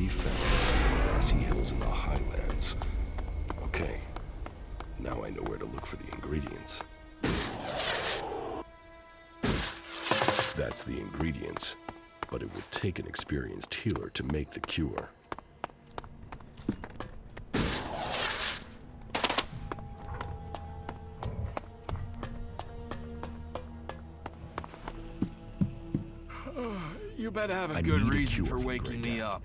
be found in the grassy hills in the highlands. Okay, now I know where to look for the ingredients. That's the ingredients, but it would take an experienced healer to make the cure. You better have a good reason for waking me up.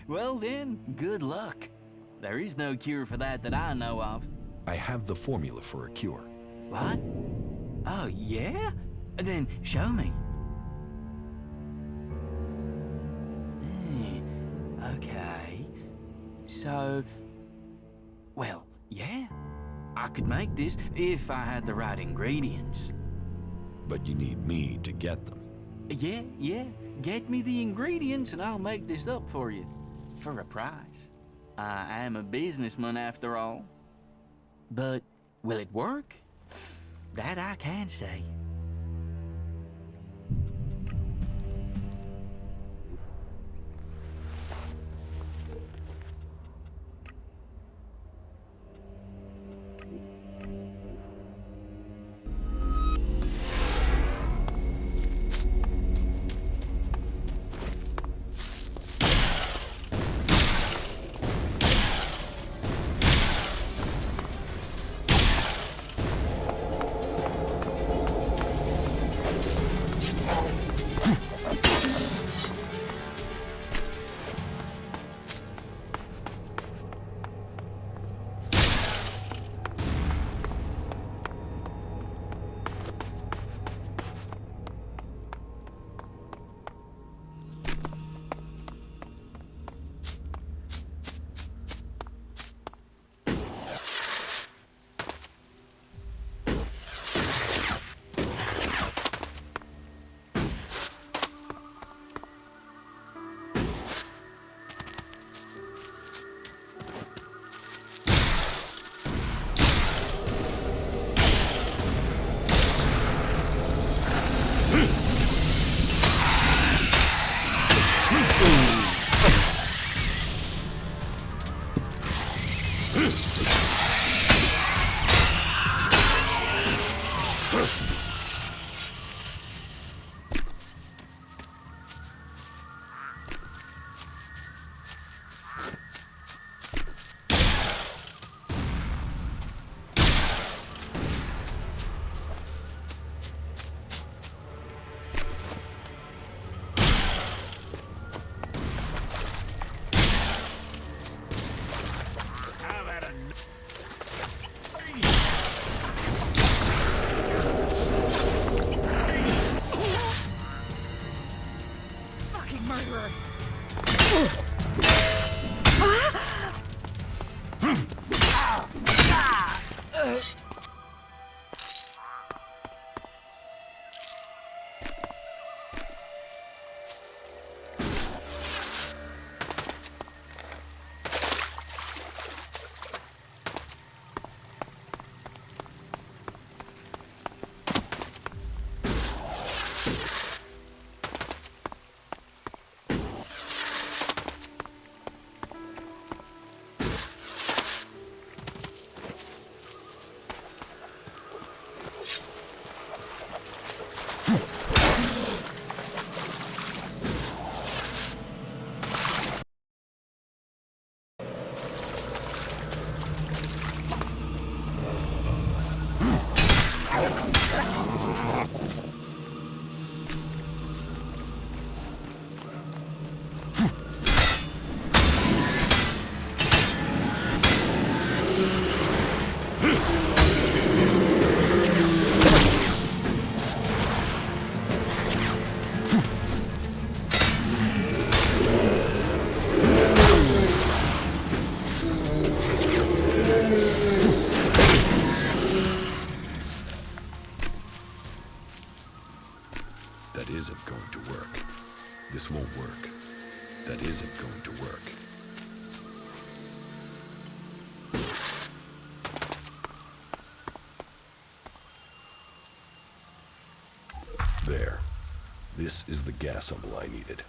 Well then, good luck. There is no cure for that I know of. I have the formula for a cure. What? Oh, yeah? Then show me. Okay. So, well, yeah. I could make this if I had the right ingredients. But you need me to get them. Yeah. Get me the ingredients and I'll make this up for you. For a price. I am a businessman after all. But will it work? That I can say. That isn't going to work. This won't work. That isn't going to work. There. This is the gas sample I needed.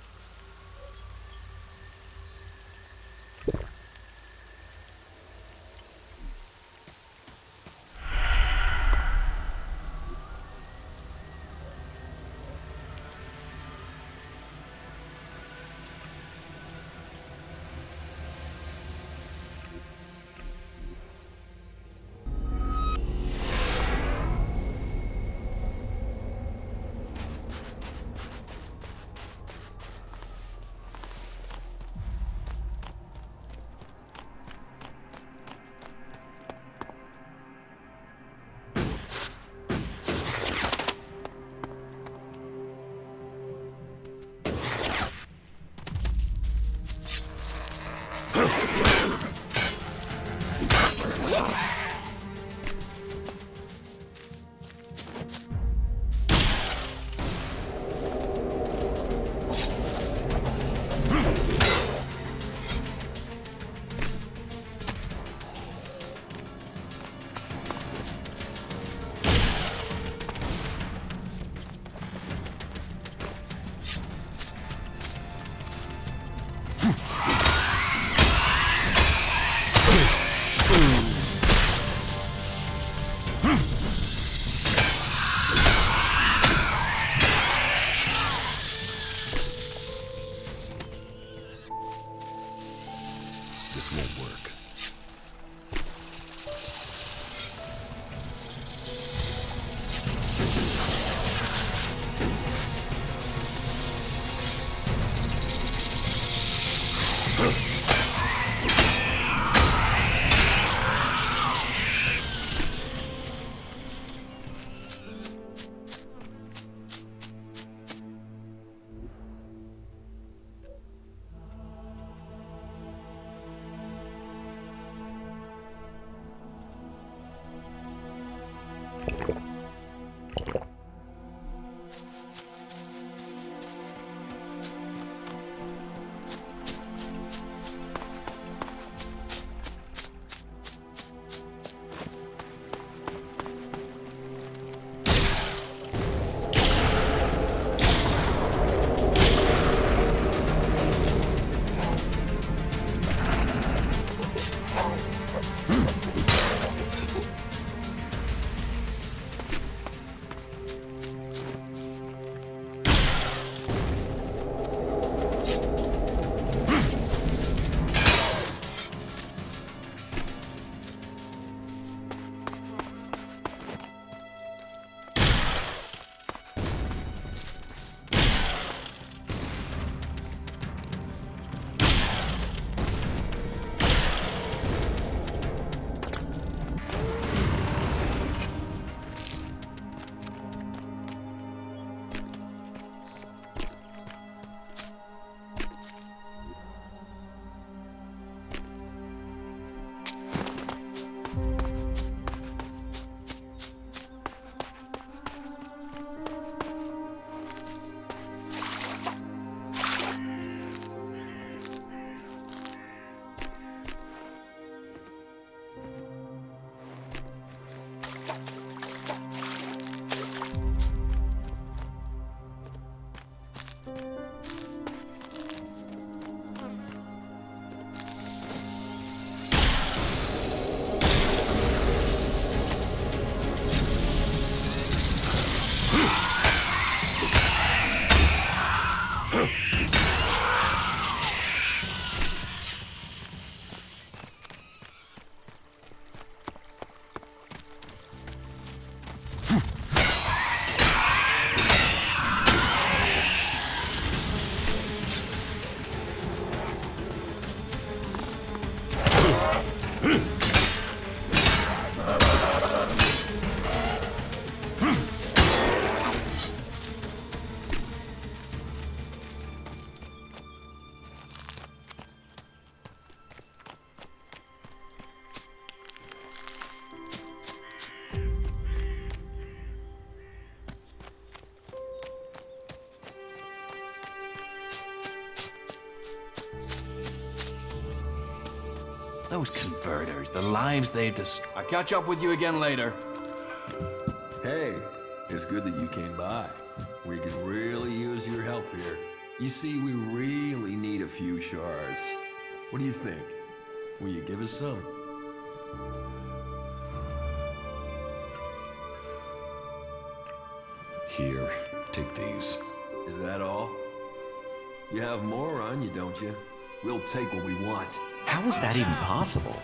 This won't work. Those converters, the lives they destroy. I'll catch up with you again later. Hey, it's good that you came by. We could really use your help here. You see, we really need a few shards. What do you think? Will you give us some? Here, take these. Is that all? You have more on you, don't you? We'll take what we want. How is that even possible?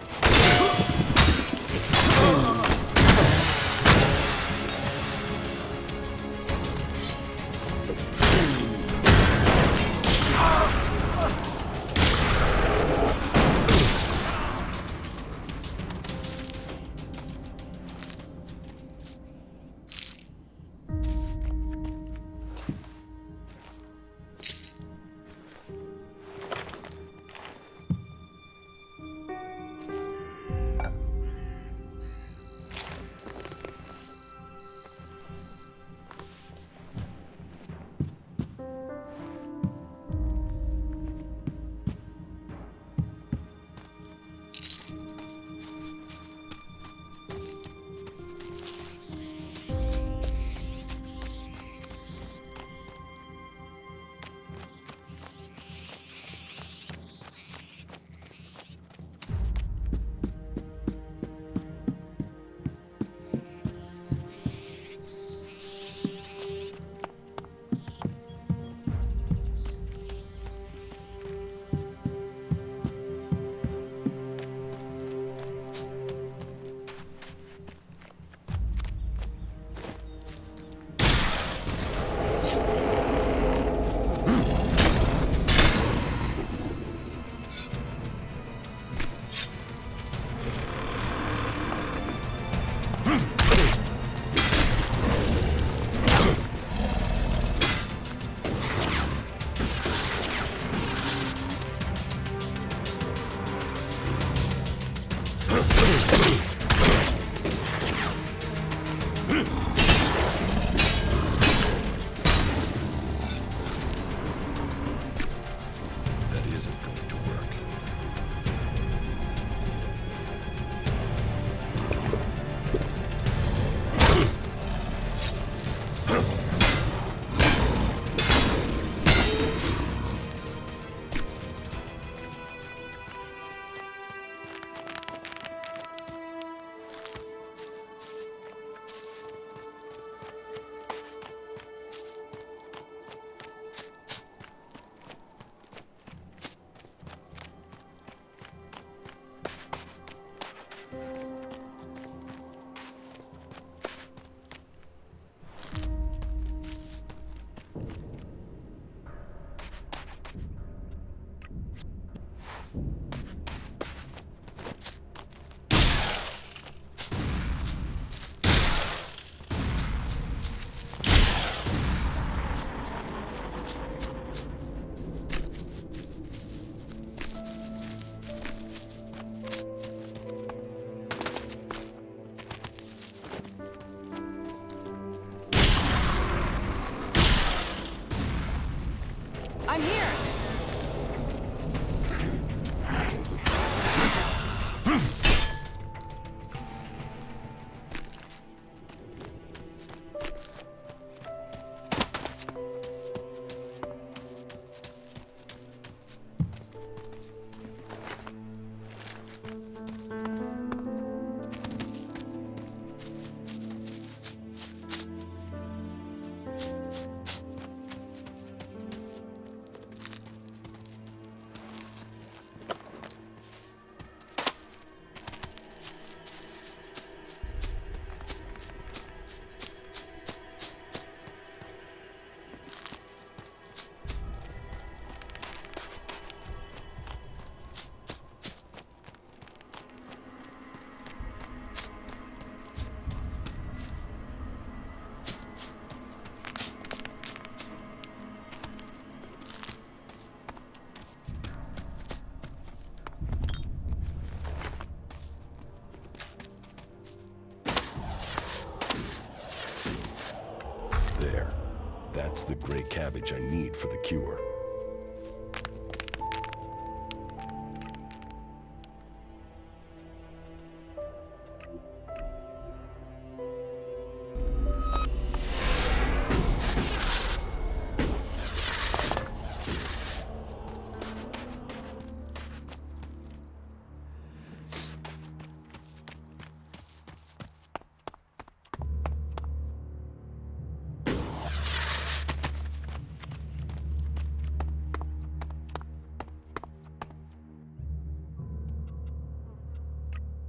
gray cabbage I need for the cure.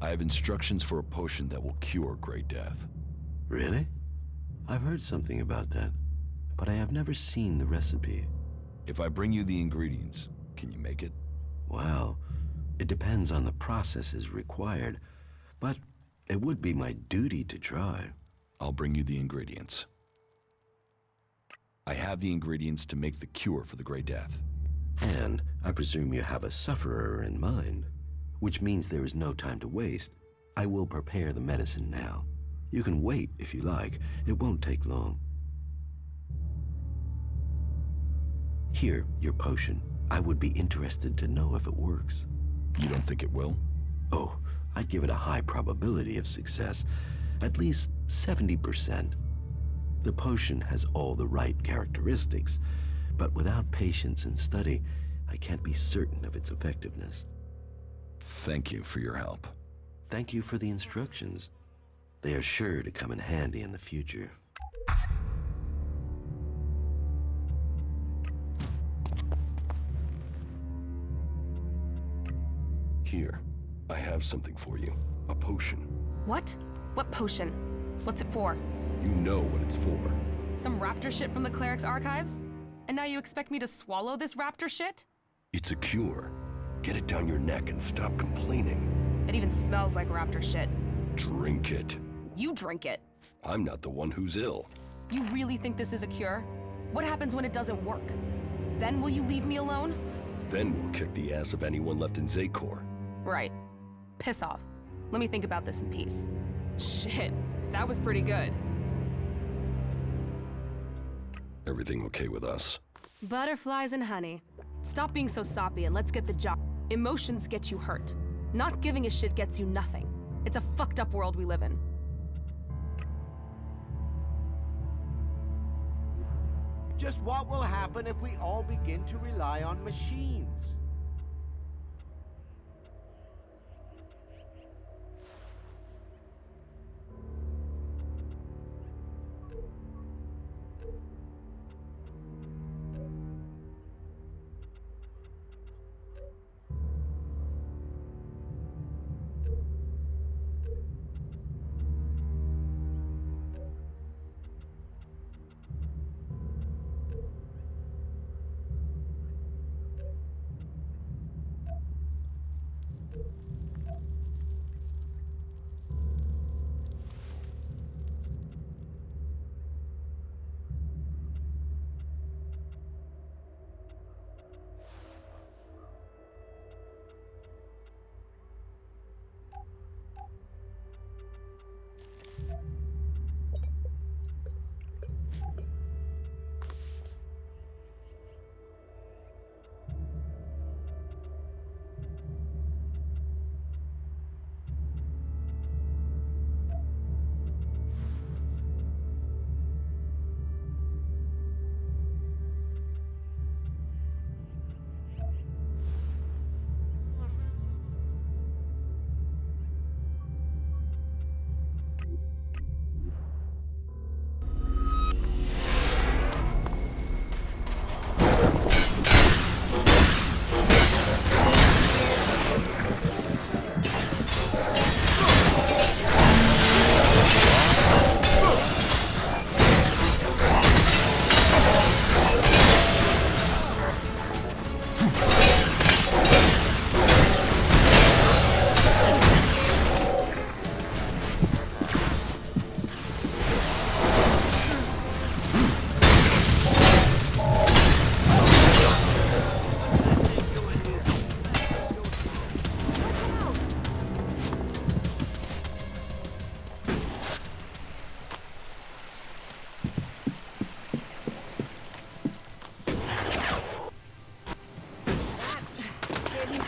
I have instructions for a potion that will cure Grey Death. Really? I've heard something about that, but I have never seen the recipe. If I bring you the ingredients, can you make it? Well, it depends on the processes required, but it would be my duty to try. I'll bring you the ingredients. I have the ingredients to make the cure for the Grey Death. And I presume you have a sufferer in mind, which means there is no time to waste. I will prepare the medicine now. You can wait if you like. It won't take long. Here, your potion. I would be interested to know if it works. You don't think it will? Oh, I'd give it a high probability of success. At least 70%. The potion has all the right characteristics, but without patience and study, I can't be certain of its effectiveness. Thank you for your help. Thank you for the instructions. They are sure to come in handy in the future. Here, I have something for you. A potion. What? What potion? What's it for? You know what it's for. Some raptor shit from the Clerics archives? And now you expect me to swallow this raptor shit? It's a cure. Get it down your neck and stop complaining. It even smells like raptor shit. Drink it. You drink it. I'm not the one who's ill. You really think this is a cure? What happens when it doesn't work? Then will you leave me alone? Then we'll kick the ass of anyone left in Zakor. Right. Piss off. Let me think about this in peace. Shit, that was pretty good. Everything okay with us? Butterflies and honey. Stop being so soppy and let's get the job. Emotions get you hurt. Not giving a shit gets you nothing. It's a fucked up world we live in. Just what will happen if we all begin to rely on machines?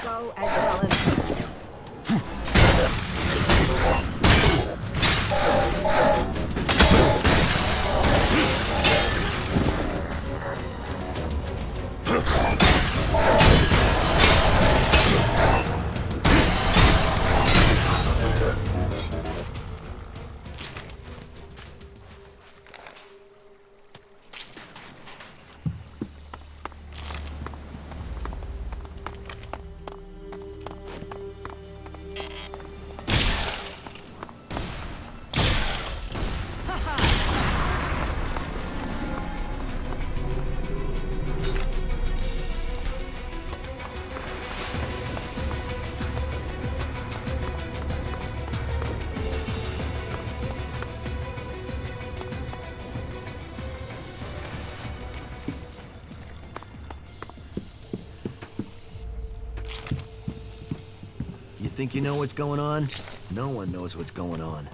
go as well as... You think you know what's going on? No one knows what's going on.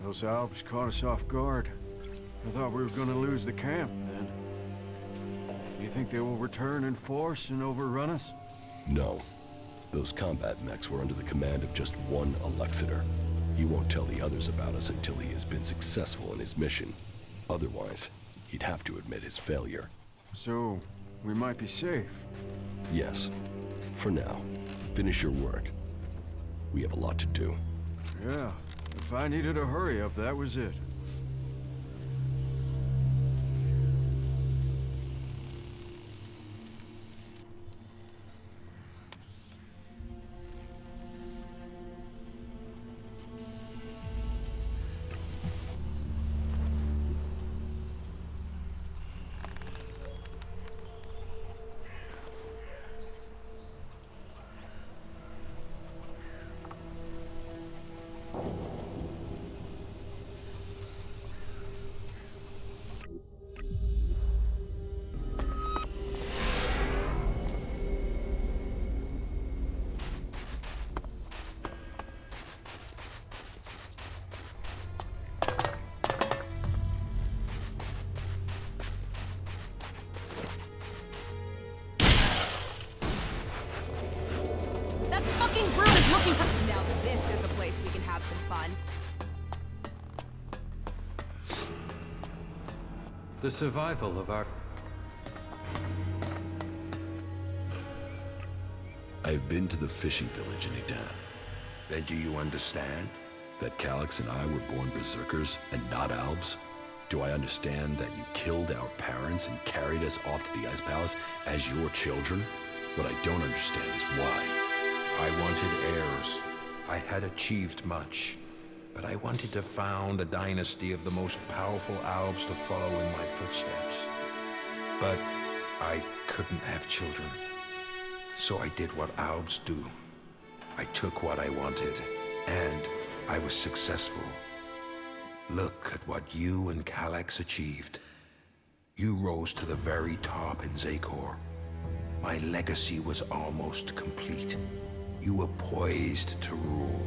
Those Albs caught us off guard. I thought we were gonna lose the camp then. You think they will return in force and overrun us? No. Those combat mechs were under the command of just one Elex-Chpt. He won't tell the others about us until he has been successful in his mission. Otherwise, he'd have to admit his failure. So, we might be safe. Yes. For now. Finish your work. We have a lot to do. Yeah. If I needed a hurry up, that was it. Now this is a place we can have some fun. The survival of our... I've been to the fishing village in Edan. Then do you understand? That Kallax and I were born Berserkers and not Albs? Do I understand that you killed our parents and carried us off to the Ice Palace as your children? What I don't understand is why. I wanted heirs. I had achieved much. But I wanted to found a dynasty of the most powerful Albs to follow in my footsteps. But I couldn't have children. So I did what Albs do. I took what I wanted, and I was successful. Look at what you and Kallax achieved. You rose to the very top in Zakor. My legacy was almost complete. You were poised to rule.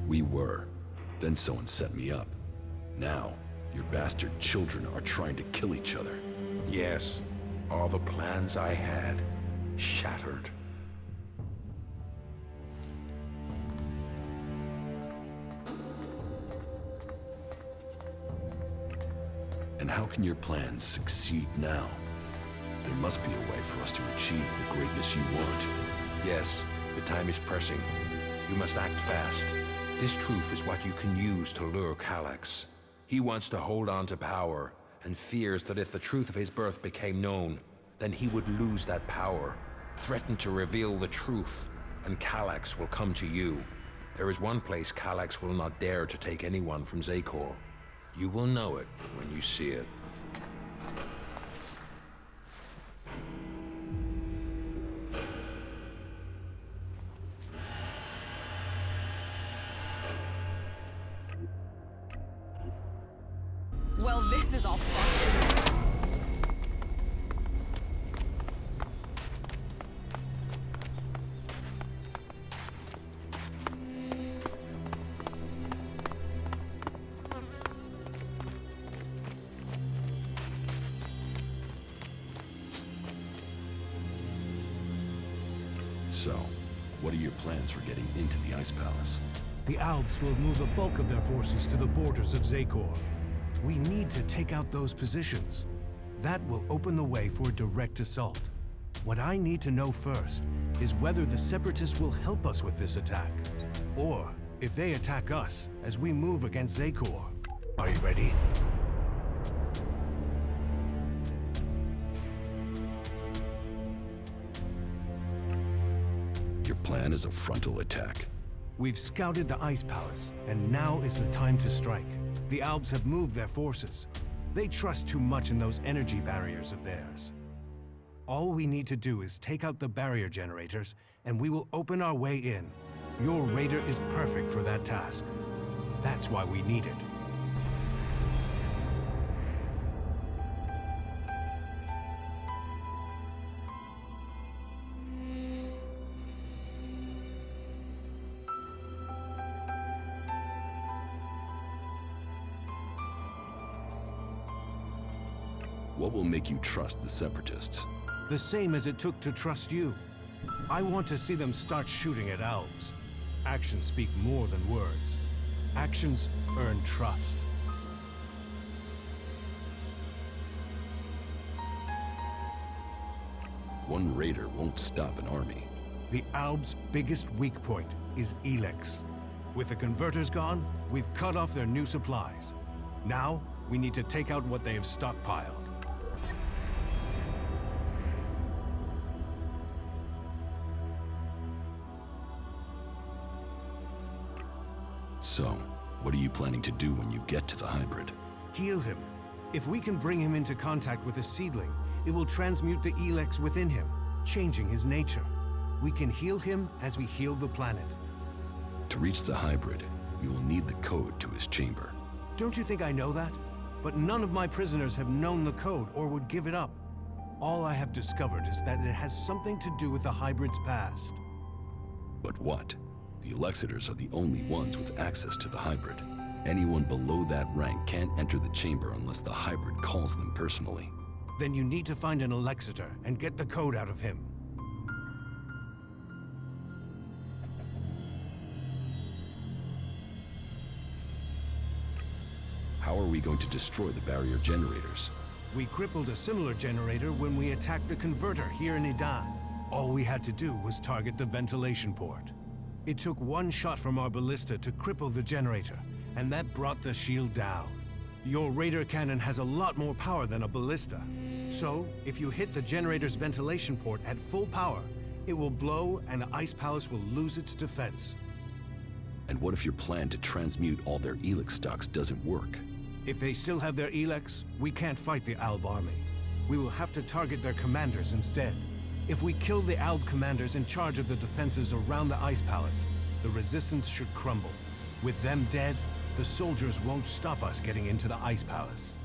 We were. Then someone set me up. Now, your bastard children are trying to kill each other. Yes, all the plans I had shattered. And how can your plans succeed now? There must be a way for us to achieve the greatness you want. Yes, the time is pressing. You must act fast. This truth is what you can use to lure Kallax. He wants to hold on to power, and fears that if the truth of his birth became known, then he would lose that power. Threaten to reveal the truth, and Kallax will come to you. There is one place Kallax will not dare to take anyone from Zakor. You will know it when you see it. Well, this is all fucked, isn't it? So, what are your plans for getting into the Ice Palace? The Albs will move the bulk of their forces to the borders of Zakor. We need to take out those positions. That will open the way for a direct assault. What I need to know first is whether the Separatists will help us with this attack, or if they attack us as we move against Zakor. Are you ready? Your plan is a frontal attack. We've scouted the Ice Palace, and now is the time to strike. The Albs have moved their forces. They trust too much in those energy barriers of theirs. All we need to do is take out the barrier generators, and we will open our way in. Your raider is perfect for that task. That's why we need it. What will make you trust the Separatists? The same as it took to trust you. I want to see them start shooting at Albs. Actions speak more than words. Actions earn trust. One raider won't stop an army. The Albs' biggest weak point is Elex. With the converters gone, we've cut off their new supplies. Now, we need to take out what they have stockpiled. So, what are you planning to do when you get to the hybrid? Heal him. If we can bring him into contact with a seedling, it will transmute the Elex within him, changing his nature. We can heal him as we heal the planet. To reach the hybrid, you will need the code to his chamber. Don't you think I know that? But none of my prisoners have known the code or would give it up. All I have discovered is that it has something to do with the hybrid's past. But what? The Elexitors are the only ones with access to the hybrid. Anyone below that rank can't enter the chamber unless the hybrid calls them personally. Then you need to find an Elexitor and get the code out of him. How are we going to destroy the barrier generators? We crippled a similar generator when we attacked the converter here in Idan. All we had to do was target the ventilation port. It took one shot from our ballista to cripple the generator, and that brought the shield down. Your radar cannon has a lot more power than a ballista. So, if you hit the generator's ventilation port at full power, it will blow and the Ice Palace will lose its defense. And what if your plan to transmute all their Elex stocks doesn't work? If they still have their Elex, we can't fight the Alb army. We will have to target their commanders instead. If we kill the Alb commanders in charge of the defenses around the Ice Palace, the resistance should crumble. With them dead, the soldiers won't stop us getting into the Ice Palace.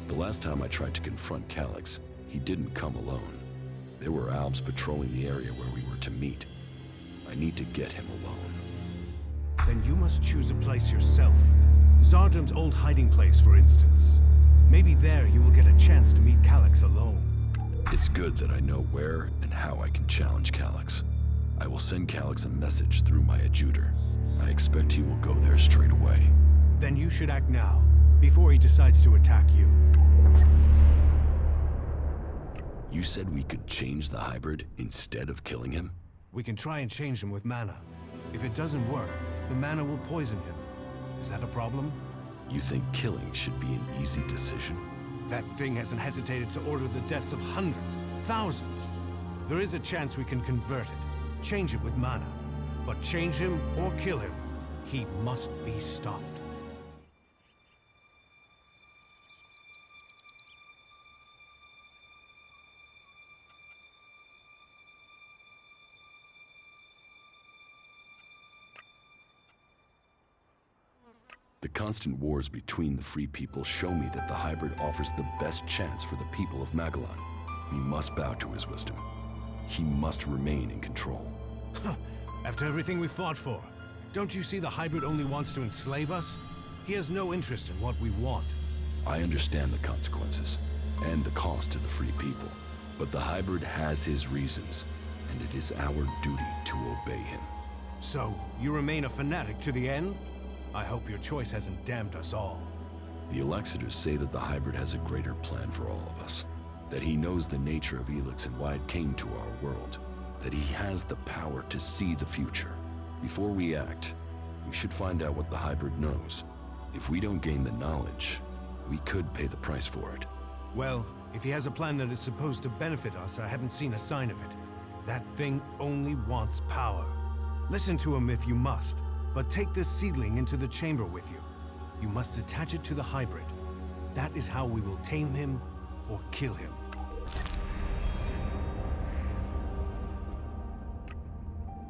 The last time I tried to confront Kallax, he didn't come alone. There were Albs patrolling the area where we were to meet. I need to get him alone. then you must choose a place yourself. Zardam's old hiding place, for instance. Maybe there you will get a chance to meet Kallax alone. It's good that I know where and how I can challenge Kallax. I will send Kallax a message through my adjutor. I expect he will go there straight away. Then you should act now, before he decides to attack you. You said we could change the hybrid instead of killing him? We can try and change him with mana. If it doesn't work, the mana will poison him. Is that a problem? You think killing should be an easy decision? That thing hasn't hesitated to order the deaths of hundreds, thousands. There is a chance we can convert it, change it with mana. But change him or kill him, he must be stopped. The constant wars between the free people show me that the hybrid offers the best chance for the people of Magalan. We must bow to his wisdom. He must remain in control. After everything we fought for, don't you see the hybrid only wants to enslave us? He has no interest in what we want. I understand the consequences, and the cost to the free people. But the hybrid has his reasons, and it is our duty to obey him. So, you remain a fanatic to the end? I hope your choice hasn't damned us all. The Elex-Chpt say that the hybrid has a greater plan for all of us. That he knows the nature of Elex and why it came to our world. That he has the power to see the future. Before we act, we should find out what the hybrid knows. If we don't gain the knowledge, we could pay the price for it. Well, if he has a plan that is supposed to benefit us, I haven't seen a sign of it. That thing only wants power. Listen to him if you must. But take this seedling into the chamber with you. You must attach it to the hybrid. That is how we will tame him or kill him.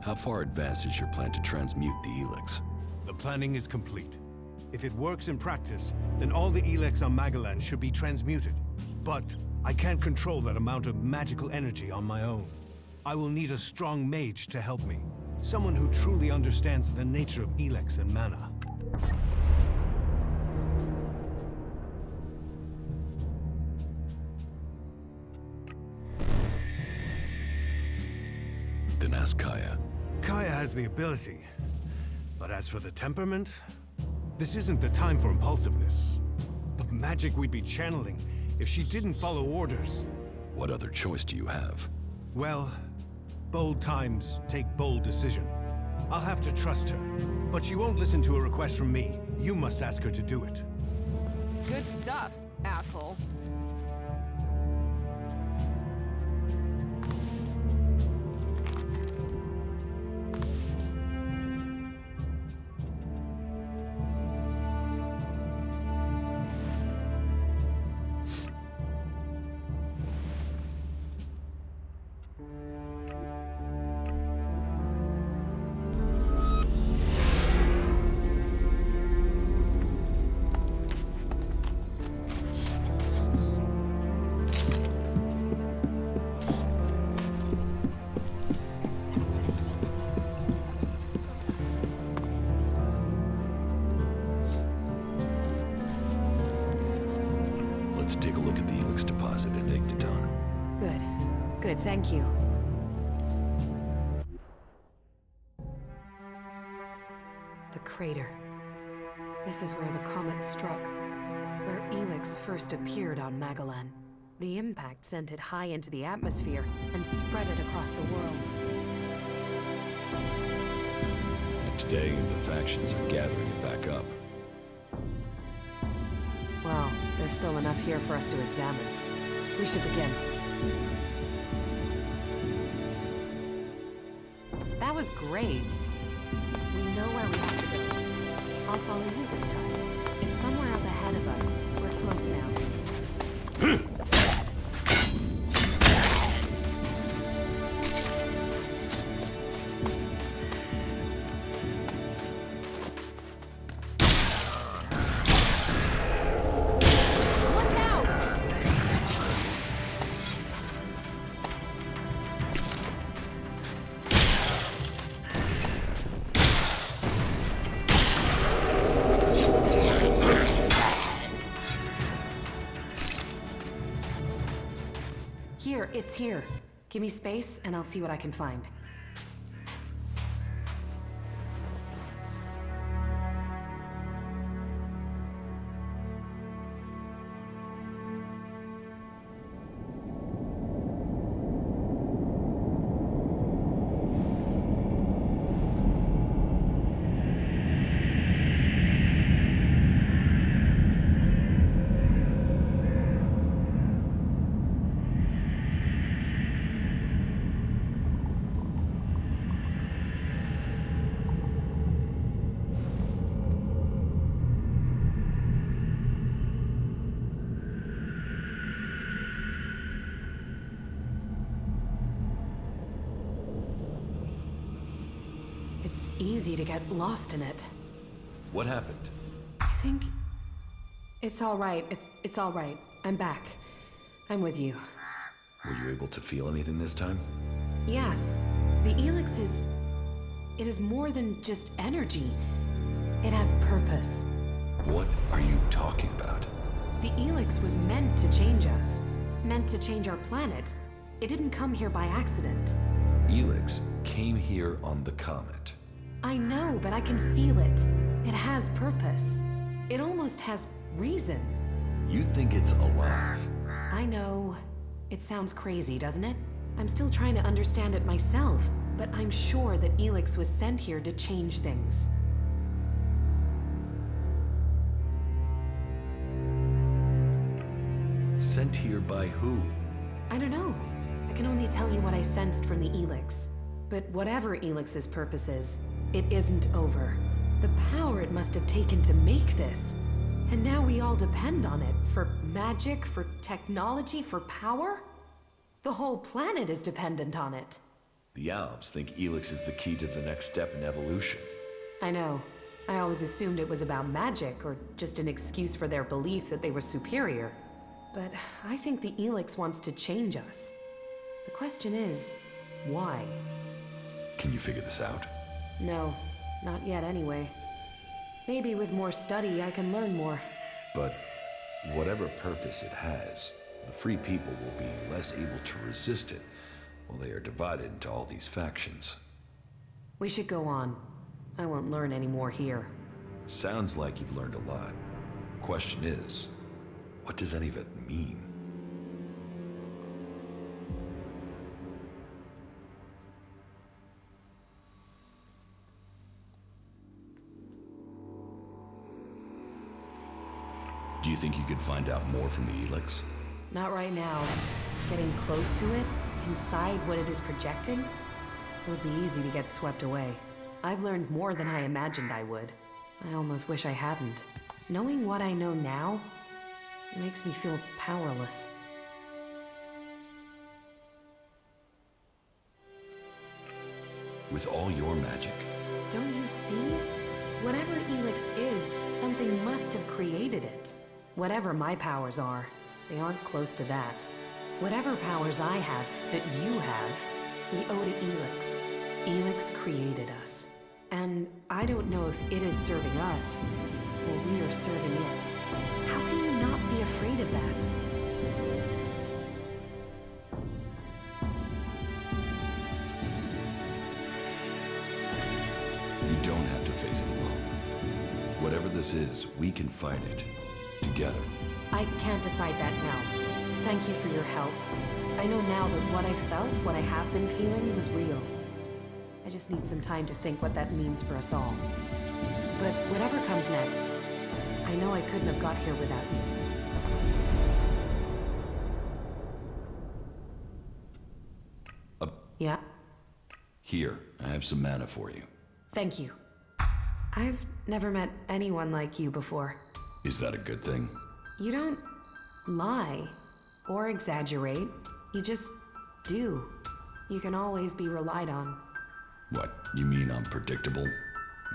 How far advanced is your plan to transmute the Elex? The planning is complete. If it works in practice, then all the Elex on Magalan should be transmuted. But I can't control that amount of magical energy on my own. I will need a strong mage to help me. Someone who truly understands the nature of Elex and mana. Then ask Caja. Caja has the ability. But as for the temperament, this isn't the time for impulsiveness. The magic we'd be channeling if she didn't follow orders. What other choice do you have? Well, bold times take bold decision. I'll have to trust her, but she won't listen to a request from me. You must ask her to do it. Good stuff, asshole. Let's take a look at the Elex deposit in Igniton. Good. Good, thank you. The crater. This is where the comet struck, where Elex first appeared on Magalan. The impact sent it high into the atmosphere and spread it across the world. And today, the factions are gathering it back up. Well, there's still enough here for us to examine. We should begin. That was great. We know where we have to go. I'll follow you this time. It's somewhere up ahead of us. We're close now. it's here. Give me space, and I'll see what I can find. It's easy to get lost in it. What happened? I think... it's all right. It's all right. I'm back. I'm with you. Were you able to feel anything this time? Yes. The Elex is... it is more than just energy. It has purpose. What are you talking about? The Elex was meant to change us. Meant to change our planet. It didn't come here by accident. Elex came here on the comet. I know, but I can feel it. It has purpose. It almost has reason. You think it's alive? I know. It sounds crazy, doesn't it? I'm still trying to understand it myself, but I'm sure that Elex was sent here to change things. Sent here by who? I don't know. I can only tell you what I sensed from the Elex. But whatever Elix's purpose is, it isn't over. The power it must have taken to make this. And now we all depend on it for magic, for technology, for power? The whole planet is dependent on it. The Albs think Elex is the key to the next step in evolution. I know. I always assumed it was about magic, or just an excuse for their belief that they were superior. But I think the Elex wants to change us. The question is, why? Can you figure this out? No, not yet anyway. Maybe with more study I can learn more. But whatever purpose it has, the free people will be less able to resist it while they are divided into all these factions. We should go on. I won't learn any more here. Sounds like you've learned a lot. Question is, what does any of it mean? Do you think you could find out more from the Elex? Not right now. Getting close to it, inside what it is projecting, it would be easy to get swept away. I've learned more than I imagined I would. I almost wish I hadn't. Knowing what I know now, it makes me feel powerless. With all your magic? Don't you see? Whatever Elex is, something must have created it. Whatever my powers are, they aren't close to that. Whatever powers I have, that you have, we owe to Elex. Elex created us. And I don't know if it is serving us, or we are serving it. How can you not be afraid of that? You don't have to face it alone. Whatever this is, we can fight it. Together. I can't decide that now. Thank you for your help. I know now that what I felt, what I have been feeling, was real. I just need some time to think what that means for us all. But whatever comes next, I know I couldn't have got here without you. Yeah? Here, I have some mana for you. Thank you. I've never met anyone like you before. Is that a good thing? You don't lie or exaggerate. You just do. You can always be relied on. What, you mean I'm predictable?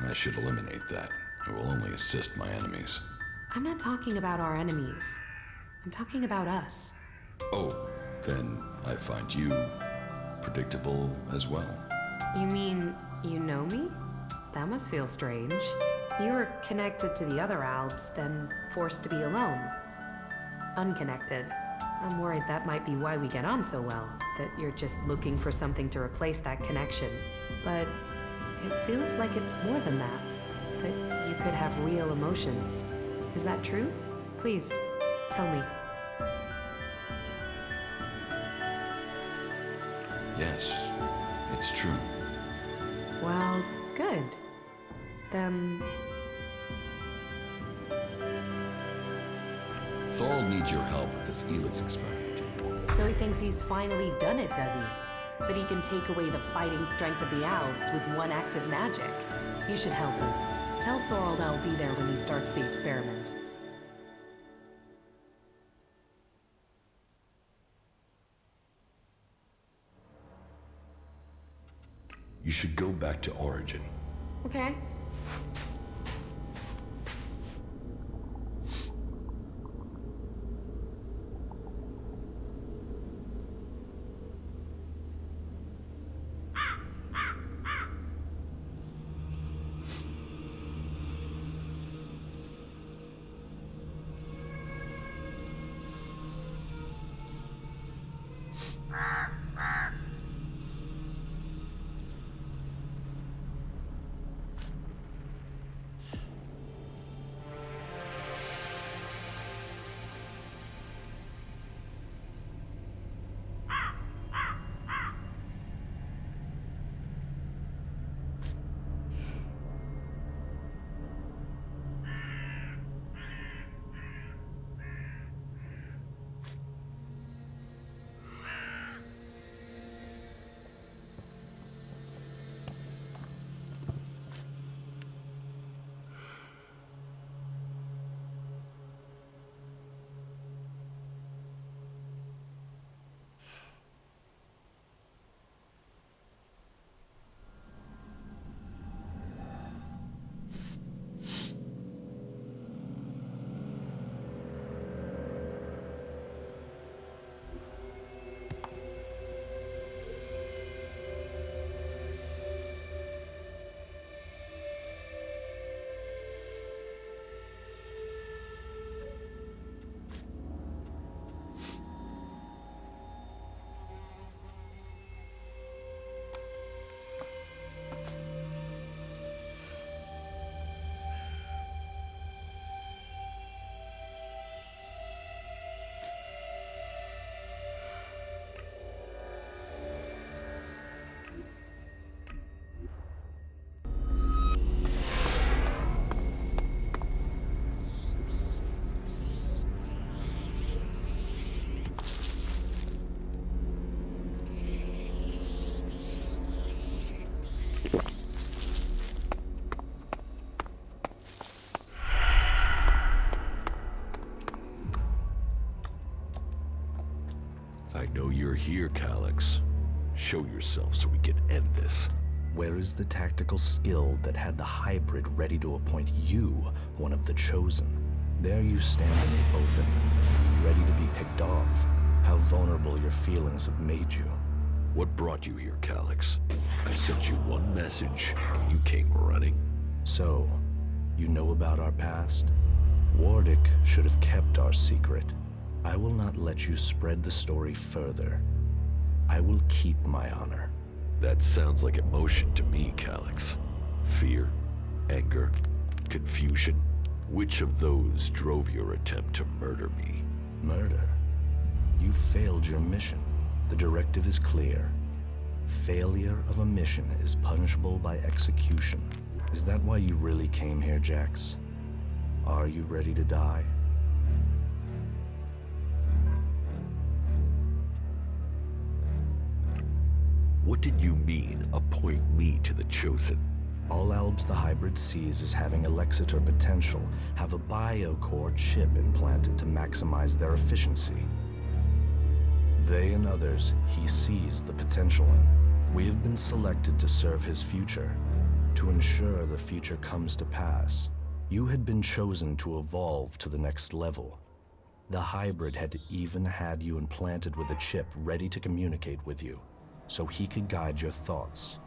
I should eliminate that. It will only assist my enemies. I'm not talking about our enemies. I'm talking about us. Oh, then I find you predictable as well. You mean you know me? That must feel strange. You were connected to the other Albs, then forced to be alone. Unconnected. I'm worried that might be why we get on so well, that you're just looking for something to replace that connection. But it feels like it's more than that you could have real emotions. Is that true? Please, tell me. Yes, it's true. Well, good. Then... Thorald needs your help with this Elex experiment. So he thinks he's finally done it, does he? That he can take away the fighting strength of the Albs with one act of magic. You should help him. Tell Thorald I'll be there when he starts the experiment. You should go back to Origin. Okay. I know you're here, Kallax. Show yourself so we can end this. Where is the tactical skill that had the hybrid ready to appoint you one of the chosen? There you stand in the open, ready to be picked off. How vulnerable your feelings have made you. What brought you here, Kallax? I sent you one message, and you came running. So, you know about our past? Wardic should have kept our secret. I will not let you spread the story further. I will keep my honor. That sounds like emotion to me, Kallax. Fear, anger, confusion. Which of those drove your attempt to murder me? Murder? You failed your mission. The directive is clear. Failure of a mission is punishable by execution. Is that why you really came here, Jax? Are you ready to die? What did you mean, appoint me to the Chosen? All Albs the hybrid sees as having Elex-Chpt potential have a biocore chip implanted to maximize their efficiency. They and others he sees the potential in. We have been selected to serve his future, to ensure the future comes to pass. You had been chosen to evolve to the next level. The hybrid had even had you implanted with a chip ready to communicate with you, so he could guide your thoughts.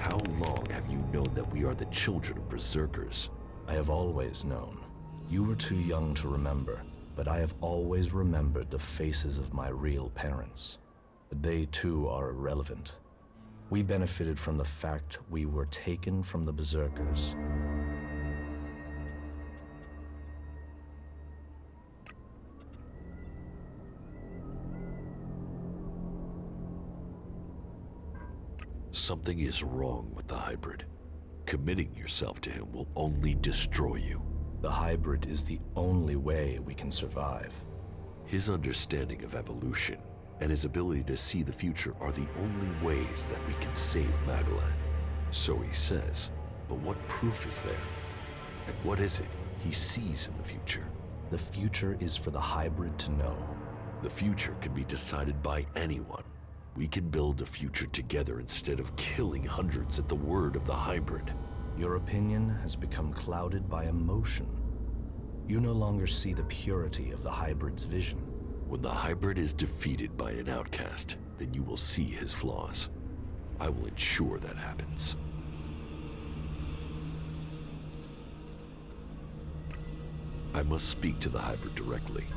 How long have you known that we are the children of Berserkers? I have always known. You were too young to remember, but I have always remembered the faces of my real parents. They too are irrelevant. We benefited from the fact we were taken from the Berserkers. Something is wrong with the hybrid. Committing yourself to him will only destroy you. The hybrid is the only way we can survive. His understanding of evolution and his ability to see the future are the only ways that we can save Magalan. So he says, but what proof is there? And what is it he sees in the future? The future is for the hybrid to know. The future can be decided by anyone. We can build a future together instead of killing hundreds at the word of the hybrid. Your opinion has become clouded by emotion. You no longer see the purity of the hybrid's vision. When the hybrid is defeated by an outcast, then you will see his flaws. I will ensure that happens. I must speak to the hybrid directly.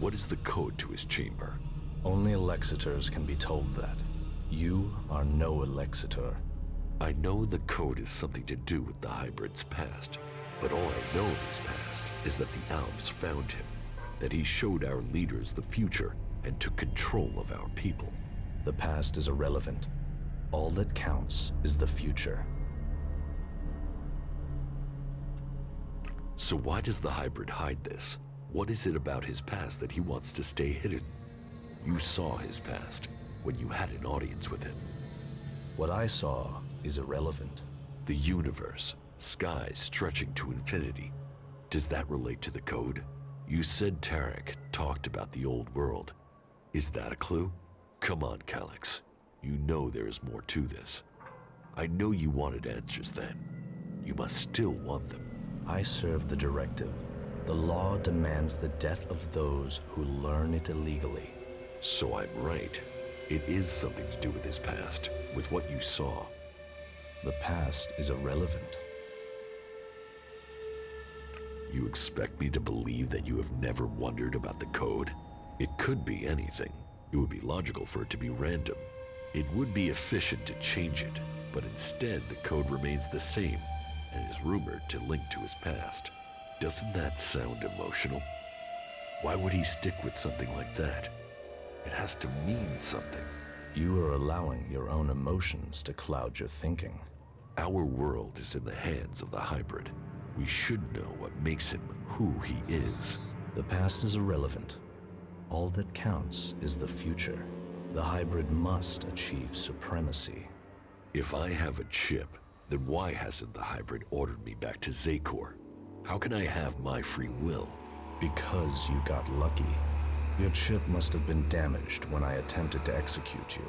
What is the code to his chamber? Only Elex-Chpters can be told that. You are no Elex-Chpt. I know the code is something to do with the hybrid's past, but all I know of his past is that the Albs found him, that he showed our leaders the future and took control of our people. The past is irrelevant. All that counts is the future. So why does the hybrid hide this? What is it about his past that he wants to stay hidden? You saw his past when you had an audience with him. What I saw is irrelevant. The universe, skies stretching to infinity. Does that relate to the code? You said Tarek talked about the old world. Is that a clue? Come on, Kallax. You know there is more to this. I know you wanted answers then. You must still want them. I serve the directive. The law demands the death of those who learn it illegally. So I'm right. It is something to do with his past, with what you saw. The past is irrelevant. You expect me to believe that you have never wondered about the code? It could be anything. It would be logical for it to be random. It would be efficient to change it, but instead the code remains the same and is rumored to link to his past. Doesn't that sound emotional? Why would he stick with something like that? It has to mean something. You are allowing your own emotions to cloud your thinking. Our world is in the hands of the hybrid. We should know what makes him who he is. The past is irrelevant. All that counts is the future. The hybrid must achieve supremacy. If I have a chip, then why hasn't the hybrid ordered me back to Zakor? How can I have my free will? Because you got lucky. Your chip must have been damaged when I attempted to execute you.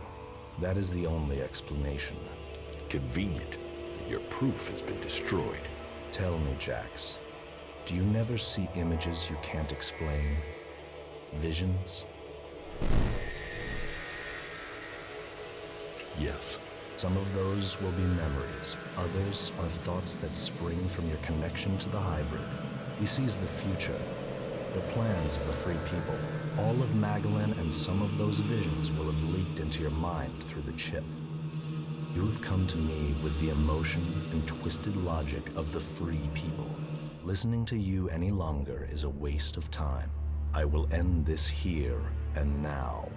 That is the only explanation. Convenient that your proof has been destroyed. Tell me, Jax, do you never see images you can't explain? Visions? Yes. Some of those will be memories. Others are thoughts that spring from your connection to the hybrid. He sees the future, the plans of the free people. All of Magalan and some of those visions will have leaked into your mind through the chip. You have come to me with the emotion and twisted logic of the free people. Listening to you any longer is a waste of time. I will end this here and now.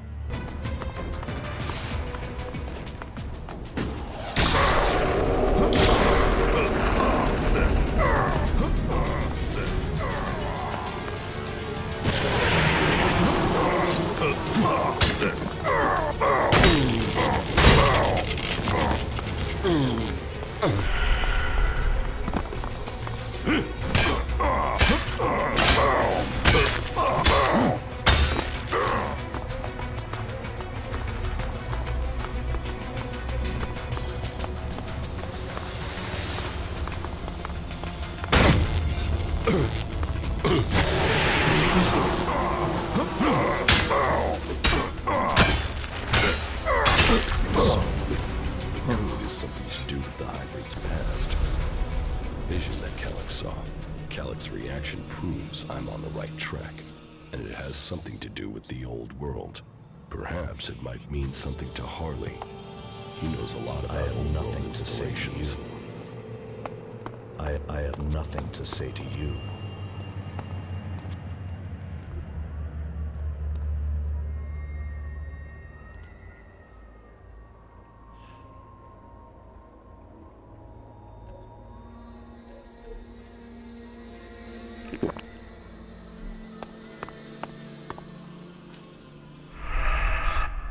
information proves I'm on the right track, and it has something to do with the old world. Perhaps it might mean something to Harley. He knows a lot about old world installations. I have nothing to say to you.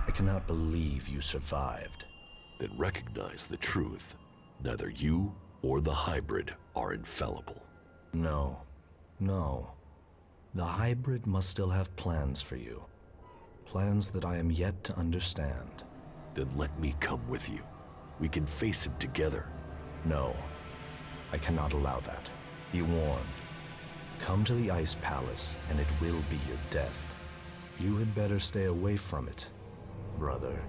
I cannot believe you survived. Then recognize the truth. Neither you or the hybrid are infallible. No. The hybrid must still have plans for you. Plans that I am yet to understand. Then let me come with you. We can face him together. No. I cannot allow that. Be warned. Come to the Ice Palace, and it will be your death. You had better stay away from it, brother.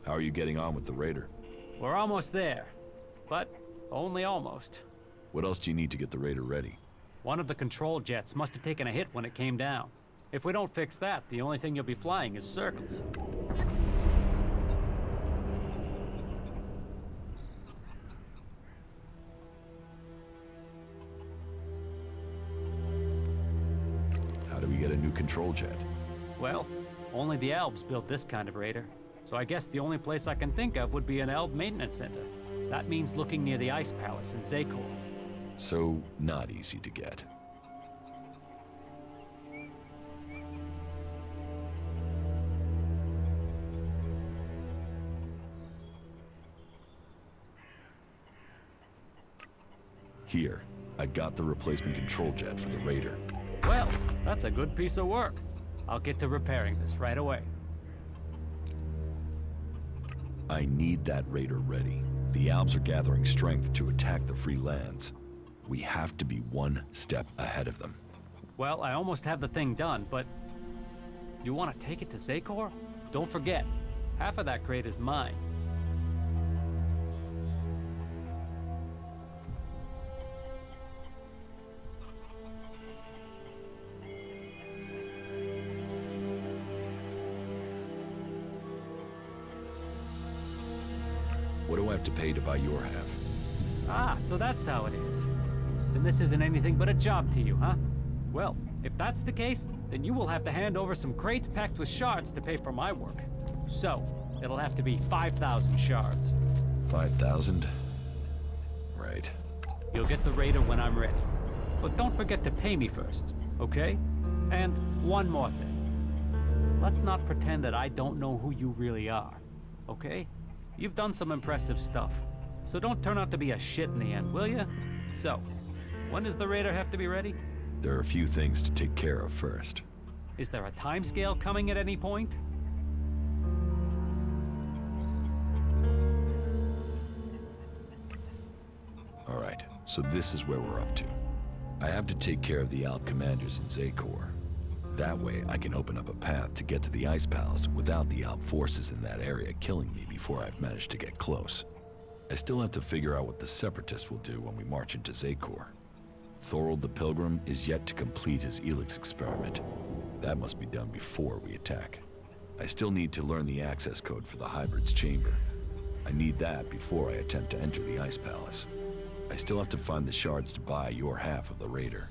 How are you getting on with the raider? We're almost there, but only almost. What else do you need to get the raider ready? One of the control jets must have taken a hit when it came down. If we don't fix that, the only thing you'll be flying is circles. How do we get a new control jet? Well, only the Albs built this kind of raider. So I guess the only place I can think of would be an Elb maintenance center. That means looking near the Ice Palace in Zakor. So, not easy to get. Here, I got the replacement control jet for the raider. Well, that's a good piece of work. I'll get to repairing this right away. I need that raider ready. The Albs are gathering strength to attack the free lands. We have to be one step ahead of them. Well, I almost have the thing done, but... You want to take it to Zakor? Don't forget, half of that crate is mine. What do I have to pay to buy your half? Ah, so that's how it is. Then this isn't anything but a job to you, huh? Well, if that's the case, then you will have to hand over some crates packed with shards to pay for my work. So, it'll have to be 5,000 shards. 5,000? Right. You'll get the raider when I'm ready. But don't forget to pay me first, okay? And one more thing. Let's not pretend that I don't know who you really are, okay? You've done some impressive stuff, so don't turn out to be a shit in the end, will ya? So, when does the raider have to be ready? There are a few things to take care of first. Is there a timescale coming at any point? All right, so this is where we're up to. I have to take care of the Alb commanders in Zakor. That way, I can open up a path to get to the Ice Palace without the Alb forces in that area killing me before I've managed to get close. I still have to figure out what the Separatists will do when we march into Zakor. Thorald the Pilgrim is yet to complete his Elex experiment. That must be done before we attack. I still need to learn the access code for the Hybrid's chamber. I need that before I attempt to enter the Ice Palace. I still have to find the shards to buy your half of the Raider.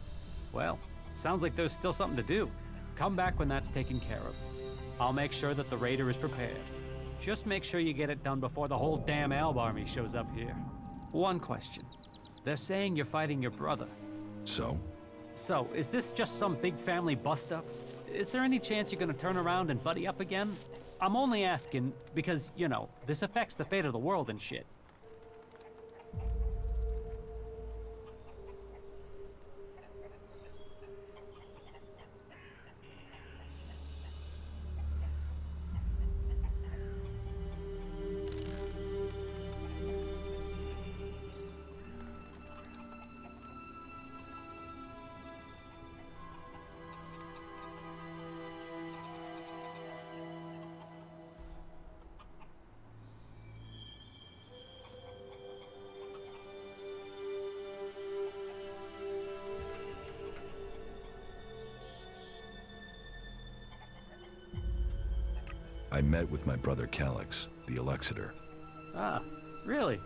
Well, sounds like there's still something to do. Come back when that's taken care of. I'll make sure that the Raider is prepared. Just make sure you get it done before the whole damn Alb army shows up here. One question. They're saying you're fighting your brother. So? So, is this just some big family bust-up? Is there any chance you're gonna turn around and buddy up again? I'm only asking because, you know, this affects the fate of the world and shit. I met with my brother Kallax, the Elex-Chpt. Ah, really?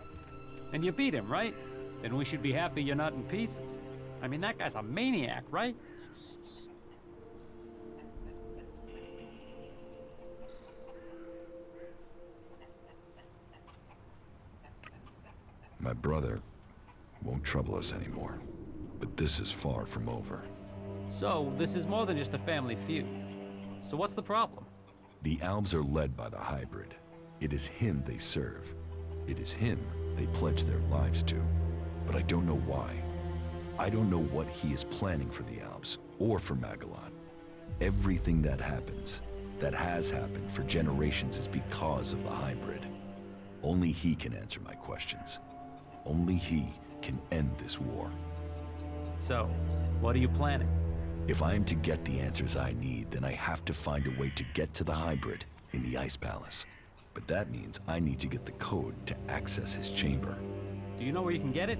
And you beat him, right? Then we should be happy you're not in pieces. I mean, that guy's a maniac, right? My brother won't trouble us anymore, but this is far from over. So, this is more than just a family feud. So what's the problem? The Albs are led by the Hybrid. It is him they serve. It is him they pledge their lives to. But I don't know why. I don't know what he is planning for the Albs, or for Magalan. Everything that happens, that has happened for generations, is because of the Hybrid. Only he can answer my questions. Only he can end this war. So, what are you planning? If I am to get the answers I need, then I have to find a way to get to the Hybrid in the Ice Palace. But that means I need to get the code to access his chamber. Do you know where you can get it?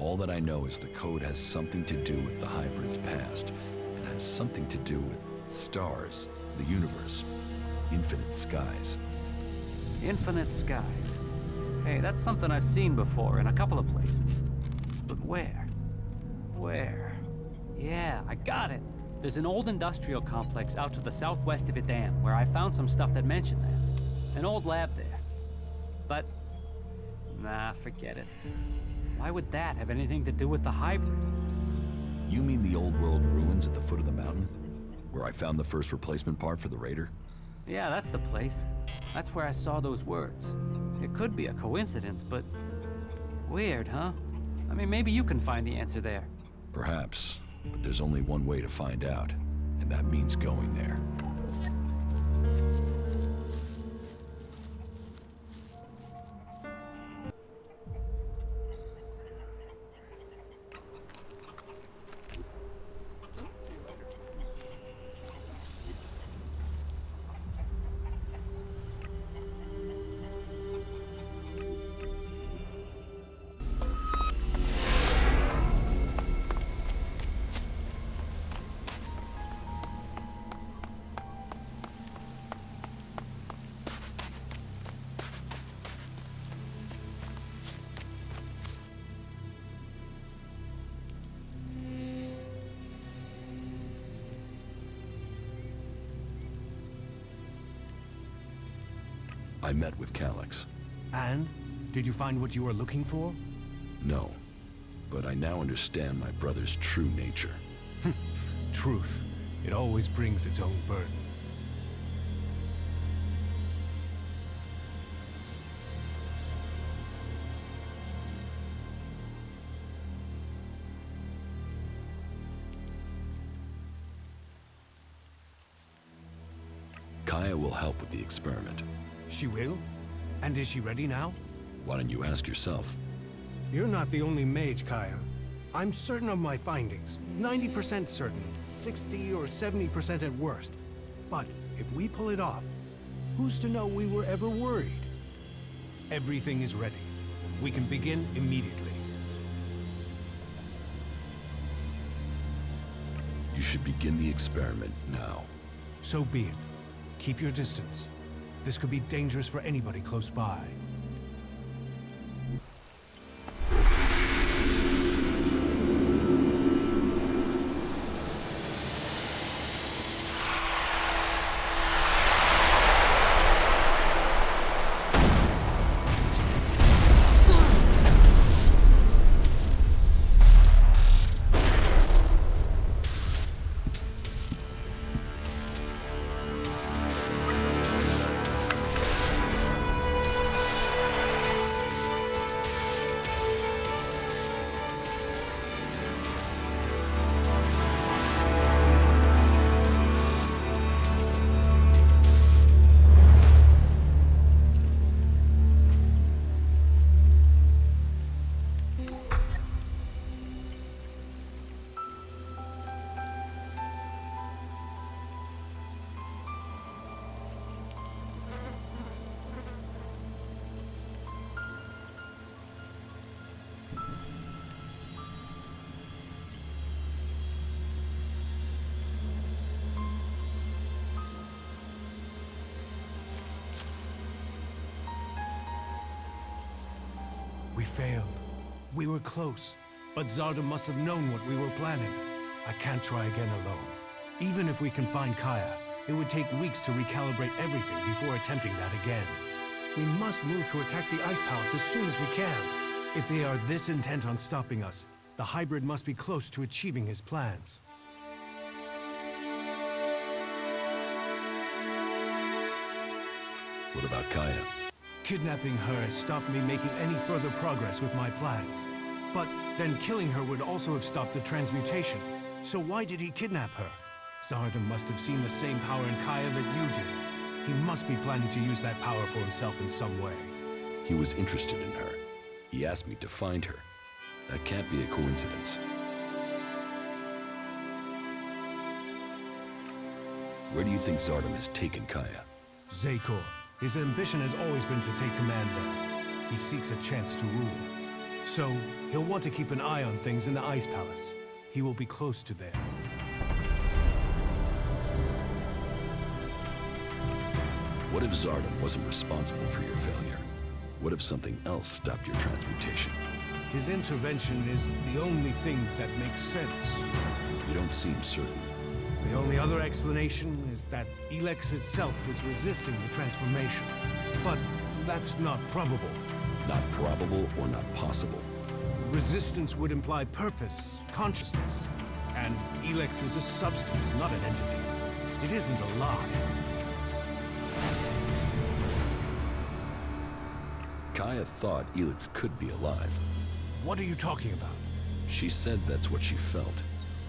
All that I know is the code has something to do with the Hybrid's past, and has something to do with stars, the universe, infinite skies. Infinite skies. Hey, that's something I've seen before in a couple of places. But where? Where? Yeah, I got it. There's an old industrial complex out to the southwest of Idan where I found some stuff that mentioned that. An old lab there. But, nah, forget it. Why would that have anything to do with the Hybrid? You mean the old world ruins at the foot of the mountain? Where I found the first replacement part for the Raider? Yeah, that's the place. That's where I saw those words. It could be a coincidence, but... weird, huh? I mean, maybe you can find the answer there. Perhaps, but there's only one way to find out, and that means going there. I met with Kallax. And? Did you find what you were looking for? No, but I now understand my brother's true nature. Truth. It always brings its own burden. Caja will help with the experiment. She will? And is she ready now? Why don't you ask yourself? You're not the only mage, Caja. I'm certain of my findings. 90% certain. 60 or 70% at worst. But if we pull it off, who's to know we were ever worried? Everything is ready. We can begin immediately. You should begin the experiment now. So be it. Keep your distance. This could be dangerous for anybody close by. We failed. We were close, but Zardom must have known what we were planning. I can't try again alone. Even if we can find Caja, it would take weeks to recalibrate everything before attempting that again. We must move to attack the Ice Palace as soon as we can. If they are this intent on stopping us, the hybrid must be close to achieving his plans. What about Caja? Kidnapping her has stopped me making any further progress with my plans. But then killing her would also have stopped the transmutation. So why did he kidnap her? Zardom must have seen the same power in Caja that you did. He must be planning to use that power for himself in some way. He was interested in her. He asked me to find her. That can't be a coincidence. Where do you think Zardom has taken Caja? Zekor. His ambition has always been to take command there. He seeks a chance to rule. So, he'll want to keep an eye on things in the Ice Palace. He will be close to there. What if Zardom wasn't responsible for your failure? What if something else stopped your transmutation? His intervention is the only thing that makes sense. You don't seem certain. The only other explanation is that Elex itself was resisting the transformation. But that's not probable. Not probable or not possible? Resistance would imply purpose, consciousness. And Elex is a substance, not an entity. It isn't a lie. Caja thought Elex could be alive. What are you talking about? She said that's what she felt.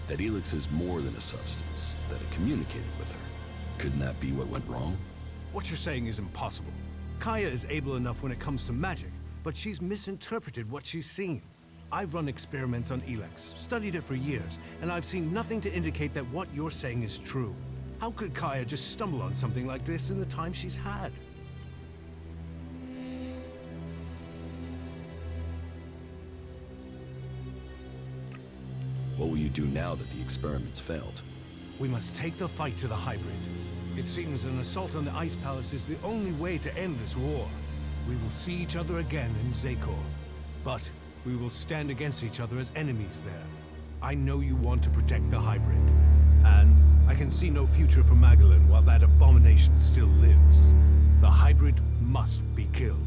That Elex is more than a substance, that it communicated with her. Couldn't that be what went wrong? What you're saying is impossible. Caja is able enough when it comes to magic, but she's misinterpreted what she's seen. I've run experiments on Elex, studied it for years, and I've seen nothing to indicate that what you're saying is true. How could Caja just stumble on something like this in the time she's had? What will you do now that the experiments failed? We must take the fight to the hybrid. It seems an assault on the Ice Palace is the only way to end this war. We will see each other again in Zekor. But we will stand against each other as enemies there. I know you want to protect the hybrid. And I can see no future for Magalan while that abomination still lives. The hybrid must be killed.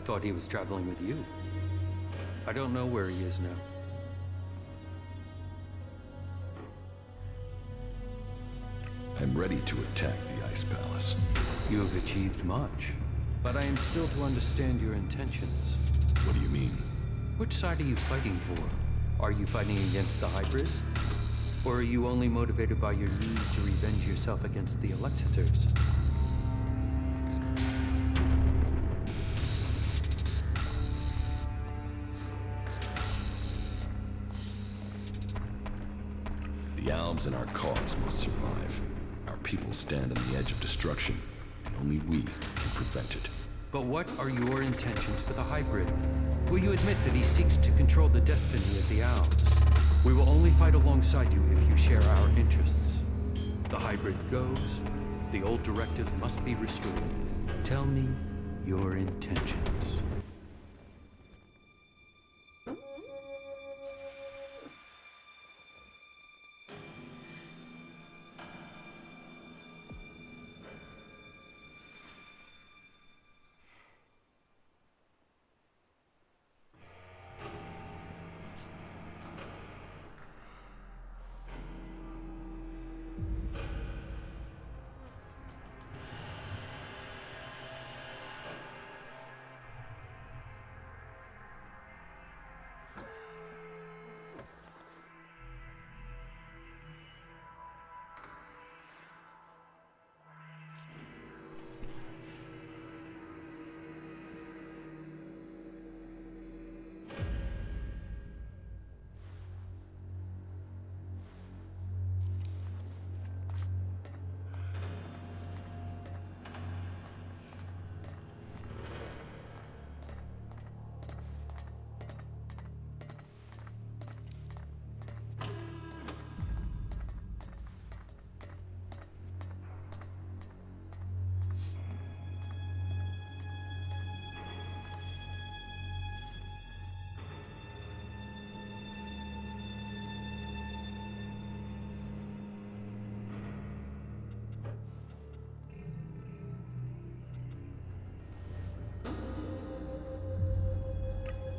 I thought he was traveling with you. I don't know where he is now. I'm ready to attack the Ice Palace. You have achieved much, but I am still to understand your intentions. What do you mean? Which side are you fighting for? Are you fighting against the hybrid? Or are you only motivated by your need to revenge yourself against the Elex-Chpts? The Albs and our cause must survive. Our people stand on the edge of destruction, and only we can prevent it. But what are your intentions for the hybrid? Will you admit that he seeks to control the destiny of the Albs? We will only fight alongside you if you share our interests. The hybrid goes, the old directive must be restored. Tell me your intentions.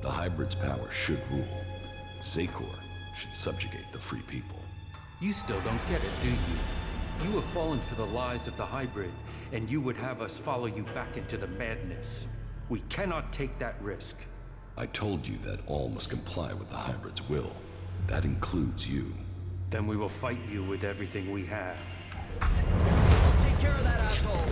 The hybrid's power should rule. Zakor should subjugate the free people. You still don't get it, do you? You have fallen for the lies of the hybrid, and you would have us follow you back into the madness. We cannot take that risk. I told you that all must comply with the hybrid's will. That includes you. Then we will fight you with everything we have. Take care of that asshole!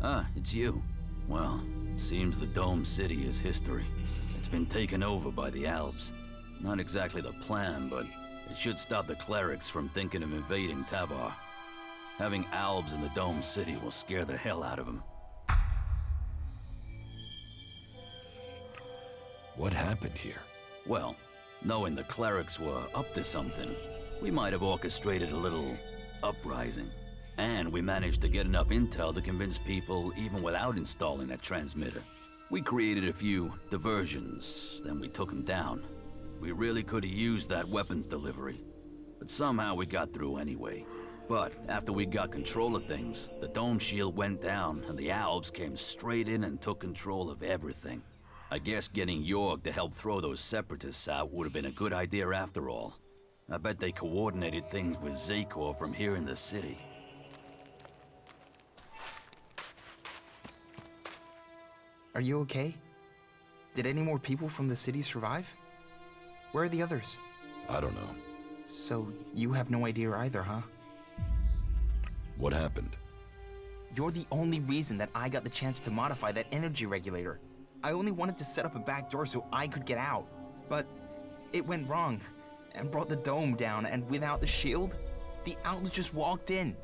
Ah, it's you. Well, it seems the Dome City is history. It's been taken over by the Albs. Not exactly the plan, but it should stop the Clerics from thinking of invading Tavar. Having Albs in the Dome City will scare the hell out of him. What happened here? Well, knowing the Clerics were up to something, we might have orchestrated a little uprising. And we managed to get enough intel to convince people even without installing that transmitter. We created a few diversions, then we took them down. We really could have used that weapons delivery, but somehow we got through anyway. But after we got control of things, the dome shield went down and the Albs came straight in and took control of everything. I guess getting York to help throw those separatists out would have been a good idea after all. I bet they coordinated things with Zakor from here in the city. Are you okay? Did any more people from the city survive? Where are the others? I don't know. So, you have no idea either, huh? What happened? You're the only reason that I got the chance to modify that energy regulator. I only wanted to set up a back door so I could get out. But it went wrong and brought the dome down, and without the shield, the Outlaws just walked in.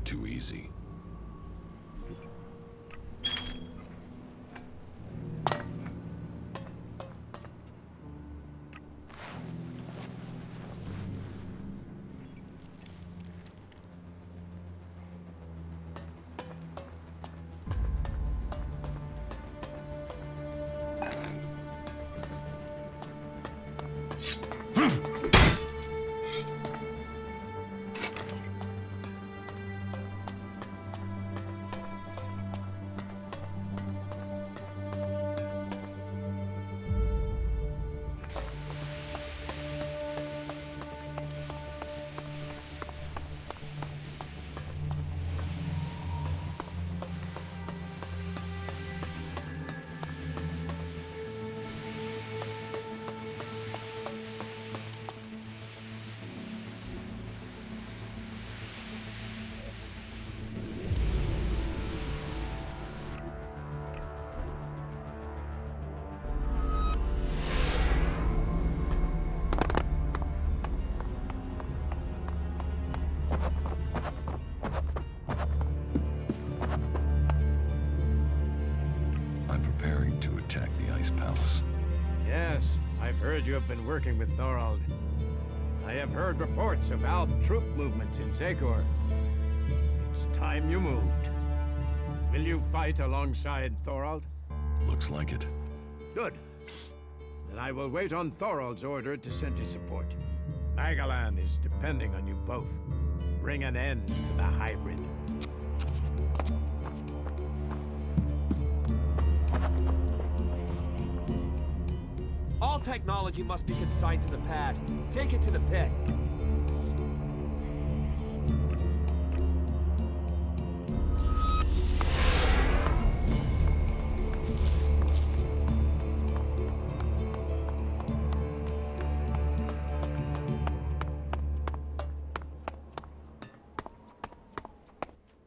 too easy. Yes, I've heard you have been working with Thorald. I have heard reports of Alb troop movements in Zegor. It's time you moved. Will you fight alongside Thorald? Looks like it. Good. Then I will wait on Thorald's order to send his support. Magalan is depending on you both. Bring an end to the hybrid. All technology must be consigned to the past. Take it to the pit.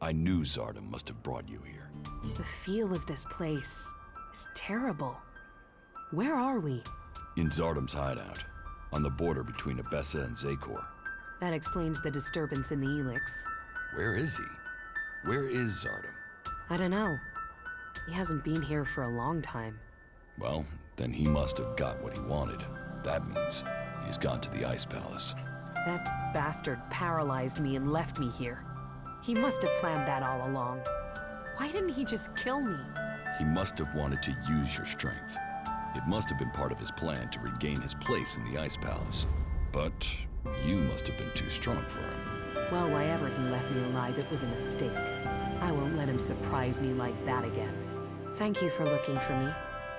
I knew Zardom must have brought you here. The feel of this place is terrible. Where are we? In Zardom's hideout, on the border between Abessa and Zekor. That explains the disturbance in the Elex. Where is he? Where is Zardom? I don't know. He hasn't been here for a long time. Well, then he must have got what he wanted. That means he's gone to the Ice Palace. That bastard paralyzed me and left me here. He must have planned that all along. Why didn't he just kill me? He must have wanted to use your strength. It must have been part of his plan to regain his place in the Ice Palace. But you must have been too strong for him. Well, why ever he left me alive, it was a mistake. I won't let him surprise me like that again. Thank you for looking for me.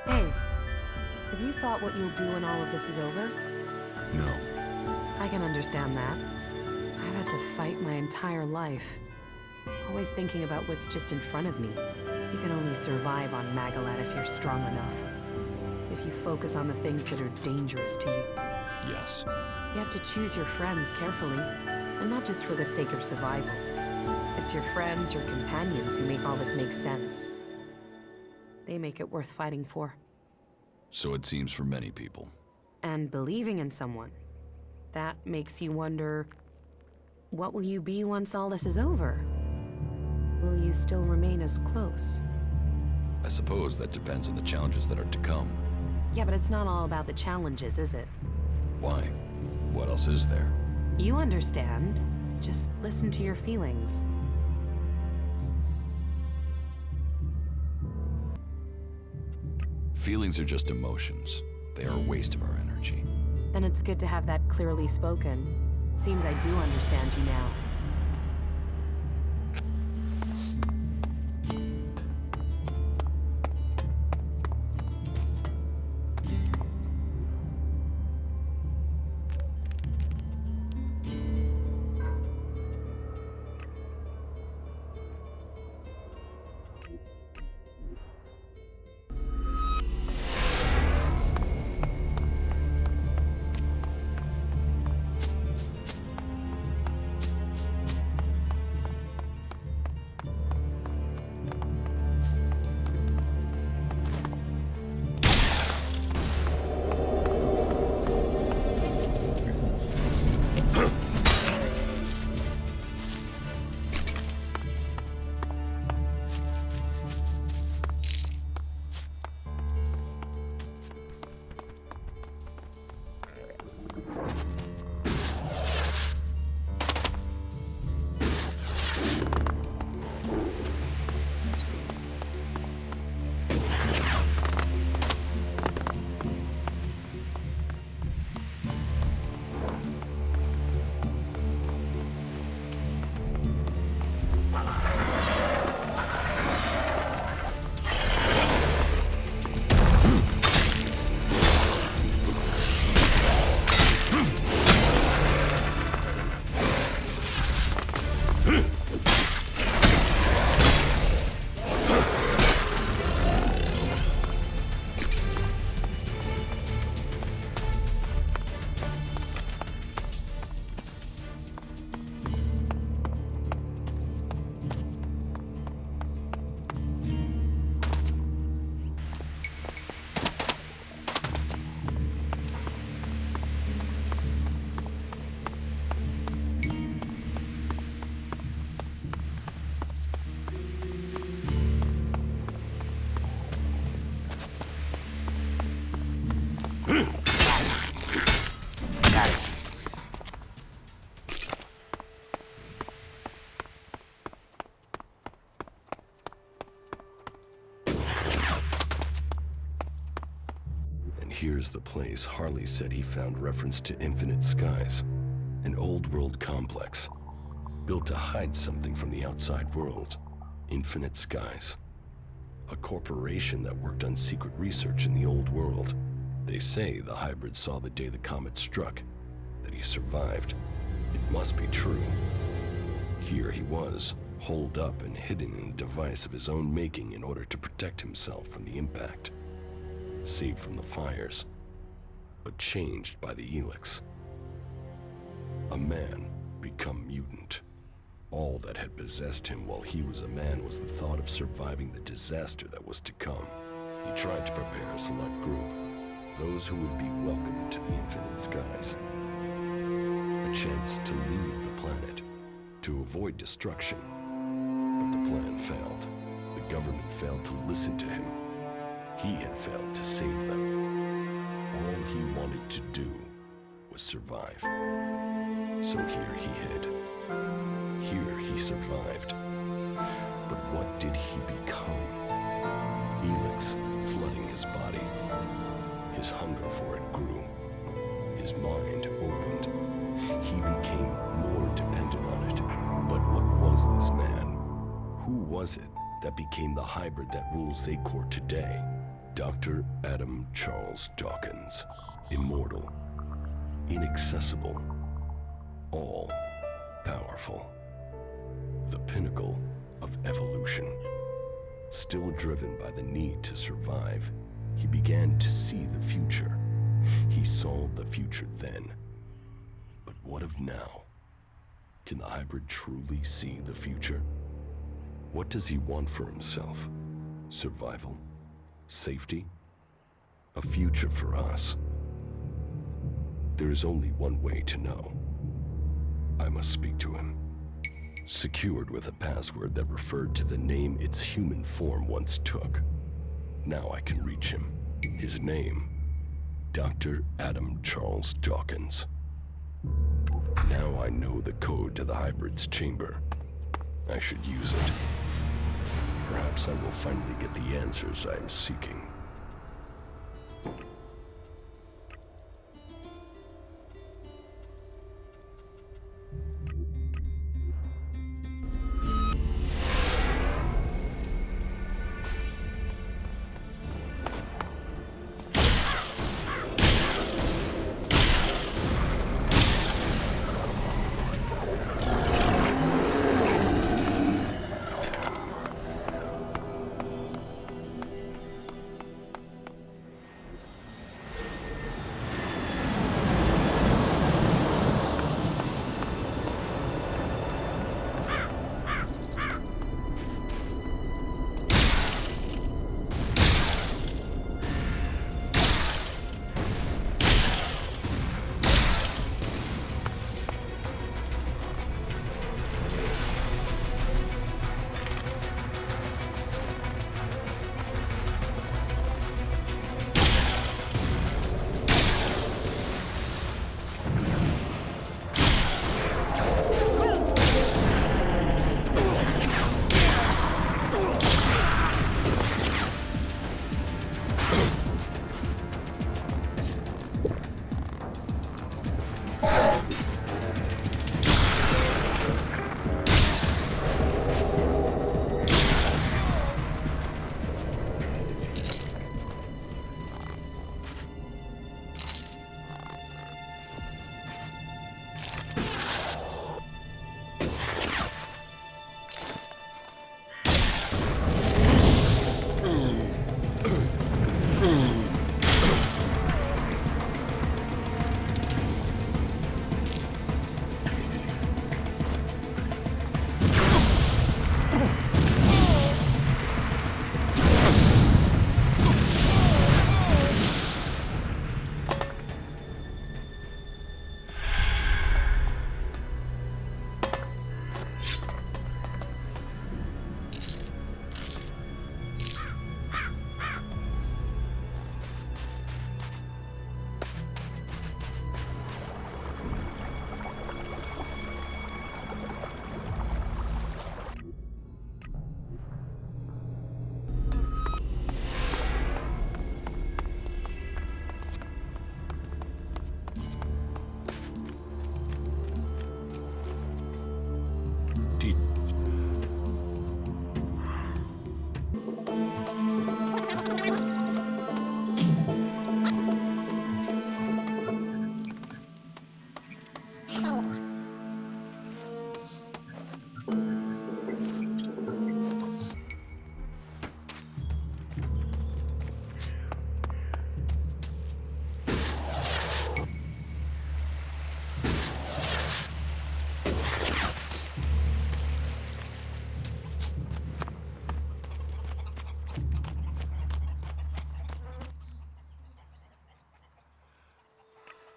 Hey, have you thought what you'll do when all of this is over? No. I can understand that. I've had to fight my entire life. Always thinking about what's just in front of me. You can only survive on Magalan if you're strong enough. If you focus on the things that are dangerous to you. Yes. You have to choose your friends carefully, and not just for the sake of survival. It's your friends, your companions who make all this make sense. They make it worth fighting for. So it seems for many people. And believing in someone. That makes you wonder, what will you be once all this is over? Will you still remain as close? I suppose that depends on the challenges that are to come. Yeah, but it's not all about the challenges, is it? Why? What else is there? You understand. Just listen to your feelings. Feelings are just emotions. They are a waste of our energy. Then it's good to have that clearly spoken. Seems I do understand you now. Here's the place Harley said he found reference to Infinite Skies, an old-world complex built to hide something from the outside world. Infinite Skies, a corporation that worked on secret research in the old world. They say the hybrid saw the day the comet struck, that he survived. It must be true. Here he was, holed up and hidden in a device of his own making in order to protect himself from the impact. Saved from the fires, but changed by the Elex. A man become mutant. All that had possessed him while he was a man was the thought of surviving the disaster that was to come. He tried to prepare a select group, those who would be welcomed to the Infinite Skies. A chance to leave the planet, to avoid destruction. But the plan failed. The government failed to listen to him. He had failed to save them. All he wanted to do was survive. So here he hid. Here he survived. But what did he become? Elex flooding his body. His hunger for it grew. His mind opened. He became more dependent on it. But what was this man? Who was it that became the hybrid that rules Zakor today? Dr. Adam Charles Dawkins. Immortal. Inaccessible. All-powerful. The pinnacle of evolution. Still driven by the need to survive, he began to see the future. He saw the future then. But what of now? Can the hybrid truly see the future? What does he want for himself? Survival? Safety? A future for us? There is only one way to know. I must speak to him. Secured with a password that referred to the name its human form once took. Now I can reach him. His name, Dr. Adam Charles Dawkins. Now I know the code to the hybrid's chamber. I should use it. Perhaps I will finally get the answers I am seeking.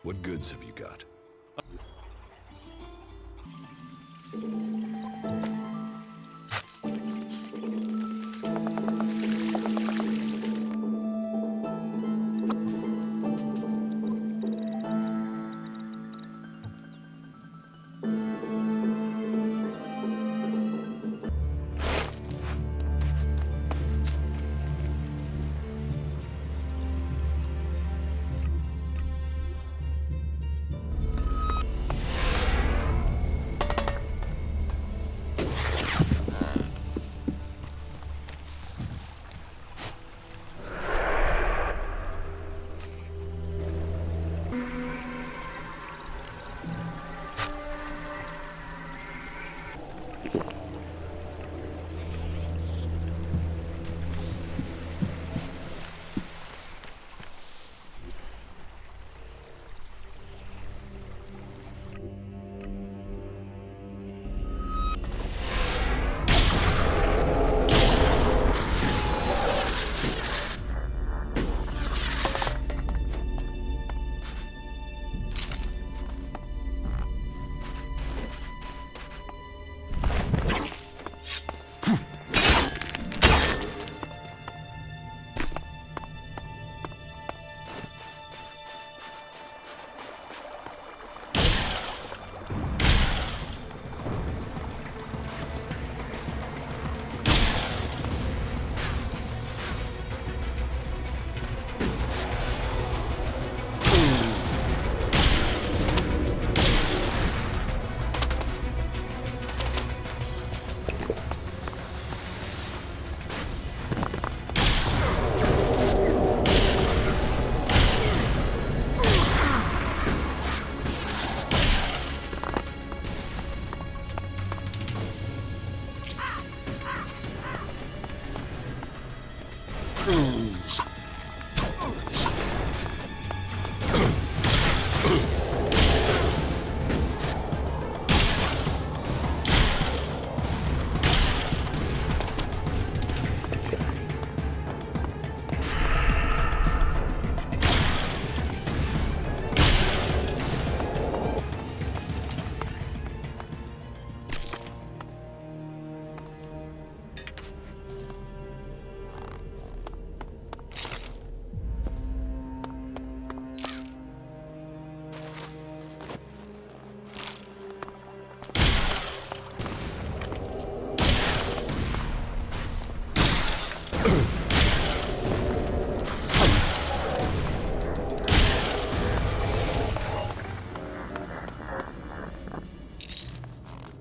What goods have you got?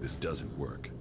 This doesn't work.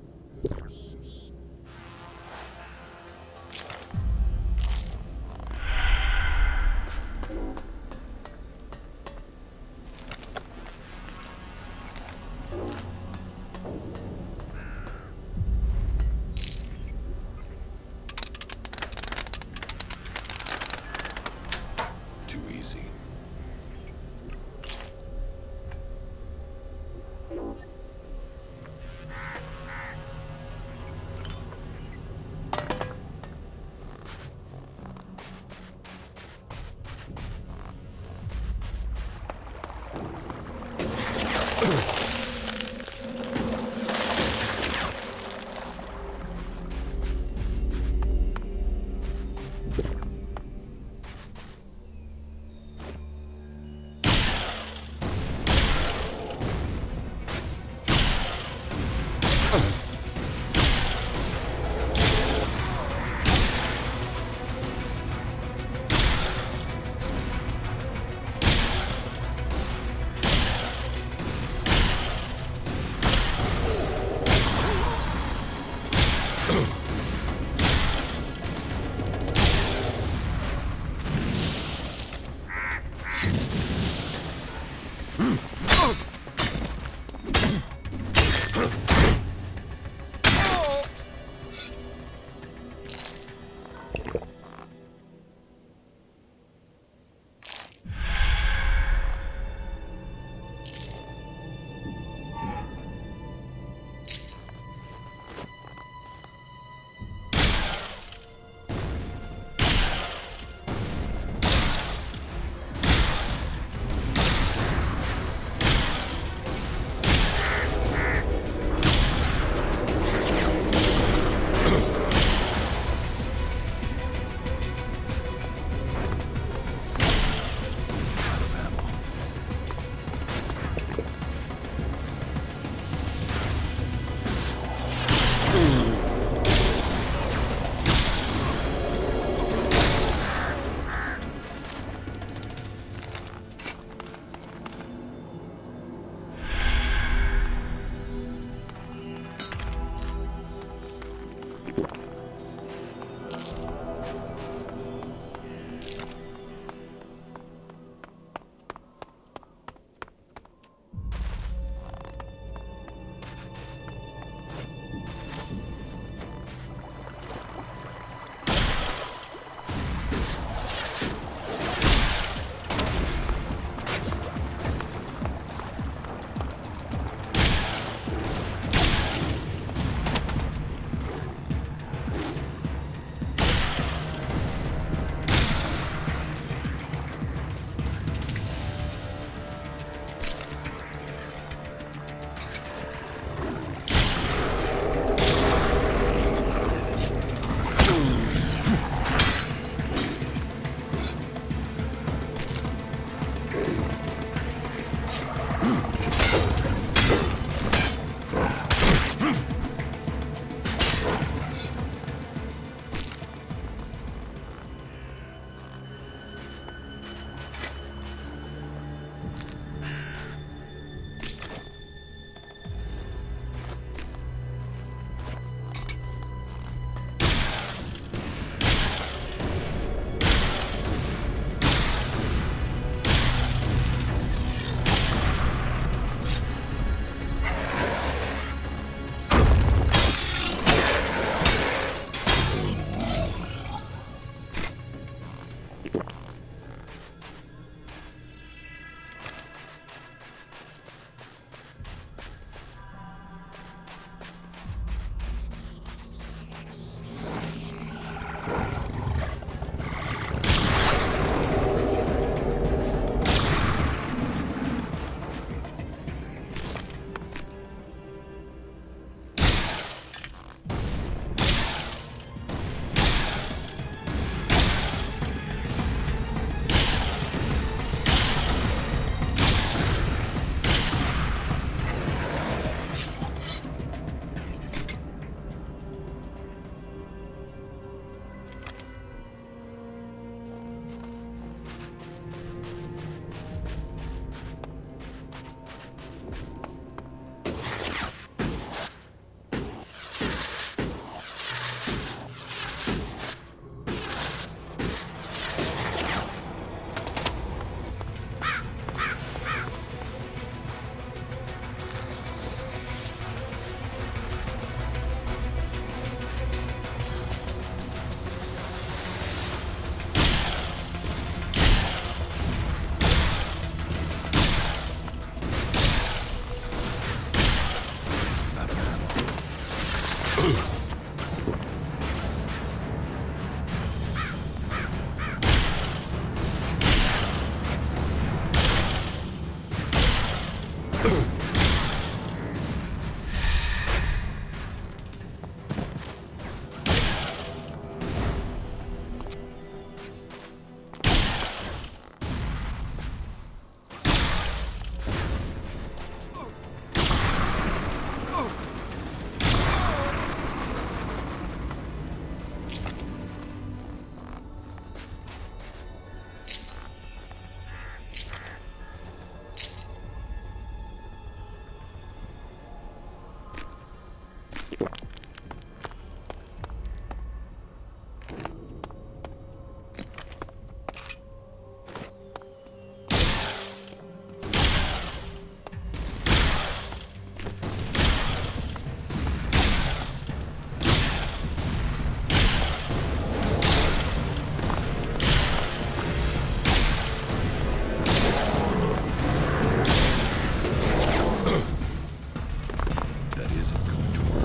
That isn't going to work.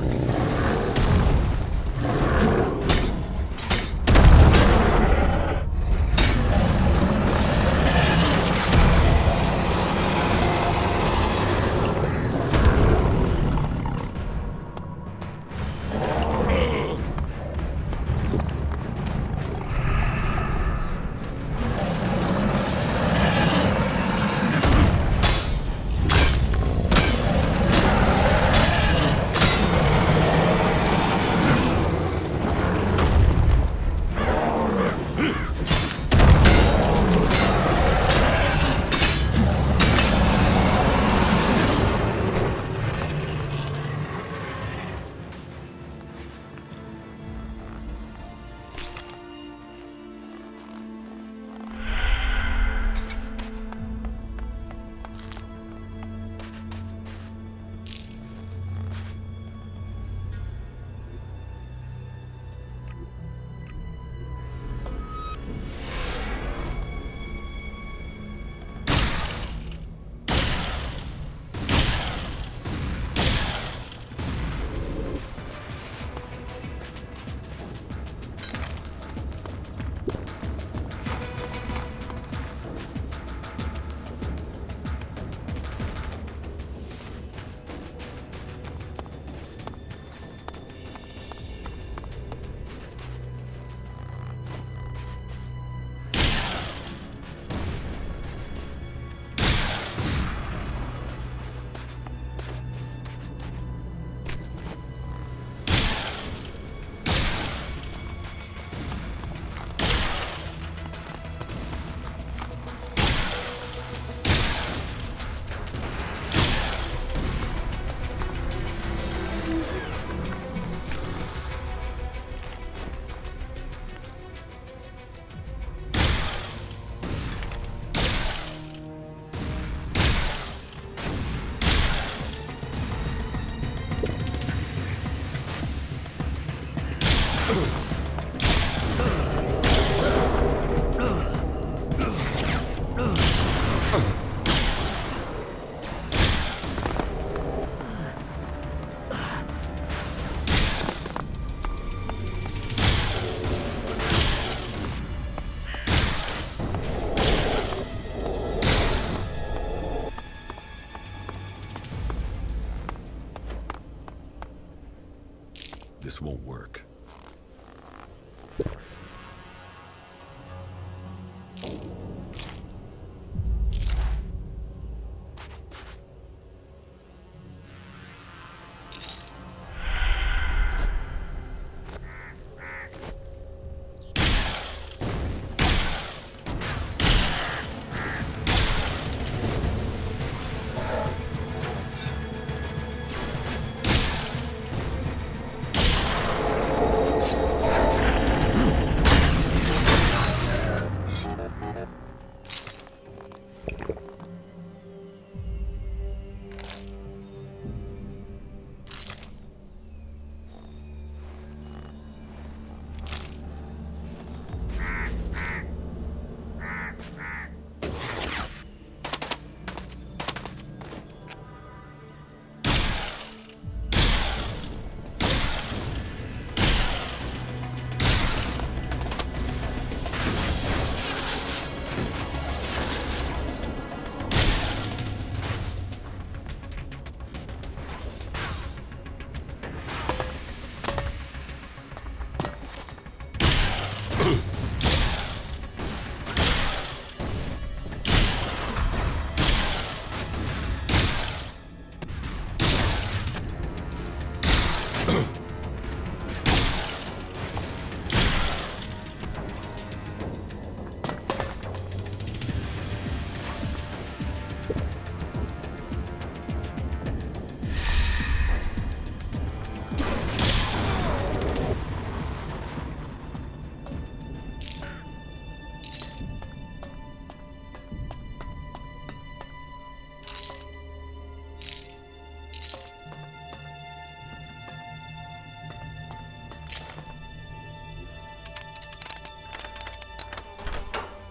This won't work.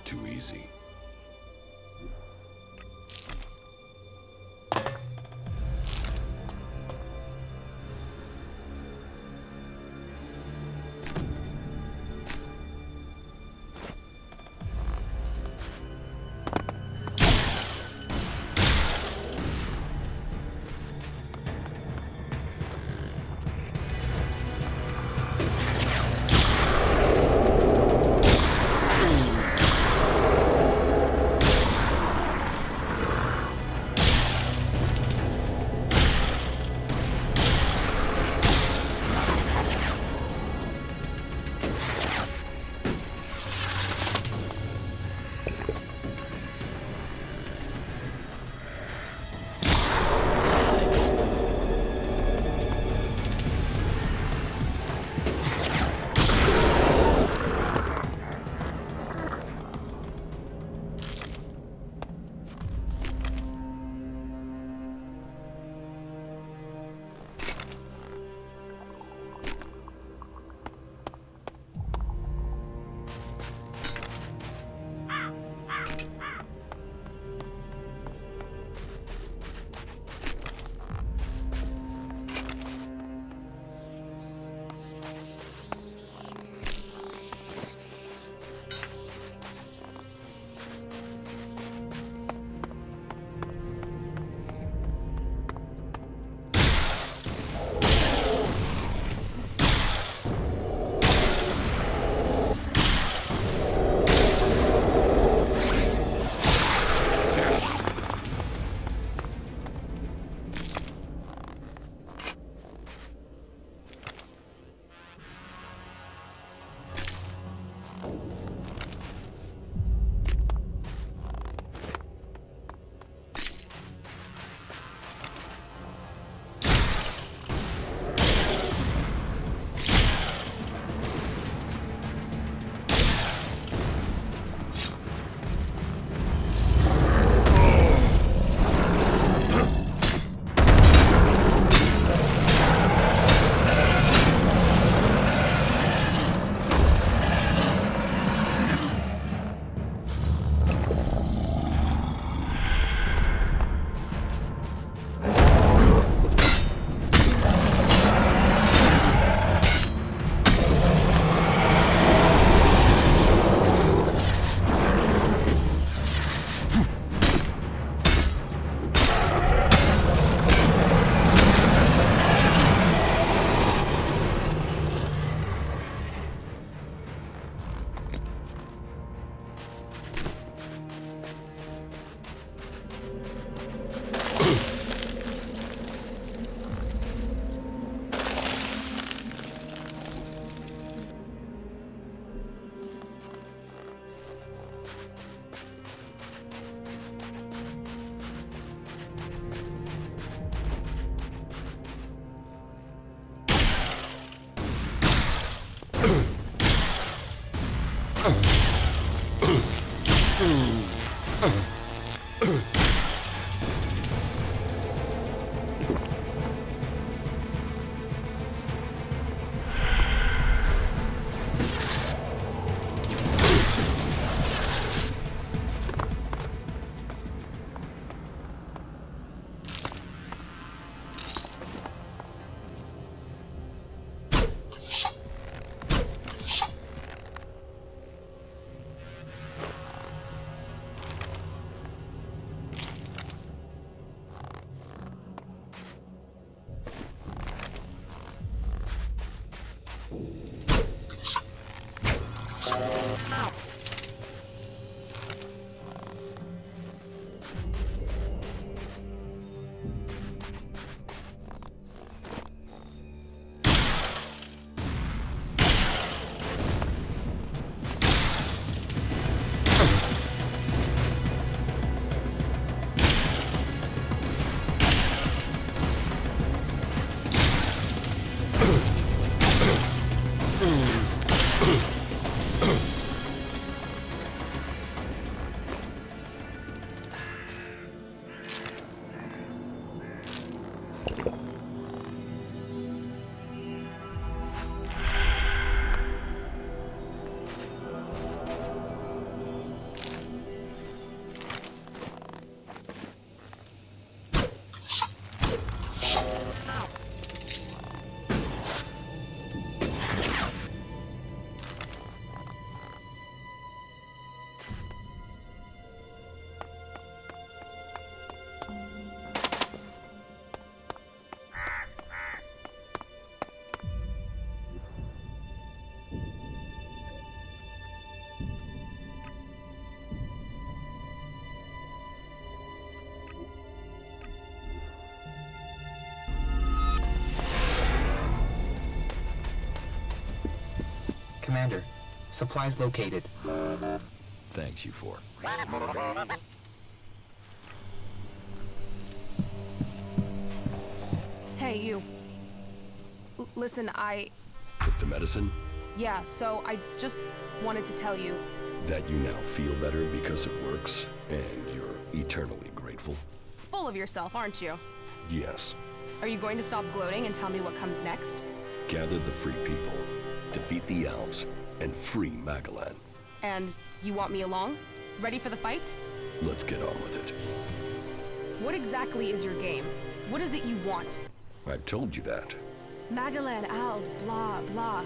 Too easy. Commander, supplies located. Thanks, you four. Hey, you. Listen, Took the medicine? Yeah, so I just wanted to tell you. That you now feel better because it works, and you're eternally grateful? Full of yourself, aren't you? Yes. Are you going to stop gloating and tell me what comes next? Gather the free people, defeat the Albs, and free Magalan. And you want me along? Ready for the fight? Let's get on with it. What exactly is your game? What is it you want? I've told you that. Magalan, Albs, blah, blah.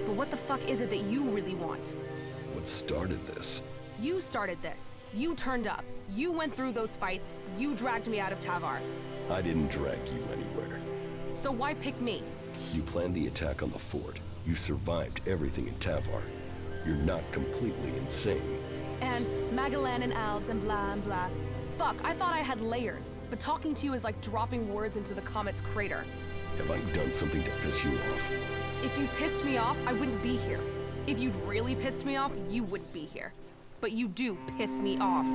But what the fuck is it that you really want? What started this? You started this. You turned up. You went through those fights. You dragged me out of Tavar. I didn't drag you anywhere. So why pick me? You planned the attack on the fort. You survived everything in Tavar. You're not completely insane. And Magalan and Albs and blah and blah. Fuck, I thought I had layers. But talking to you is like dropping words into the comet's crater. Have I done something to piss you off? If you pissed me off, I wouldn't be here. If you'd really pissed me off, you wouldn't be here. But you do piss me off.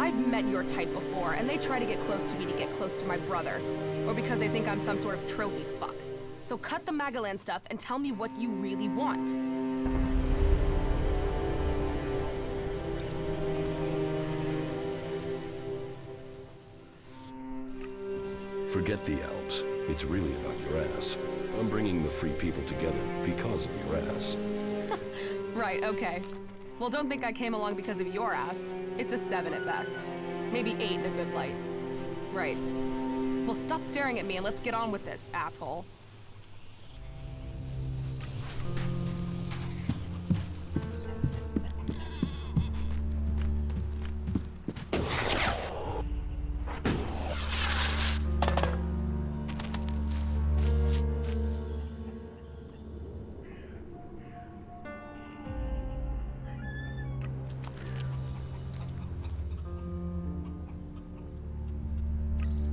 I've met your type before, and they try to get close to me to get close to my brother. Or because they think I'm some sort of trophy fuck. So cut the Magalan stuff and tell me what you really want. Forget the Albs. It's really about your ass. I'm bringing the free people together because of your ass. Right, okay. Well, don't think I came along because of your ass. It's a 7 at best. Maybe 8 in a good light. Right. Well, stop staring at me and let's get on with this, asshole.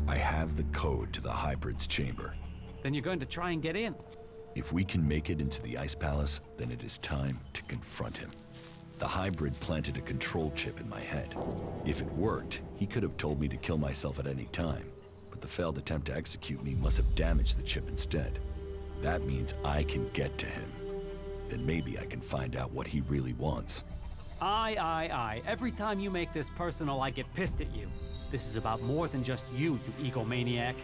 I have the code to the hybrid's chamber. Then you're going to try and get in. If we can make it into the Ice Palace, then it is time to confront him. The hybrid planted a control chip in my head. If it worked, he could have told me to kill myself at any time, but the failed attempt to execute me must have damaged the chip instead. That means I can get to him. then maybe I can find out what he really wants. Aye. Every time you make this personal, I get pissed at you. This is about more than just you, you egomaniac.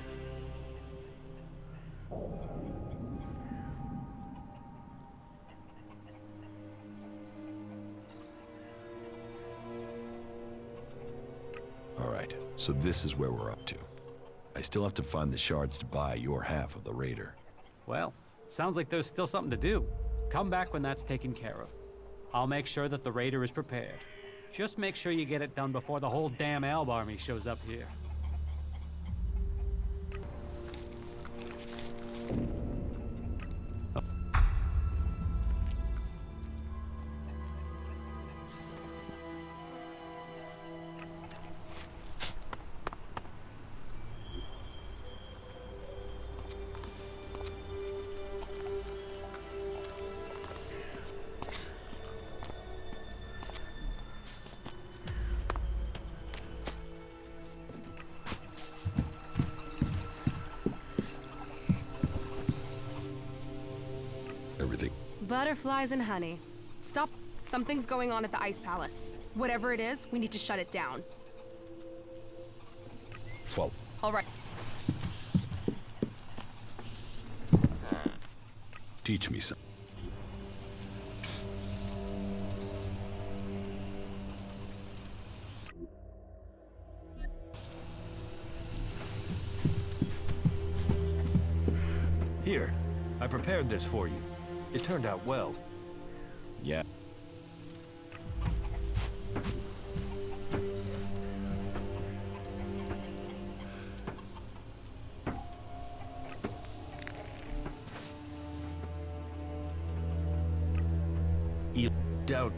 Alright, so this is where we're up to. I still have to find the shards to buy your half of the raider. Well, it sounds like there's still something to do. Come back when that's taken care of. I'll make sure that the raider is prepared. Just make sure you get it done before the whole damn Alb army shows up here. Butterflies and honey. Stop. Something's going on at the Ice Palace. Whatever it is, we need to shut it down. Follow. All right. Teach me something. Here, I prepared this for you. It turned out well. Yeah. You doubt.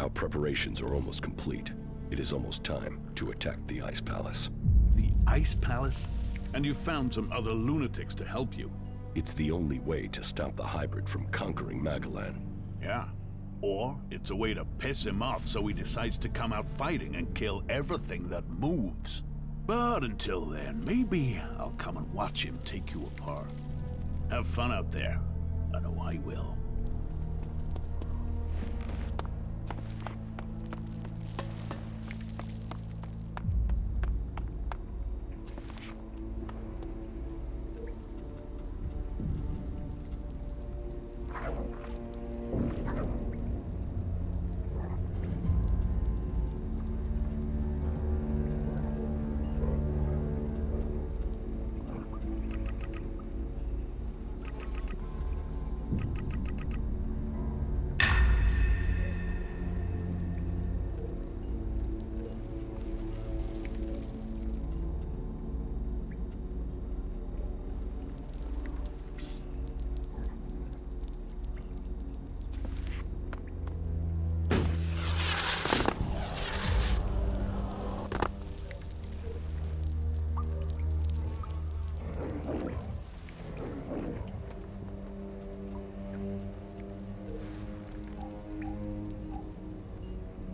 Our preparations are almost complete. It is almost time to attack the Ice Palace. The Ice Palace? And you found some other lunatics to help you. It's the only way to stop the hybrid from conquering Magalan. Yeah. Or it's a way to piss him off so he decides to come out fighting and kill everything that moves. But until then, maybe I'll come and watch him take you apart. Have fun out there. I know I will.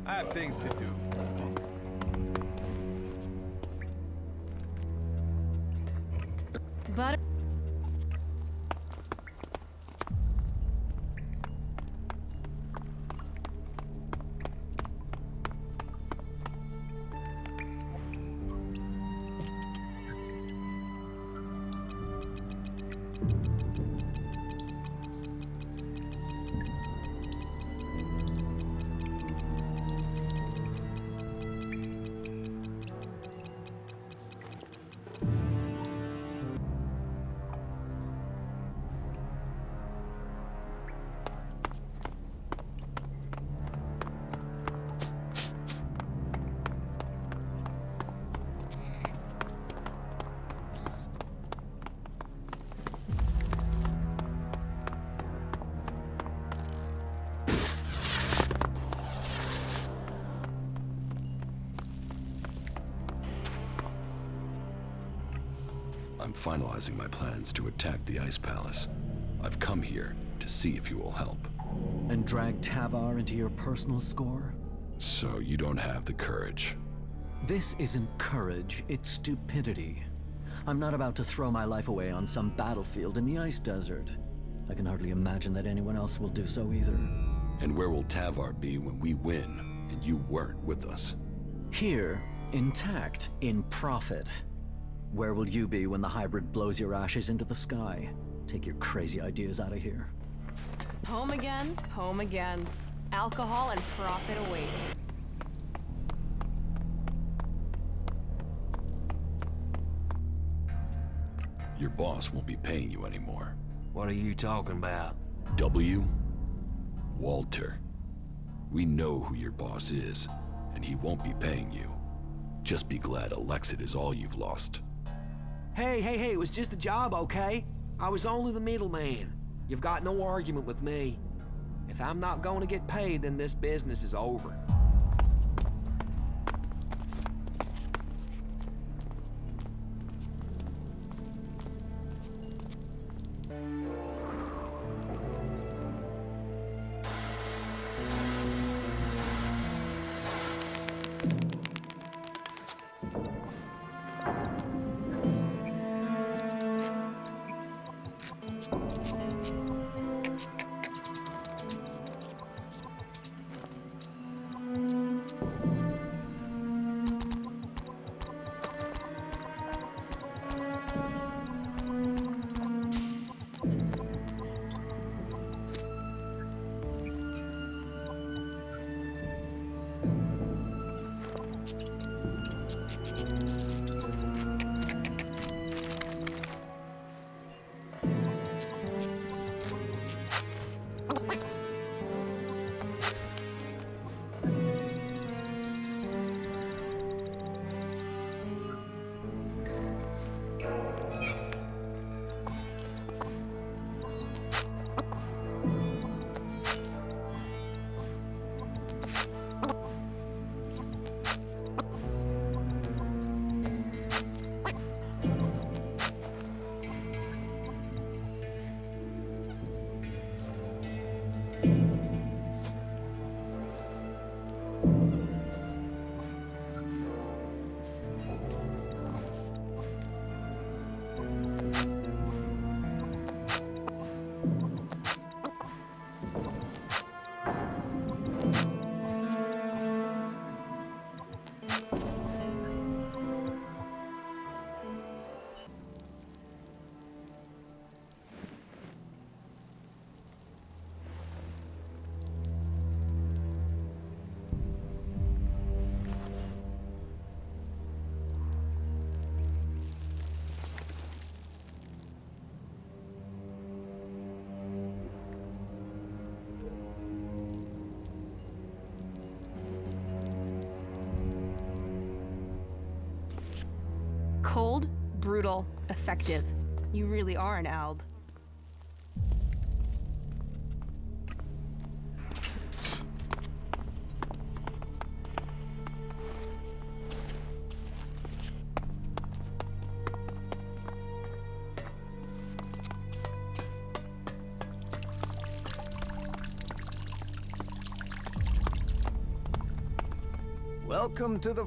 I have things to do. But I'm finalizing my plans to attack the Ice Palace. I've come here to see if you will help. And drag Tavar into your personal score? So you don't have the courage. This isn't courage, it's stupidity. I'm not about to throw my life away on some battlefield in the ice desert. I can hardly imagine that anyone else will do so either. And where will Tavar be when we win, and you weren't with us? Here, intact, in profit. Where will you be when the hybrid blows your ashes into the sky? Take your crazy ideas out of here. Home again, home again. Alcohol and profit await. Your boss won't be paying you anymore. What are you talking about? W. Walter. We know who your boss is, and he won't be paying you. Just be glad Elex-Chpt is all you've lost. Hey, it was just a job, okay? I was only the middleman. You've got no argument with me. If I'm not going to get paid, then this business is over. Cold, brutal, effective. You really are an Alb. Welcome to the...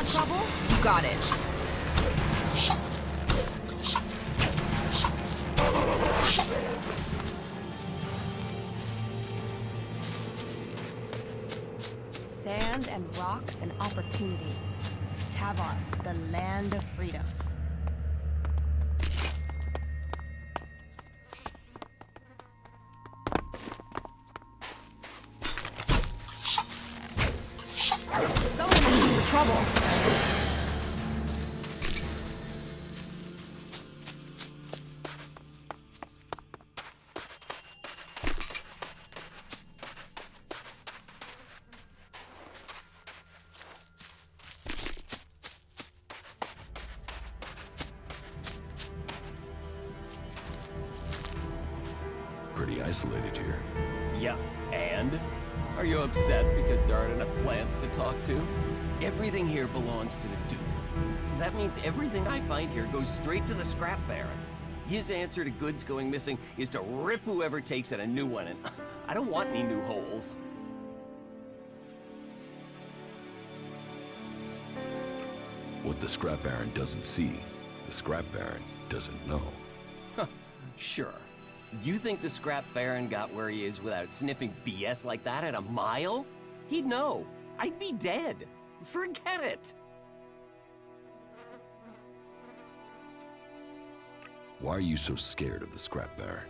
want trouble? You got it. Sand and rocks and opportunity. Tavar, the land of freedom. Someone's looking for trouble. Pretty isolated here. Yeah, and? Are you upset because there aren't enough plants to talk to? Everything here belongs to the Duke. That means everything I find here goes straight to the scrap baron. His answer to goods going missing is to rip whoever takes it a new one, and I don't want any new holes. What the scrap baron doesn't see, the scrap baron doesn't know. Sure. You think the scrap baron got where he is without sniffing BS like that at a mile? He'd know. I'd be dead. Forget it. Why are you so scared of the scrap baron?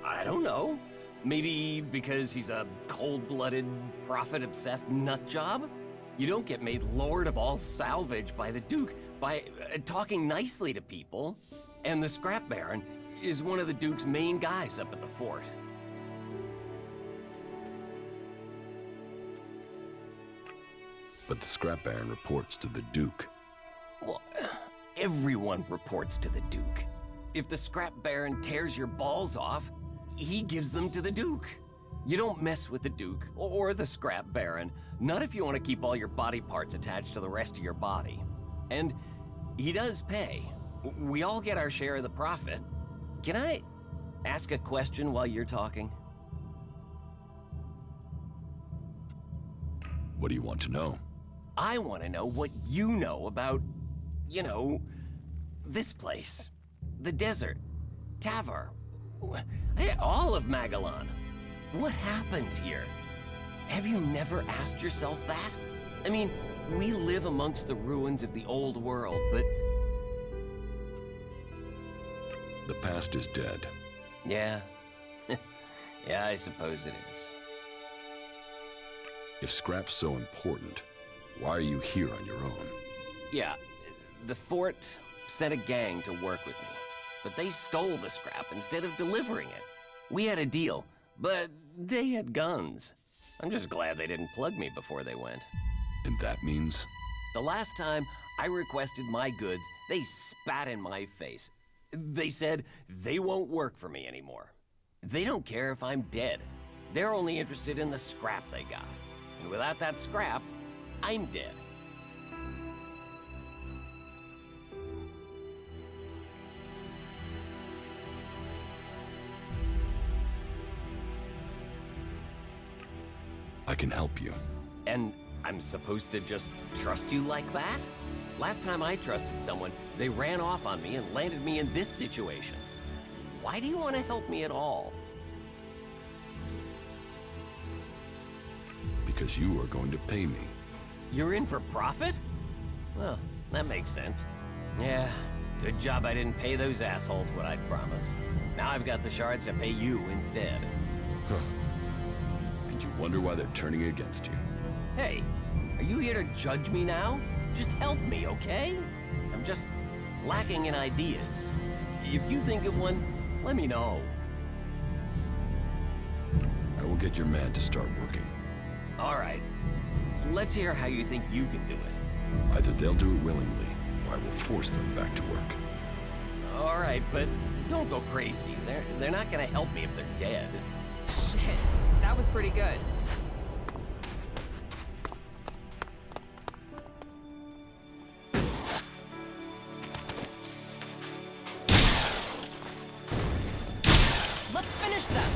I don't know. Maybe because he's a cold-blooded, profit-obsessed nutjob? You don't get made Lord of all salvage by the Duke by talking nicely to people. And the scrap baron is one of the Duke's main guys up at the fort. But the scrap baron reports to the Duke. Well, everyone reports to the Duke. If the scrap baron tears your balls off, he gives them to the Duke. You don't mess with the Duke or the scrap baron, not if you want to keep all your body parts attached to the rest of your body. And he does pay. We all get our share of the profit. Can I ask a question while you're talking? What do you want to know? I want to know what you know about, you know, this place. The desert. Tavar. All of Magalan. What happened here? Have you never asked yourself that? I mean, we live amongst the ruins of the old world, but... The past is dead. Yeah. Yeah, I suppose it is. If scrap's so important, why are you here on your own? Yeah, the fort sent a gang to work with me, but they stole the scrap instead of delivering it. We had a deal, but they had guns. I'm just glad they didn't plug me before they went. And that means? The last time I requested my goods, they spat in my face. They said they won't work for me anymore. They don't care if I'm dead. They're only interested in the scrap they got. And without that scrap, I'm dead. I can help you. And I'm supposed to just trust you like that? Last time I trusted someone, they ran off on me and landed me in this situation. Why do you want to help me at all? Because you are going to pay me. You're in for profit? Well, that makes sense. Yeah, good job I didn't pay those assholes what I'd promised. Now I've got the shards to pay you instead. Huh. And you wonder why they're turning against you. Hey, are you here to judge me now? Just help me, okay? I'm just lacking in ideas. If you think of one, let me know. I will get your man to start working. All right. Let's hear how you think you can do it. Either they'll do it willingly, or I will force them back to work. All right, but don't go crazy. They're not gonna help me if they're dead. Shit, that was pretty good. Let's finish them.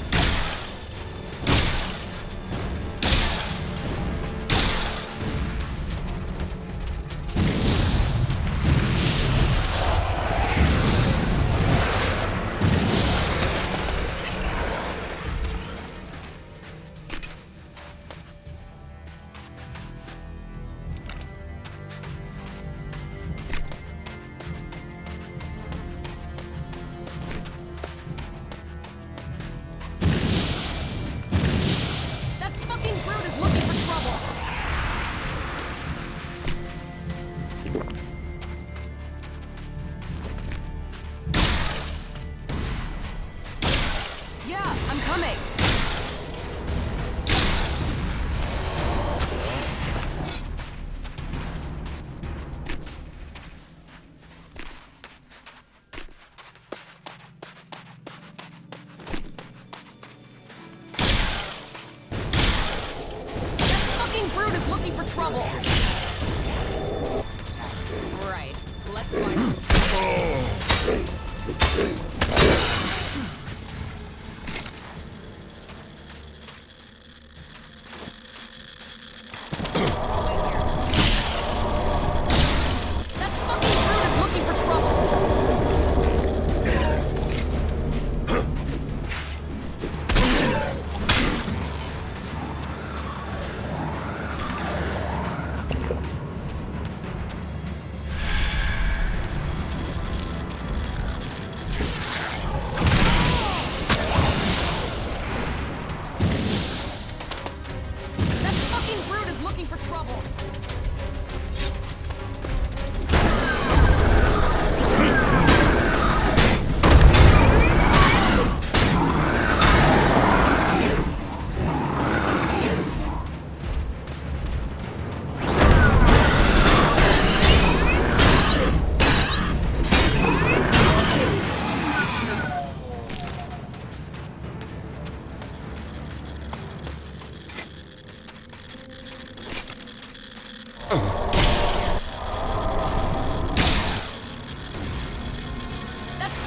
That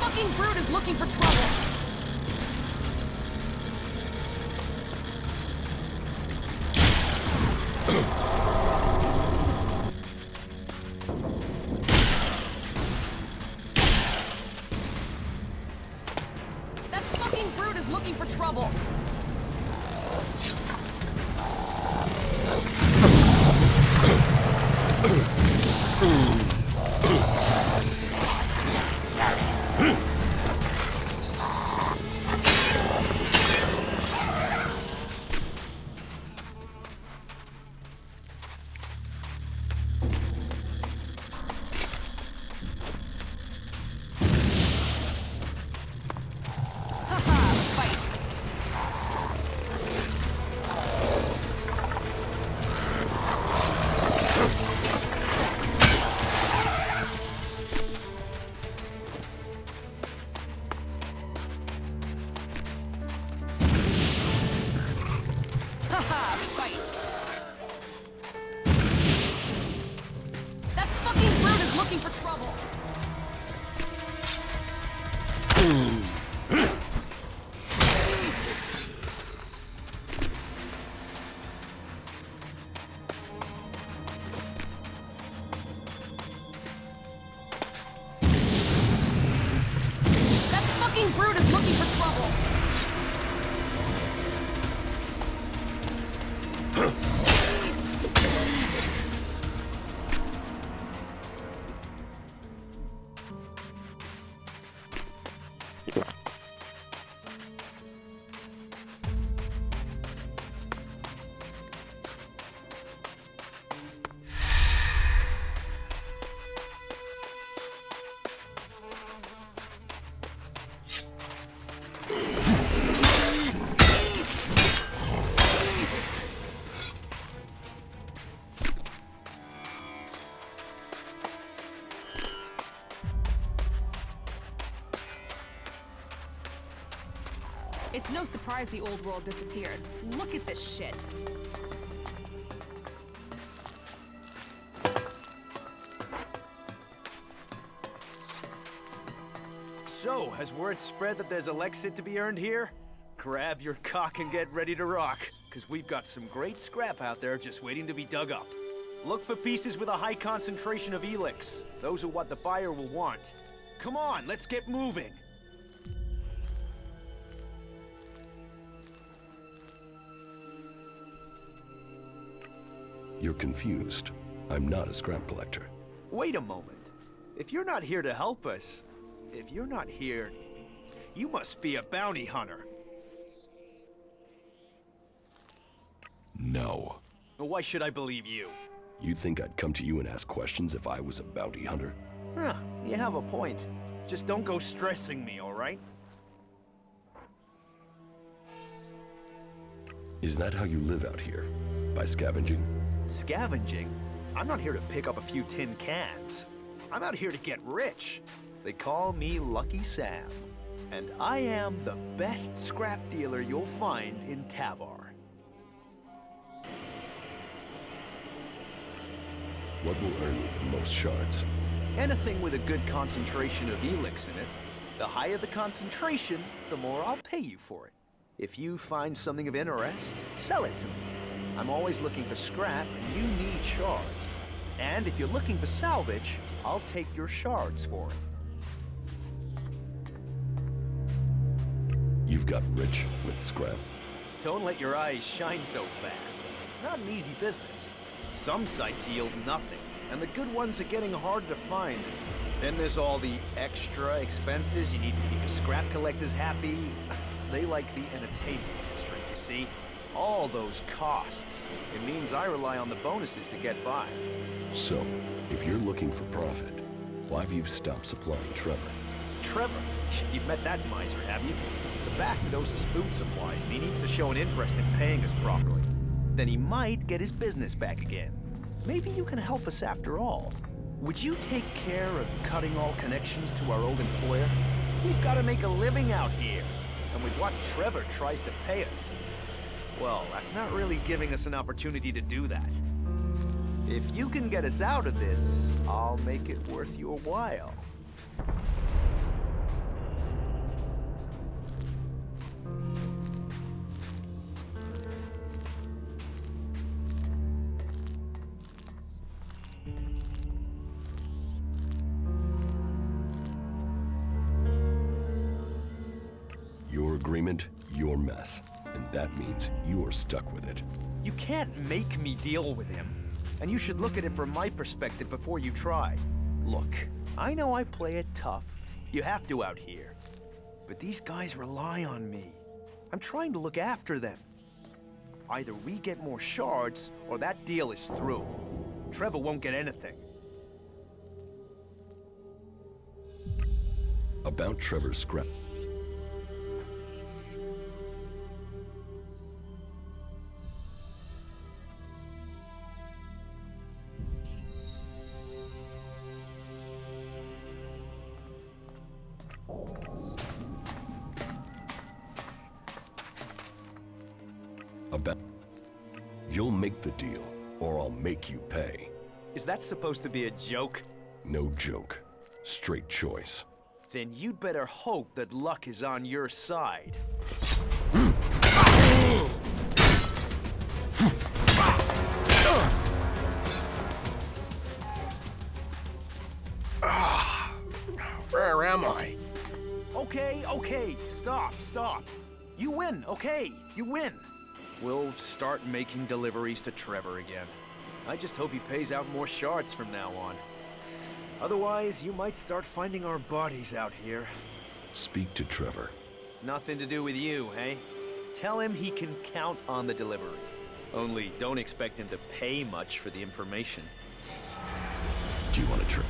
fucking brute is looking for trouble! That fucking brute is looking for trouble! It's no surprise the old world disappeared. Look at this shit. So, has word spread that there's Elex-Chpt to be earned here? Grab your cock and get ready to rock, because we've got some great scrap out there just waiting to be dug up. Look for pieces with a high concentration of Elex. Those are what the buyer will want. Come on, let's get moving. You're confused. I'm not a scrap collector. Wait a moment. If you're not here to help us, if you're not here, you must be a bounty hunter. No. Why should I believe you? You'd think I'd come to you and ask questions if I was a bounty hunter? Huh, you have a point. Just don't go stressing me, all right? Is that how you live out here? By scavenging? Scavenging? I'm not here to pick up a few tin cans. I'm out here to get rich. They call me Lucky Sam. And I am the best scrap dealer you'll find in Tavar. What will earn me the most shards? Anything with a good concentration of Elex in it. The higher the concentration, the more I'll pay you for it. If you find something of interest, sell it to me. I'm always looking for scrap, and you need shards. And if you're looking for salvage, I'll take your shards for it. You've got rich with scrap? Don't let your eyes shine so fast. It's not an easy business. Some sites yield nothing, and the good ones are getting hard to find. Then there's all the extra expenses you need to keep the scrap collectors happy. They like the entertainment district, you see? All those costs. It means I rely on the bonuses to get by. So, if you're looking for profit, why have you stopped supplying Trevor? Trevor? You've met that miser, have you? The bastard owes us food supplies, and he needs to show an interest in paying us properly. Then he might get his business back again. Maybe you can help us after all. Would you take care of cutting all connections to our old employer? We've got to make a living out here. And with what Trevor tries to pay us, well, that's not really giving us an opportunity to do that. If you can get us out of this, I'll make it worth your while. Your agreement, your mess. And that means you're stuck with it. You can't make me deal with him. And you should look at it from my perspective before you try. Look, I know I play it tough. You have to out here. But these guys rely on me. I'm trying to look after them. Either we get more shards, or that deal is through. Trevor won't get anything. About Trevor's scrap. You'll make the deal, or I'll make you pay. Is that supposed to be a joke? No joke. Straight choice. Then you'd better hope that luck is on your side. Where am I? Okay, stop. You win, okay? You win. We'll start making deliveries to Trevor again. I just hope he pays out more shards from now on. Otherwise, you might start finding our bodies out here. Speak to Trevor. Nothing to do with you, eh? Tell him he can count on the delivery. Only don't expect him to pay much for the information. Do you want to try?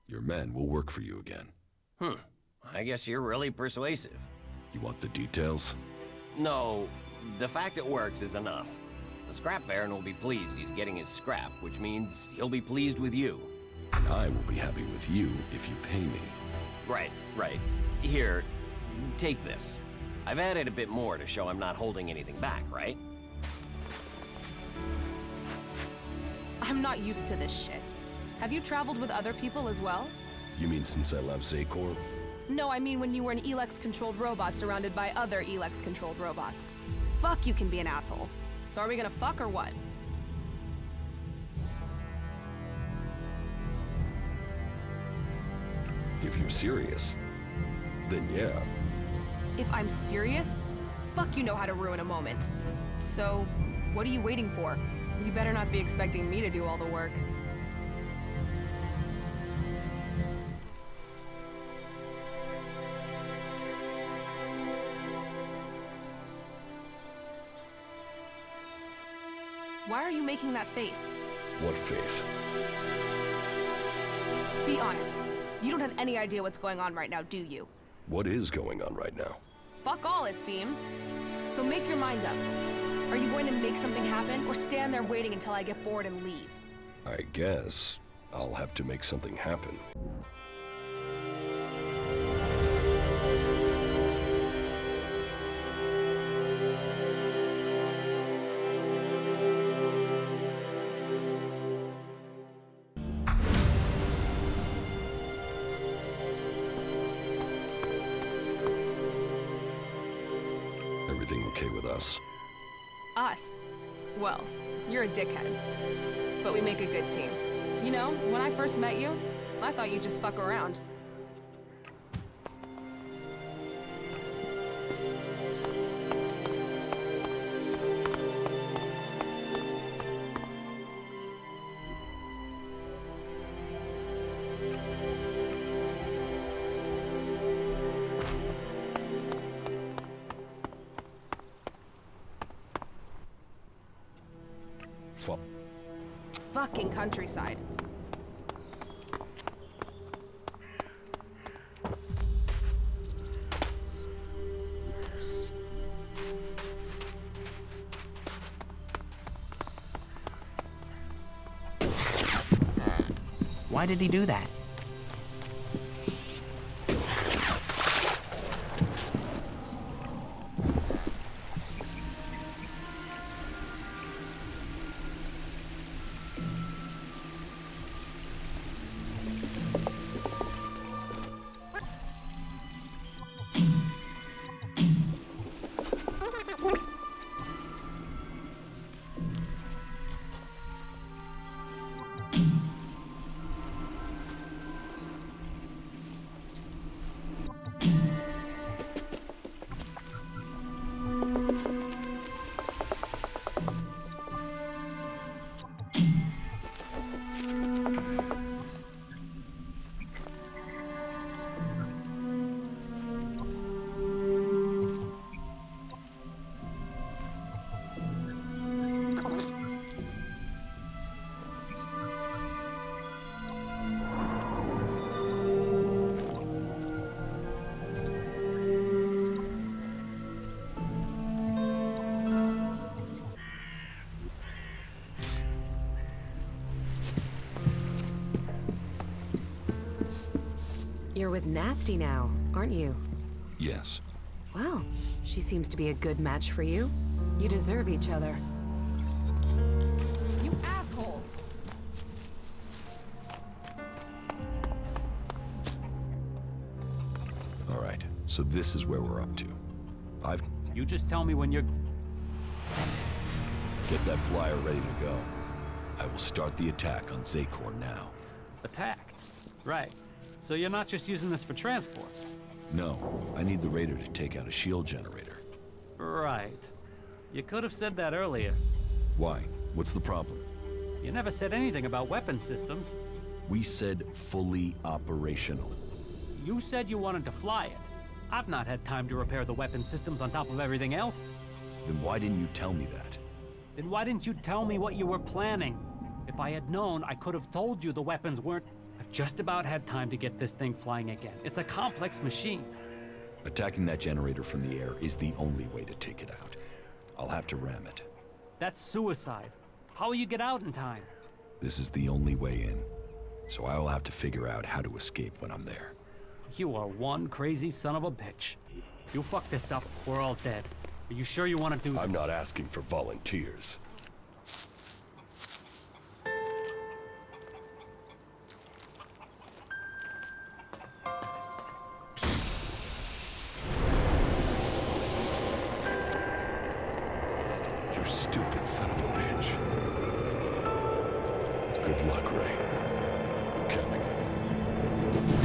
Your men will work for you again. I guess you're really persuasive. You want the details? No, the fact it works is enough. The scrap baron will be pleased he's getting his scrap, which means he'll be pleased with you. And I will be happy with you if you pay me. Right. Here, take this. I've added a bit more to show I'm not holding anything back, right? I'm not used to this shit. Have you traveled with other people as well? You mean since I left Zakor? No, I mean when you were an Elex-controlled robot surrounded by other Elex-controlled robots. Fuck, you can be an asshole. So are we gonna fuck or what? If you're serious, then yeah. If I'm serious? Fuck, you know how to ruin a moment. So, what are you waiting for? You better not be expecting me to do all the work. Why are you making that face? What face? Be honest. You don't have any idea what's going on right now, do you? What is going on right now? Fuck all, it seems. So make your mind up. Are you going to make something happen, or stand there waiting until I get bored and leave? I guess I'll have to make something happen. Everything okay with us? Us? Well, you're a dickhead. But we make a good team. You know, when I first met you, I thought you'd just fuck around. Fucking countryside. Why did he do that? You're with Nasty now, aren't you? Yes. Well, she seems to be a good match for you. You deserve each other. You asshole! All right, so this is where we're up to. You just tell me when you're... Get that flyer ready to go. I will start the attack on Zakor now. Attack? Right. So you're not just using this for transport? No, I need the raider to take out a shield generator. Right. You could have said that earlier. Why? What's the problem? You never said anything about weapon systems. We said fully operational. You said you wanted to fly it. I've not had time to repair the weapon systems on top of everything else. Then why didn't you tell me that? Then why didn't you tell me what you were planning? If I had known, I could have told you the weapons weren't... I've just about had time to get this thing flying again. It's a complex machine. Attacking that generator from the air is the only way to take it out. I'll have to ram it. That's suicide. How will you get out in time? This is the only way in. So I will have to figure out how to escape when I'm there. You are one crazy son of a bitch. You fuck this up, we're all dead. Are you sure you want to do this? I'm not asking for volunteers. You stupid son of a bitch. Good luck, Ray. I'm counting on you.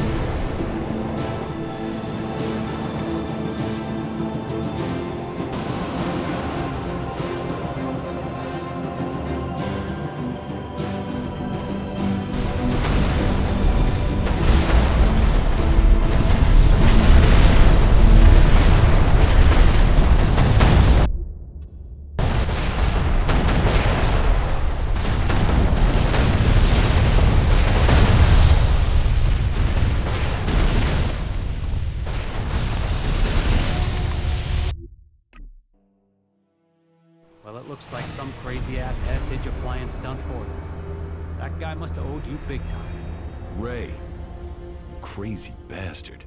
That guy must have owed you big time. Ray, you crazy bastard.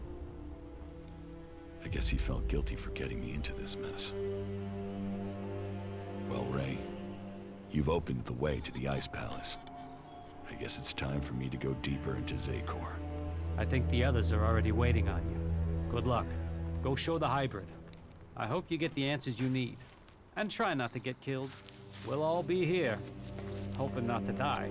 I guess he felt guilty for getting me into this mess. Well, Ray, you've opened the way to the Ice Palace. I guess it's time for me to go deeper into Xacor. I think the others are already waiting on you. Good luck. Go show the hybrid. I hope you get the answers you need. And try not to get killed. We'll all be here, hoping not to die.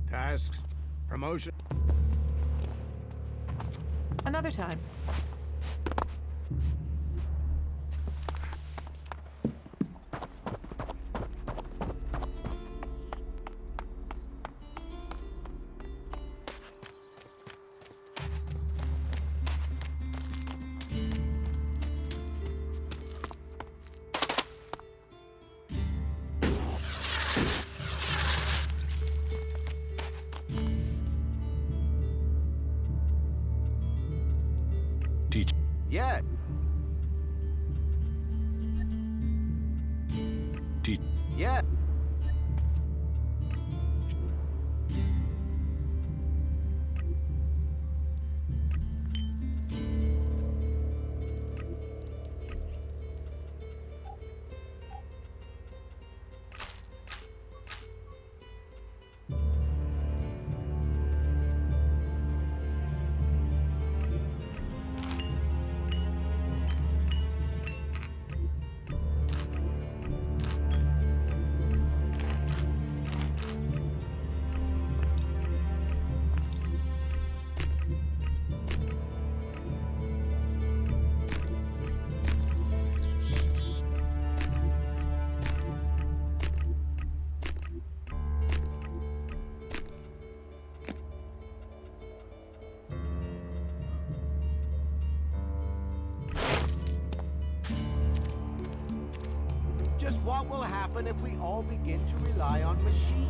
Tasks, promotion. Another time. Yeah. Yeah. Just what will happen if we all begin to rely on machines?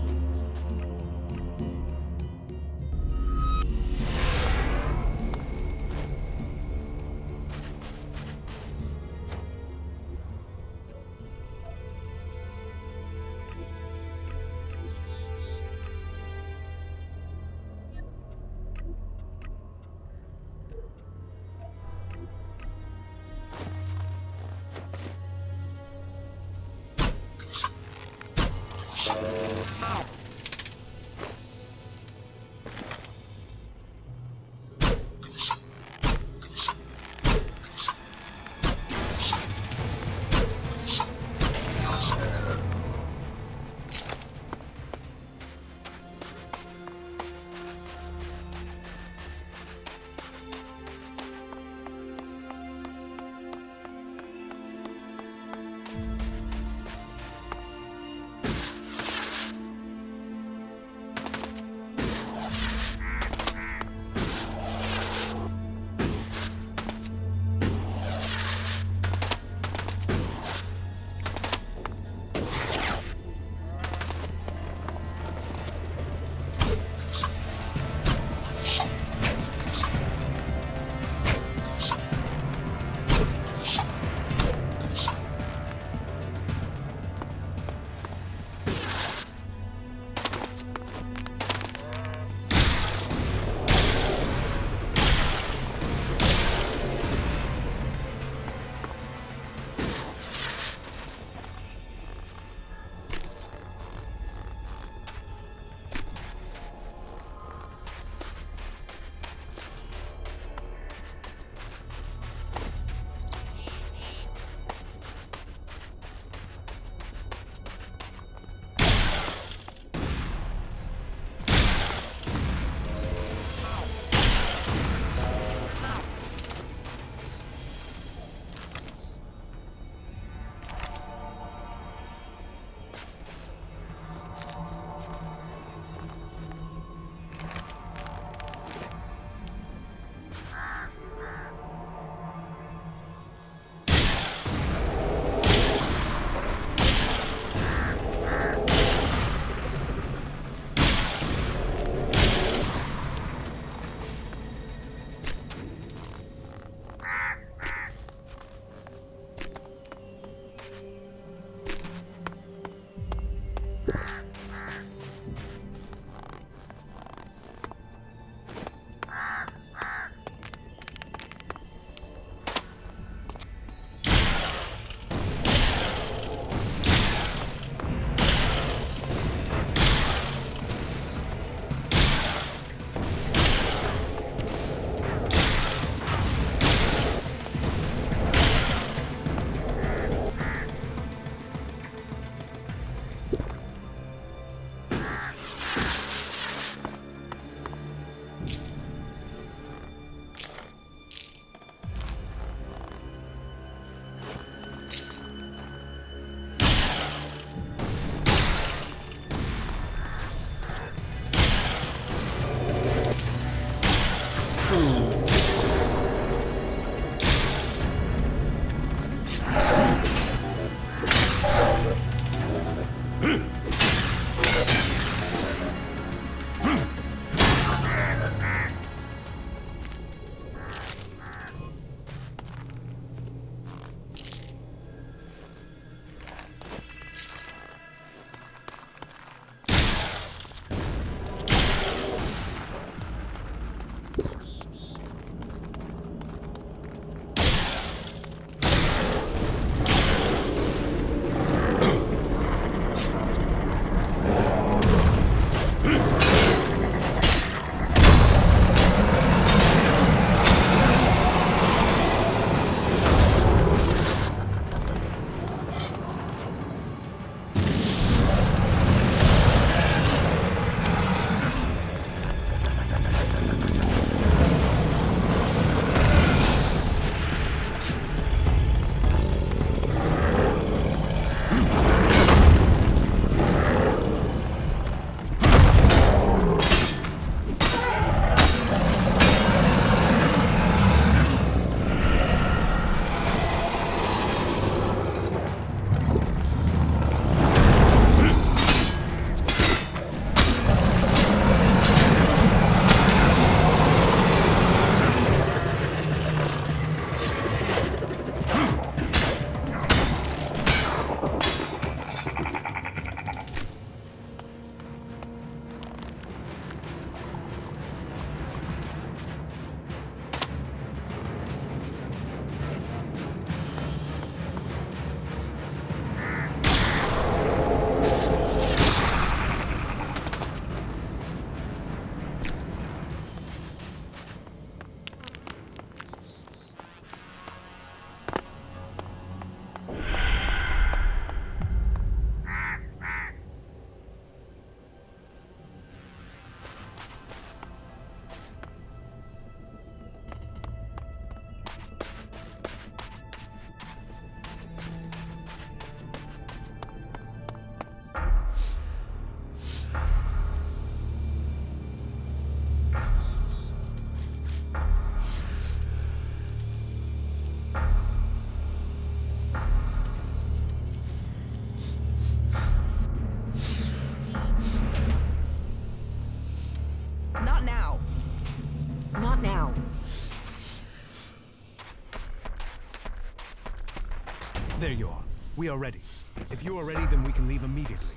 There you are. We are ready. If you are ready, then we can leave immediately.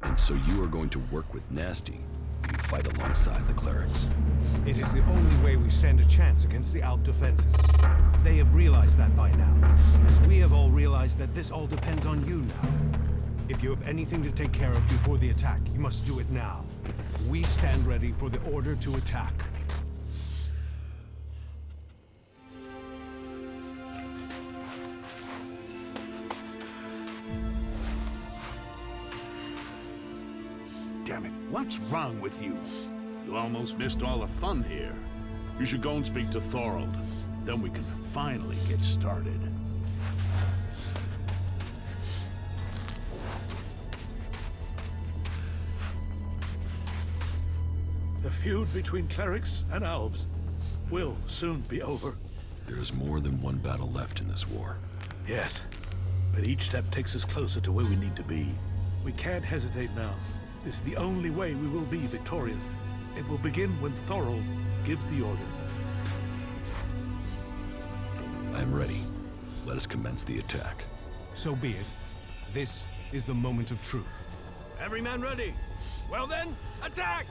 And so you are going to work with Nasty. You fight alongside the Clerics. It is the only way we stand a chance against the Alb defenses. They have realized that by now, as we have all realized that this all depends on you now. If you have anything to take care of before the attack, you must do it now. We stand ready for the order to attack. Damn it, what's wrong with you? You almost missed all the fun here. You should go and speak to Thorald. Then we can finally get started. The feud between Clerics and Albs will soon be over. There is more than one battle left in this war. Yes, but each step takes us closer to where we need to be. We can't hesitate now. This is the only way we will be victorious. It will begin when Thorald gives the order. I am ready. Let us commence the attack. So be it. This is the moment of truth. Every man ready. Well then, attack!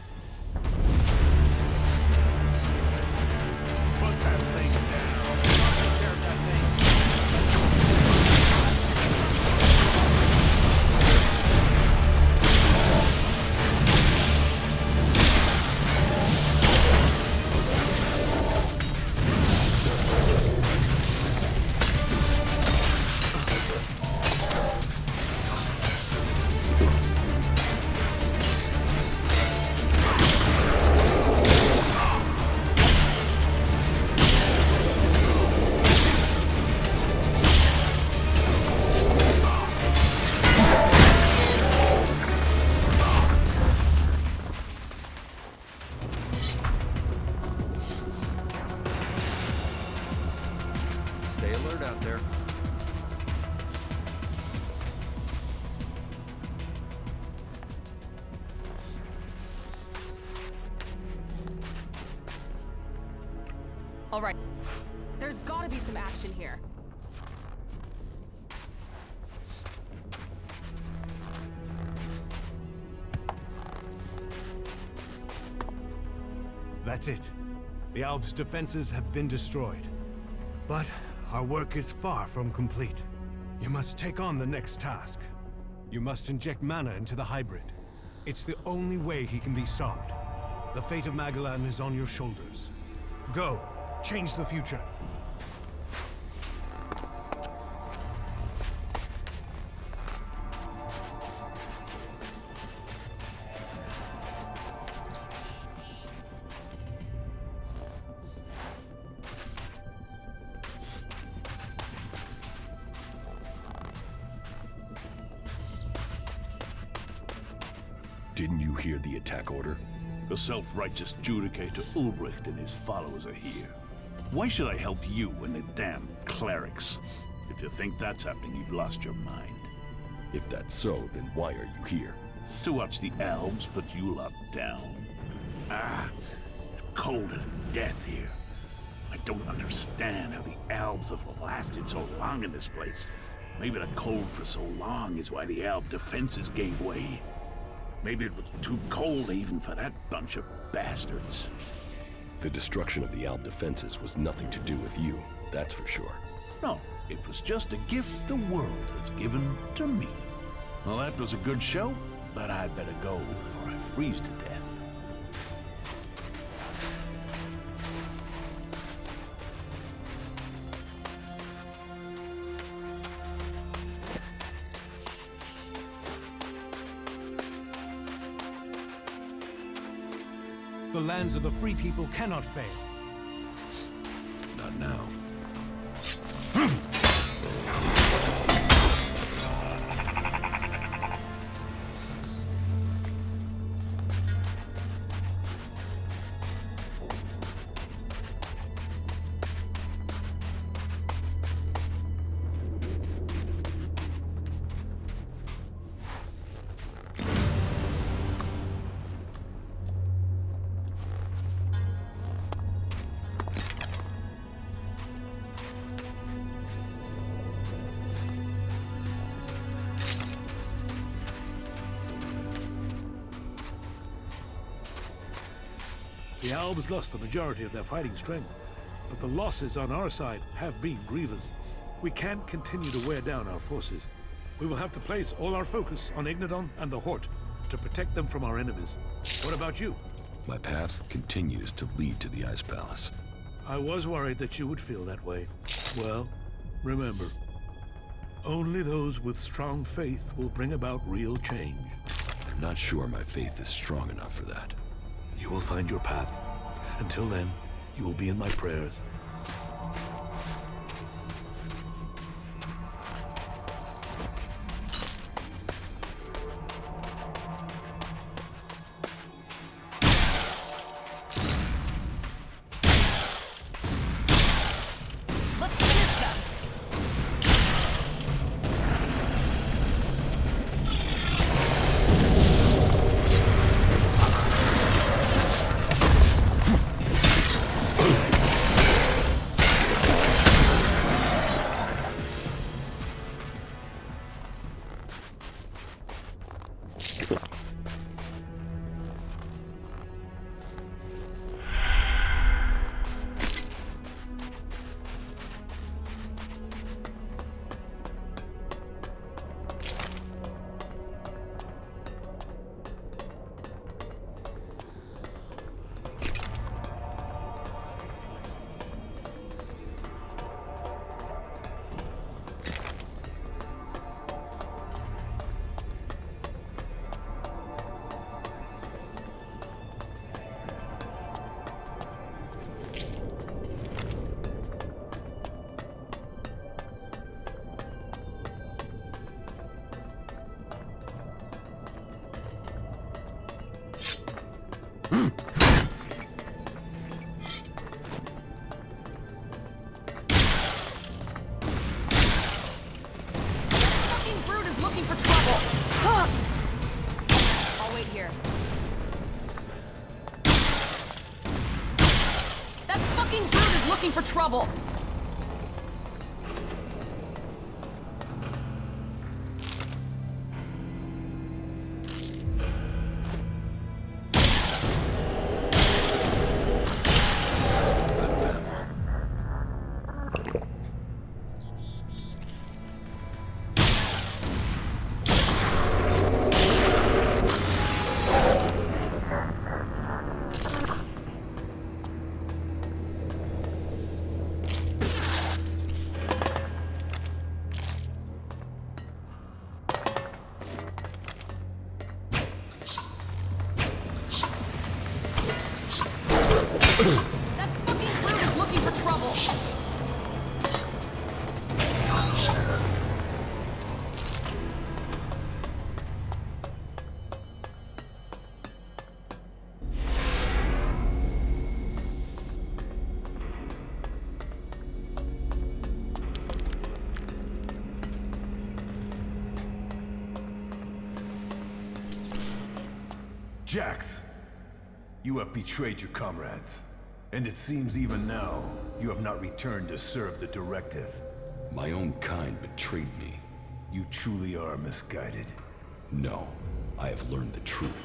Put that thing down. Take care of that thing. Stay alert out there. All right. There's gotta be some action here. That's it. The Albs' defenses have been destroyed. But our work is far from complete. You must take on the next task. You must inject mana into the hybrid. It's the only way he can be stopped. The fate of Magalan is on your shoulders. Go, change the future. Didn't you hear the attack order? The self-righteous judicator Ulbricht and his followers are here. Why should I help you and the damn Clerics? If you think that's happening, you've lost your mind. If that's so, then why are you here? To watch the Albs put you lot down. Ah, it's colder than death here. I don't understand how the Albs have lasted so long in this place. Maybe the cold for so long is why the Alb defenses gave way. Maybe it was too cold even for that bunch of bastards. The destruction of the Alb defenses was nothing to do with you, that's for sure. No, it was just a gift the world has given to me. Well, that was a good show, but I'd better go before I freeze to death. The lands of the free people cannot fail. Not now. The Albs lost the majority of their fighting strength, but the losses on our side have been grievous. We can't continue to wear down our forces. We will have to place all our focus on Ignadon and the Hort to protect them from our enemies. What about you? My path continues to lead to the Ice Palace. I was worried that you would feel that way. Well, remember, only those with strong faith will bring about real change. I'm not sure my faith is strong enough for that. You will find your path. Until then, you will be in my prayers. Fucking brute is looking for trouble! Huh. I'll wait here. That fucking brute is looking for trouble! Jax, you have betrayed your comrades. And it seems even now, you have not returned to serve the directive. My own kind betrayed me. You truly are misguided. No, I have learned the truth.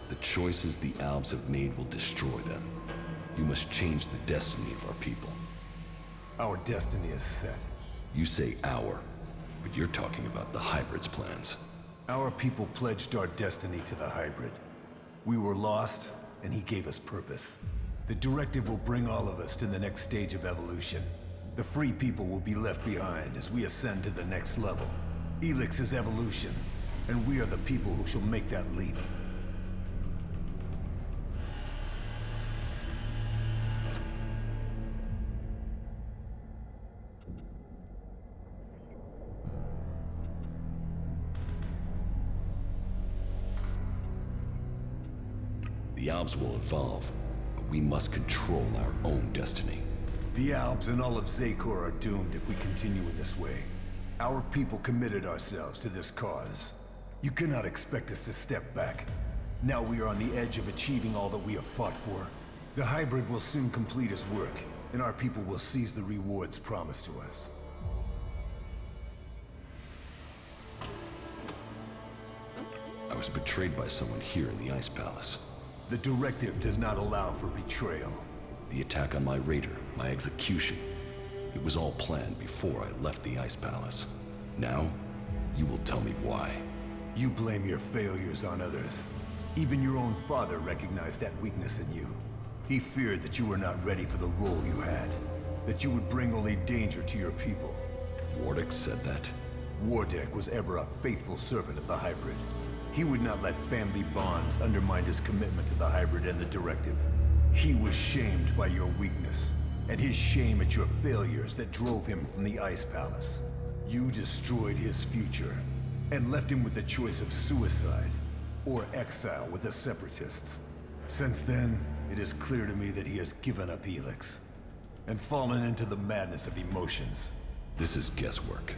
The choices the Albs have made will destroy them. You must change the destiny of our people. Our destiny is set. You say our, but you're talking about the Hybrid's plans. Our people pledged our destiny to the Hybrid. We were lost, and he gave us purpose. The directive will bring all of us to the next stage of evolution. The free people will be left behind as we ascend to the next level. Elex is evolution, and we are the people who shall make that leap. The Albs will evolve, but we must control our own destiny. The Albs and all of Xacor are doomed if we continue in this way. Our people committed ourselves to this cause. You cannot expect us to step back. Now we are on the edge of achieving all that we have fought for. The Hybrid will soon complete his work, and our people will seize the rewards promised to us. I was betrayed by someone here in the Ice Palace. The directive does not allow for betrayal. The attack on my raider, my execution. It was all planned before I left the Ice Palace. Now, you will tell me why. You blame your failures on others. Even your own father recognized that weakness in you. He feared that you were not ready for the role you had. That you would bring only danger to your people. Wardeck said that? Wardeck was ever a faithful servant of the Hybrid. He would not let family bonds undermine his commitment to the Hybrid and the directive. He was shamed by your weakness, and his shame at your failures that drove him from the Ice Palace. You destroyed his future, and left him with the choice of suicide, or exile with the Separatists. Since then, it is clear to me that he has given up Elex, and fallen into the madness of emotions. This is guesswork.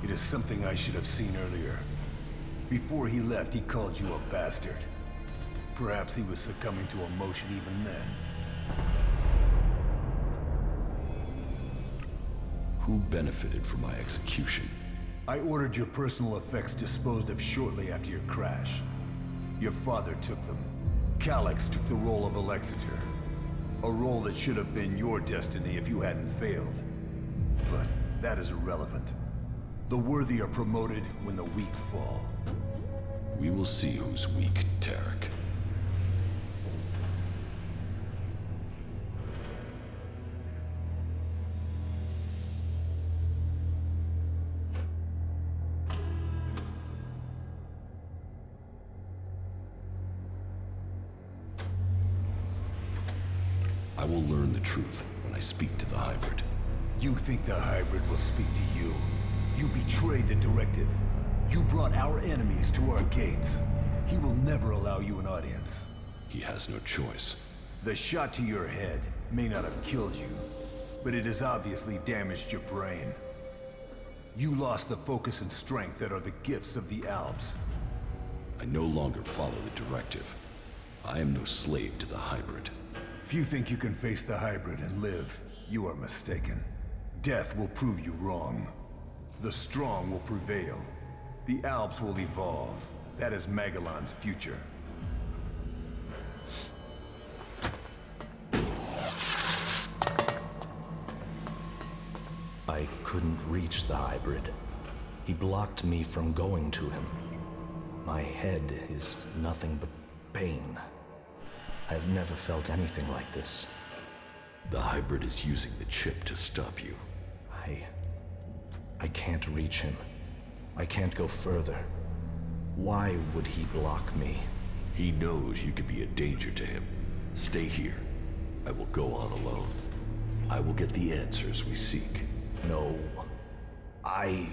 It is something I should have seen earlier. Before he left, he called you a bastard. Perhaps he was succumbing to emotion even then. Who benefited from my execution? I ordered your personal effects disposed of shortly after your crash. Your father took them. Kallax took the role of Elex-Chpt, a role that should have been your destiny if you hadn't failed. But that is irrelevant. The worthy are promoted when the weak fall. We will see who's weak, Tarek. I will learn the truth when I speak to the Hybrid. You think the Hybrid will speak to you? You betrayed the directive. You brought our enemies to our gates. He will never allow you an audience. He has no choice. The shot to your head may not have killed you, but it has obviously damaged your brain. You lost the focus and strength that are the gifts of the Albs. I no longer follow the directive. I am no slave to the hybrid. If you think you can face the hybrid and live, you are mistaken. Death will prove you wrong. The strong will prevail. The Albs will evolve. That is Magalan's future. I couldn't reach the hybrid. He blocked me from going to him. My head is nothing but pain. I've never felt anything like this. The hybrid is using the chip to stop you. I can't reach him. I can't go further. Why would he block me? He knows you could be a danger to him. Stay here. I will go on alone. I will get the answers we seek. No. I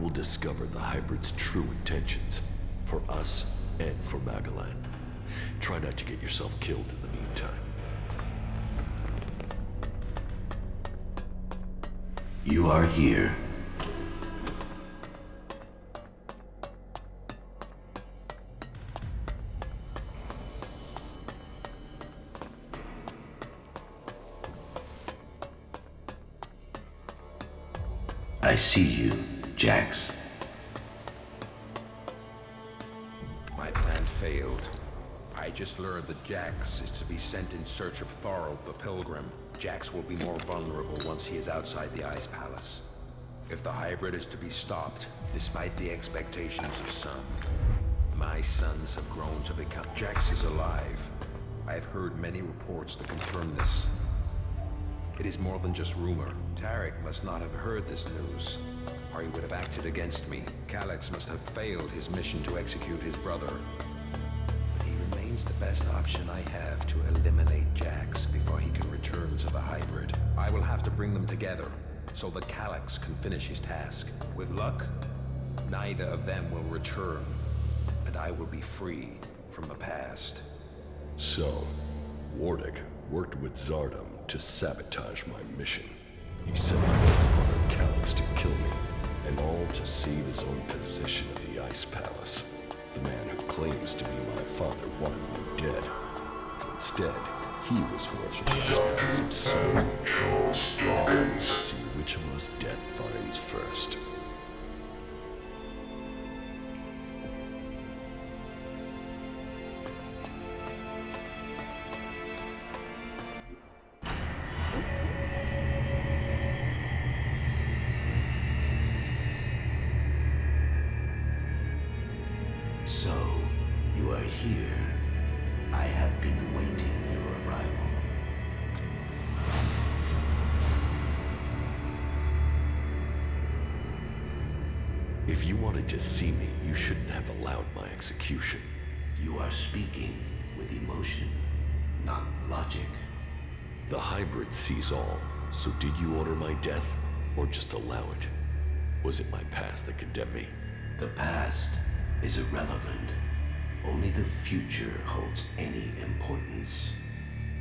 will discover the hybrid's true intentions. For us and for Magalan. Try not to get yourself killed in the meantime. You are here. I see you, Jax. My plan failed. I just learned that Jax is to be sent in search of Thorald the Pilgrim. Jax will be more vulnerable once he is outside the Ice Palace. If the hybrid is to be stopped, despite the expectations of some, my sons have grown to become... Jax is alive. I have heard many reports that confirm this. It is more than just rumor. Tarek must not have heard this news, or he would have acted against me. Kallax must have failed his mission to execute his brother. But he remains the best option I have to eliminate Jax before he can return to the hybrid. I will have to bring them together, so that Kallax can finish his task. With luck, neither of them will return, and I will be free from the past. So, Wardick worked with Zardom to sabotage my mission. He sent my brother Callax to kill me, and all to save his own position at the Ice Palace. The man who claims to be my father wanted me dead. Instead, he was forced to sacrifice himself. Let's see which of us death finds first. So, you are here. I have been awaiting your arrival. If you wanted to see me, you shouldn't have allowed my execution. You are speaking with emotion, not logic. The hybrid sees all, so did you order my death, or just allow it? Was it my past that condemned me? The past is irrelevant. Only the future holds any importance.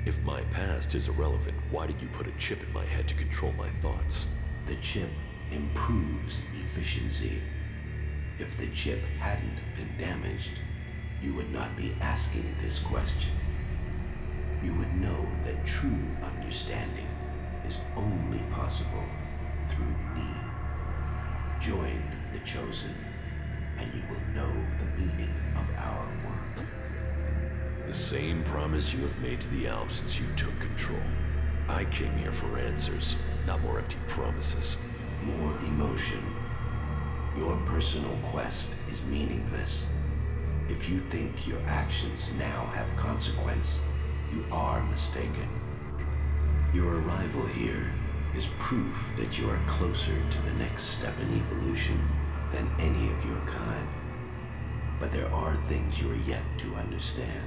If my past is irrelevant, why did you put a chip in my head to control my thoughts? The chip improves efficiency. If the chip hadn't been damaged, you would not be asking this question. You would know that true understanding is only possible through me. Join the Chosen, and you will know the meaning of our work. The same promise you have made to the Albs since you took control. I came here for answers, not more empty promises. More emotion. Your personal quest is meaningless. If you think your actions now have consequence, you are mistaken. Your arrival here is proof that you are closer to the next step in evolution than any of your kind. But there are things you are yet to understand.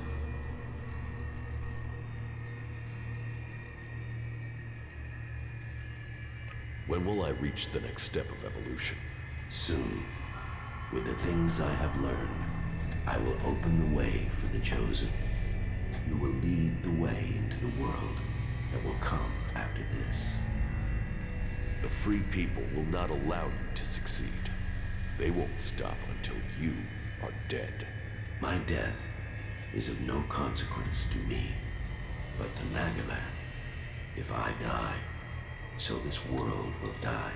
When will I reach the next step of evolution? Soon. With the things I have learned, I will open the way for the chosen. You will lead the way into the world that will come after this. The free people will not allow you to succeed. They won't stop until you are dead. My death is of no consequence to me, but to Magalan. If I die, so this world will die,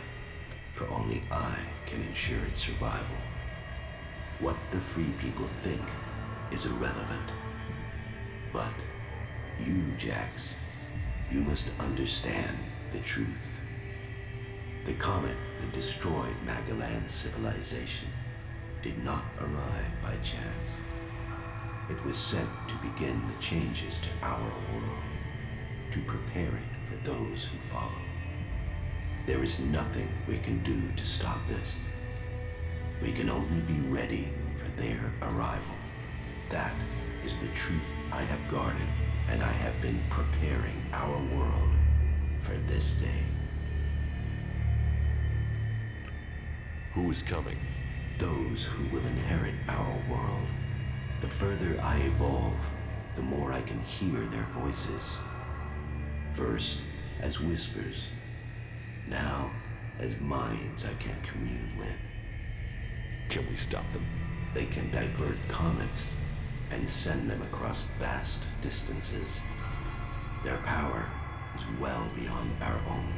for only I can ensure its survival. What the free people think is irrelevant. But you, Jax, you must understand the truth. The comet that destroyed Magalan's civilization did not arrive by chance. It was sent to begin the changes to our world, to prepare it for those who follow. There is nothing we can do to stop this. We can only be ready for their arrival. That is the truth I have guarded, and I have been preparing our world for this day. Who is coming? Those who will inherit our world. The further I evolve, the more I can hear their voices. First as whispers, now as minds I can commune with. Can we stop them? They can divert comets and send them across vast distances. Their power is well beyond our own.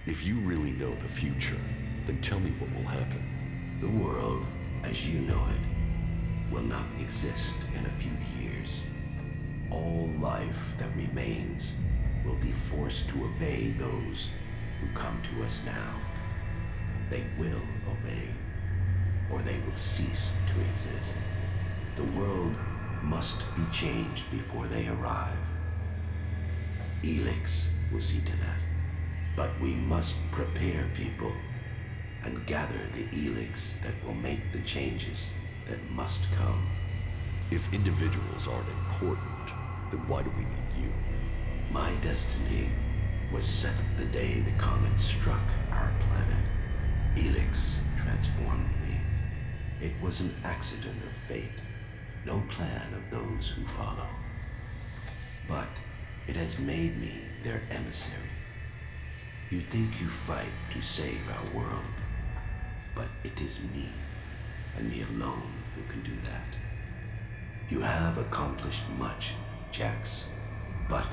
If you really know the future, then tell me what will happen. The world, as you know it, will not exist in a few years. All life that remains will be forced to obey those who come to us now. They will obey, or they will cease to exist. The world must be changed before they arrive. Elex will see to that. But we must prepare people and gather the Elex that will make the changes that must come. If individuals aren't important, then why do we need you? My destiny was set the day the comet struck our planet. Elex transformed me. It was an accident of fate, no plan of those who follow. But it has made me their emissary. You think you fight to save our world, but it is me, and me alone, who can do that. You have accomplished much, Jax, but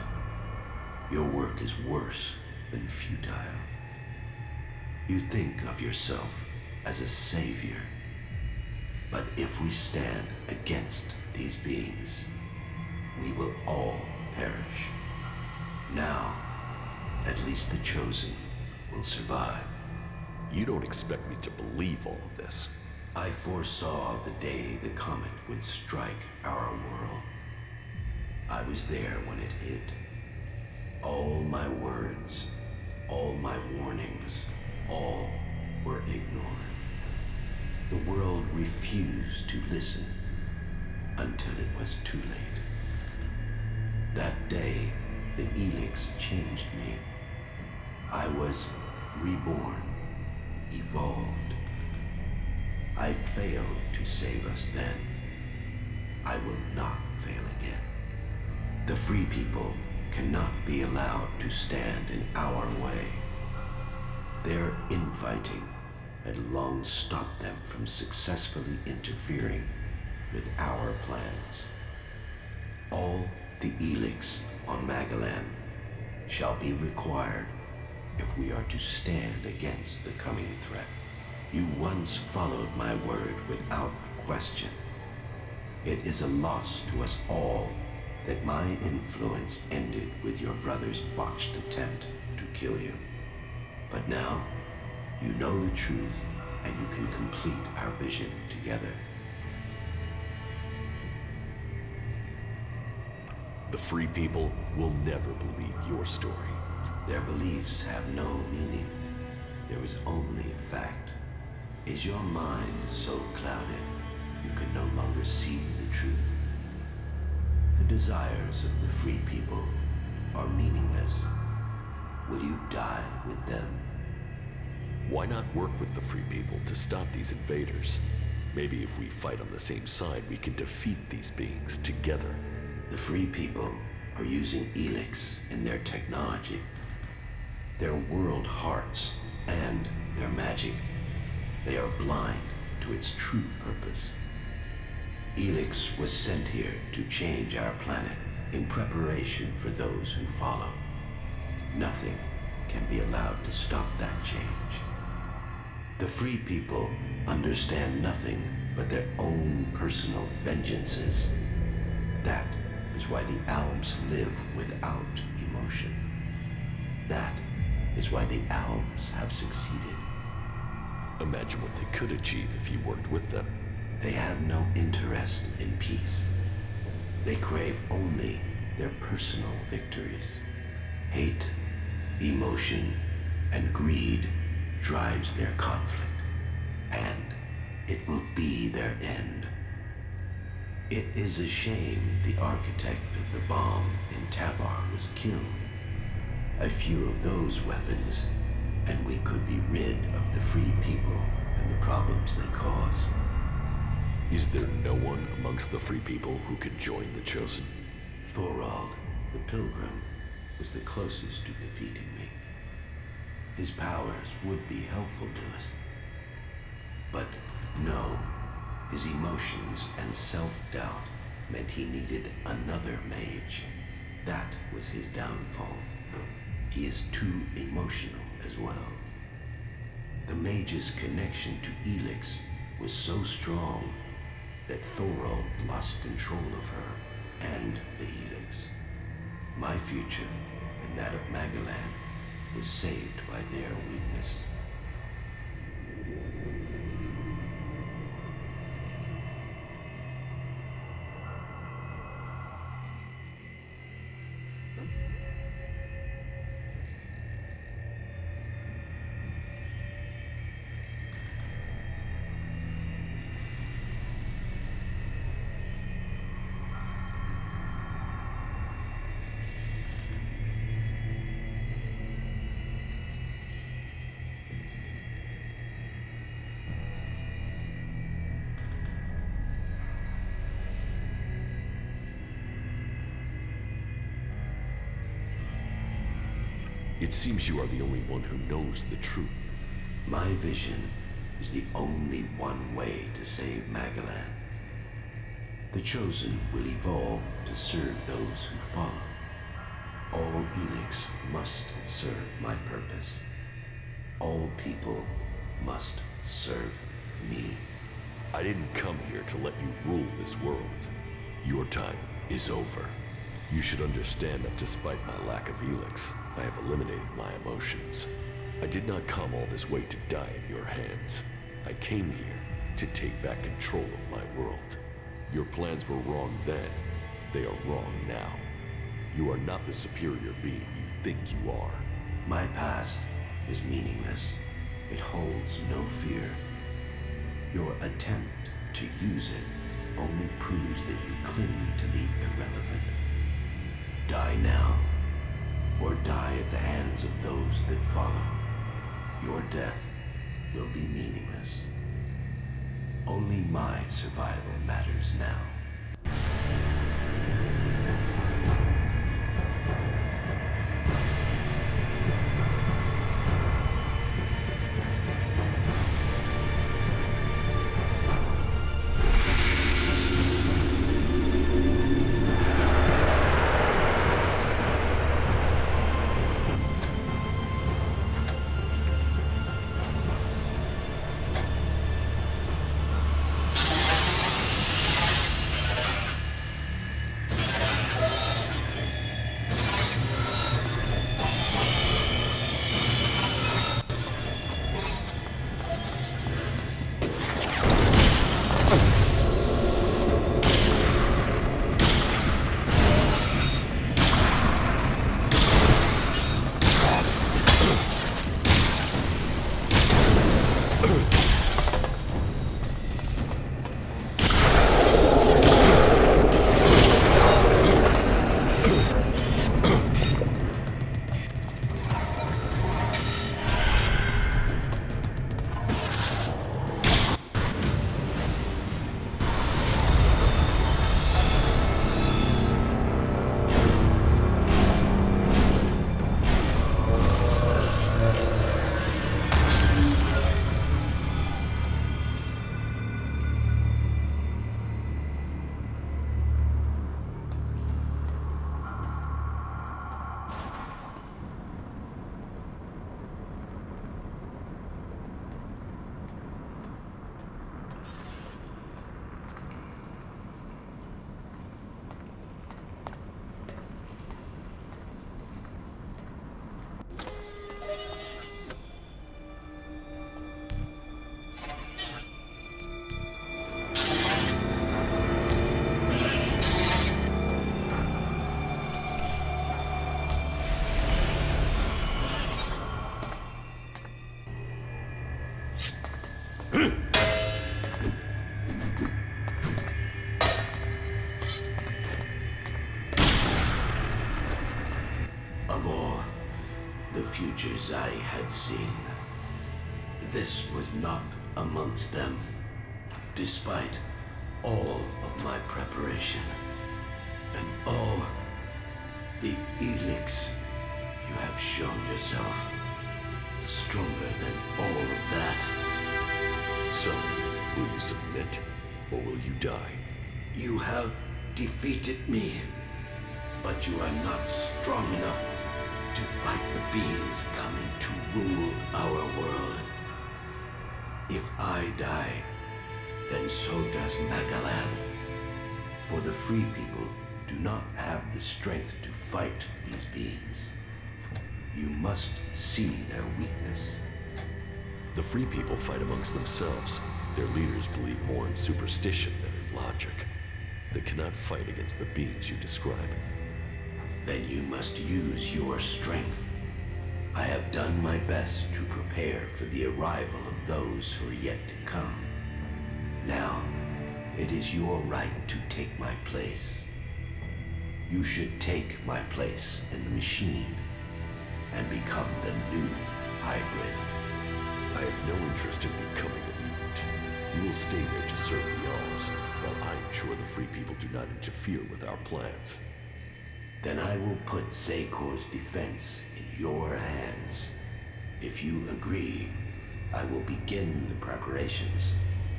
your work is worse than futile. You think of yourself as a savior, but if we stand against these beings, we will all perish. Now, at least the chosen will survive. You don't expect me to believe all of this. I foresaw the day the comet would strike our world. I was there when it hit. All my words, all my warnings, all were ignored. The world refused to listen until it was too late. That day, the Elex changed me. I was reborn, evolved. I failed to save us then. I will not fail again. The free people cannot be allowed to stand in our way. Their infighting had long stopped them from successfully interfering with our plans. All the Elex on Magalan shall be required if we are to stand against the coming threat. You once followed my word without question. It is a loss to us all that my influence ended with your brother's botched attempt to kill you. But now, you know the truth, and you can complete our vision together. The free people will never believe your story. Their beliefs have no meaning. There is only fact. Is your mind so clouded you can no longer see the truth? The desires of the free people are meaningless. Will you die with them? Why not work with the Free People to stop these invaders? Maybe if we fight on the same side, we can defeat these beings together. The Free People are using Elex in their technology, their world hearts, and their magic. They are blind to its true purpose. Elex was sent here to change our planet in preparation for those who follow. Nothing can be allowed to stop that change. The Free People understand nothing but their own personal vengeances. That is why the Albs live without emotion. That is why the Albs have succeeded. Imagine what they could achieve if you worked with them. They have no interest in peace. They crave only their personal victories. Hate, emotion, and greed drives their conflict, and it will be their end. It is a shame the architect of the bomb in Tavar was killed. A few of those weapons, and we could be rid of the Free People and the problems they cause. Is there no one amongst the Free People who could join the Chosen? Thorald, the Pilgrim, was the closest to defeating me. His powers would be helpful to us. But no, his emotions and self-doubt meant he needed another mage. That was his downfall. He is too emotional as well. The mage's connection to Elex was so strong that Thorald lost control of her and the Elex. My future and that of Magalan was saved by their weakness. It seems you are the only one who knows the truth. My vision is the only one way to save Magalan. The Chosen will evolve to serve those who follow. All Elex must serve my purpose. All people must serve me. I didn't come here to let you rule this world. Your time is over. You should understand that despite my lack of Elex, I have eliminated my emotions. I did not come all this way to die at your hands. I came here to take back control of my world. Your plans were wrong then. They are wrong now. You are not the superior being you think you are. My past is meaningless. It holds no fear. Your attempt to use it only proves that you cling to the irrelevant. Die now, or die at the hands of those that follow. Your death will be meaningless. Only my survival matters now. futures I had seen. This was not amongst them, despite all of my preparation and all the Elex you have shown yourself stronger than all of that. So, will you submit, or will you die? You have defeated me, but you are not strong enough to fight the beings coming to rule our world. If I die, then so does Magalan. For the free people do not have the strength to fight these beings. You must see their weakness. The free people fight amongst themselves. Their leaders believe more in superstition than in logic. They cannot fight against the beings you describe. Then you must use your strength. I have done my best to prepare for the arrival of those who are yet to come. Now, it is your right to take my place. You should take my place in the machine and become the new hybrid. I have no interest in becoming a mutant. You will stay there to serve the Albs, while I ensure the free people do not interfere with our plans. Then I will put Zekor's defense in your hands. If you agree, I will begin the preparations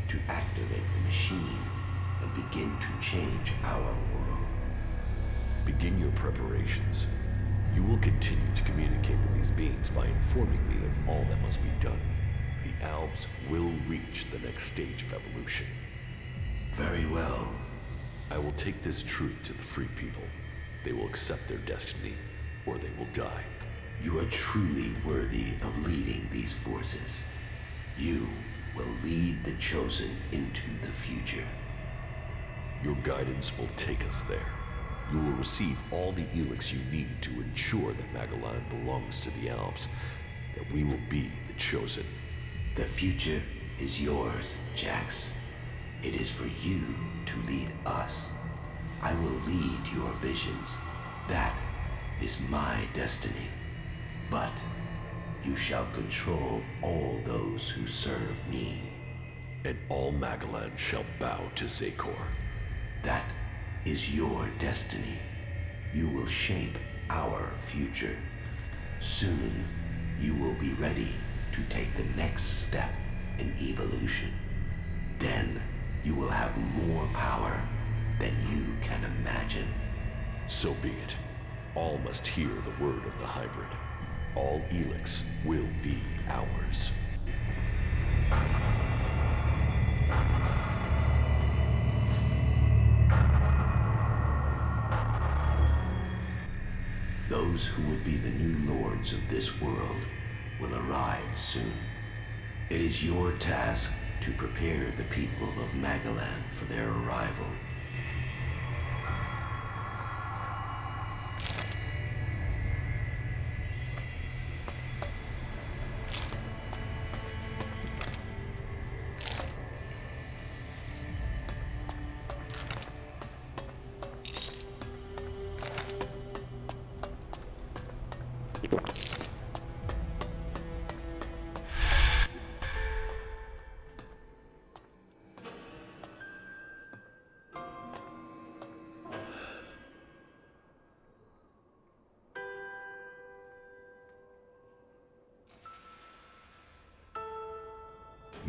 to activate the machine and begin to change our world. Begin your preparations. You will continue to communicate with these beings by informing me of all that must be done. The Albs will reach the next stage of evolution. Very well. I will take this truth to the free people. They will accept their destiny, or they will die. You are truly worthy of leading these forces. You will lead the Chosen into the future. Your guidance will take us there. You will receive all the Elex you need to ensure that Magalan belongs to the Albs, that we will be the Chosen. The future is yours, Jax. It is for you to lead us. I will lead your visions. That is my destiny. But you shall control all those who serve me. And all Magalan shall bow to Zekor. That is your destiny. You will shape our future. Soon, you will be ready to take the next step in evolution. Then, you will have more power than you can imagine. So be it. All must hear the word of the hybrid. All Elex will be ours. Those who would be the new lords of this world will arrive soon. It is your task to prepare the people of Magalan for their arrival.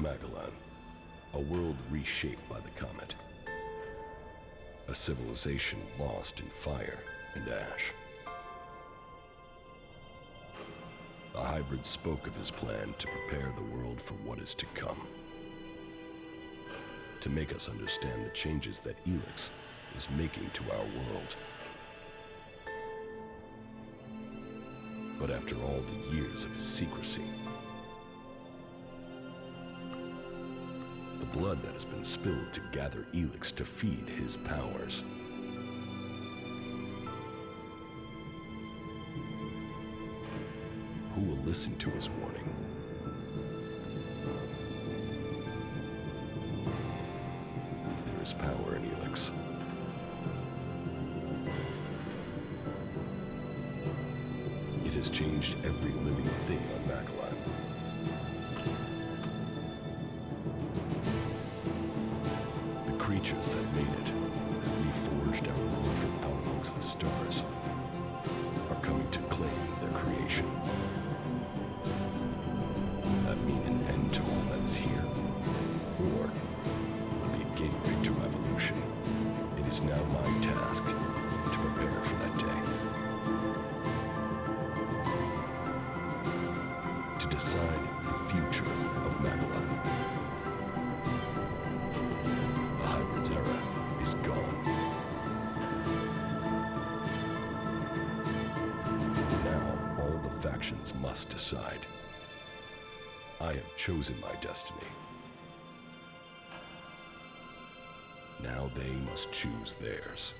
Magalan, a world reshaped by the comet. A civilization lost in fire and ash. The hybrid spoke of his plan to prepare the world for what is to come. To make us understand the changes that Elex is making to our world. But after all the years of his secrecy, the blood that has been spilled to gather Elex to feed his powers. Who will listen to his warning? There is power in Elex. It has changed changed every living thing on Magalan. The creatures that made it, that reforged our world from out amongst the stars, are coming to claim their creation. Will that mean an end to all that is here? Or will it be a gateway to revolution? It is now my task to prepare for that day. To decide the future of Magalan. The Hybrid's era is gone. Now all the factions must decide. I have chosen my destiny. Now they must choose theirs.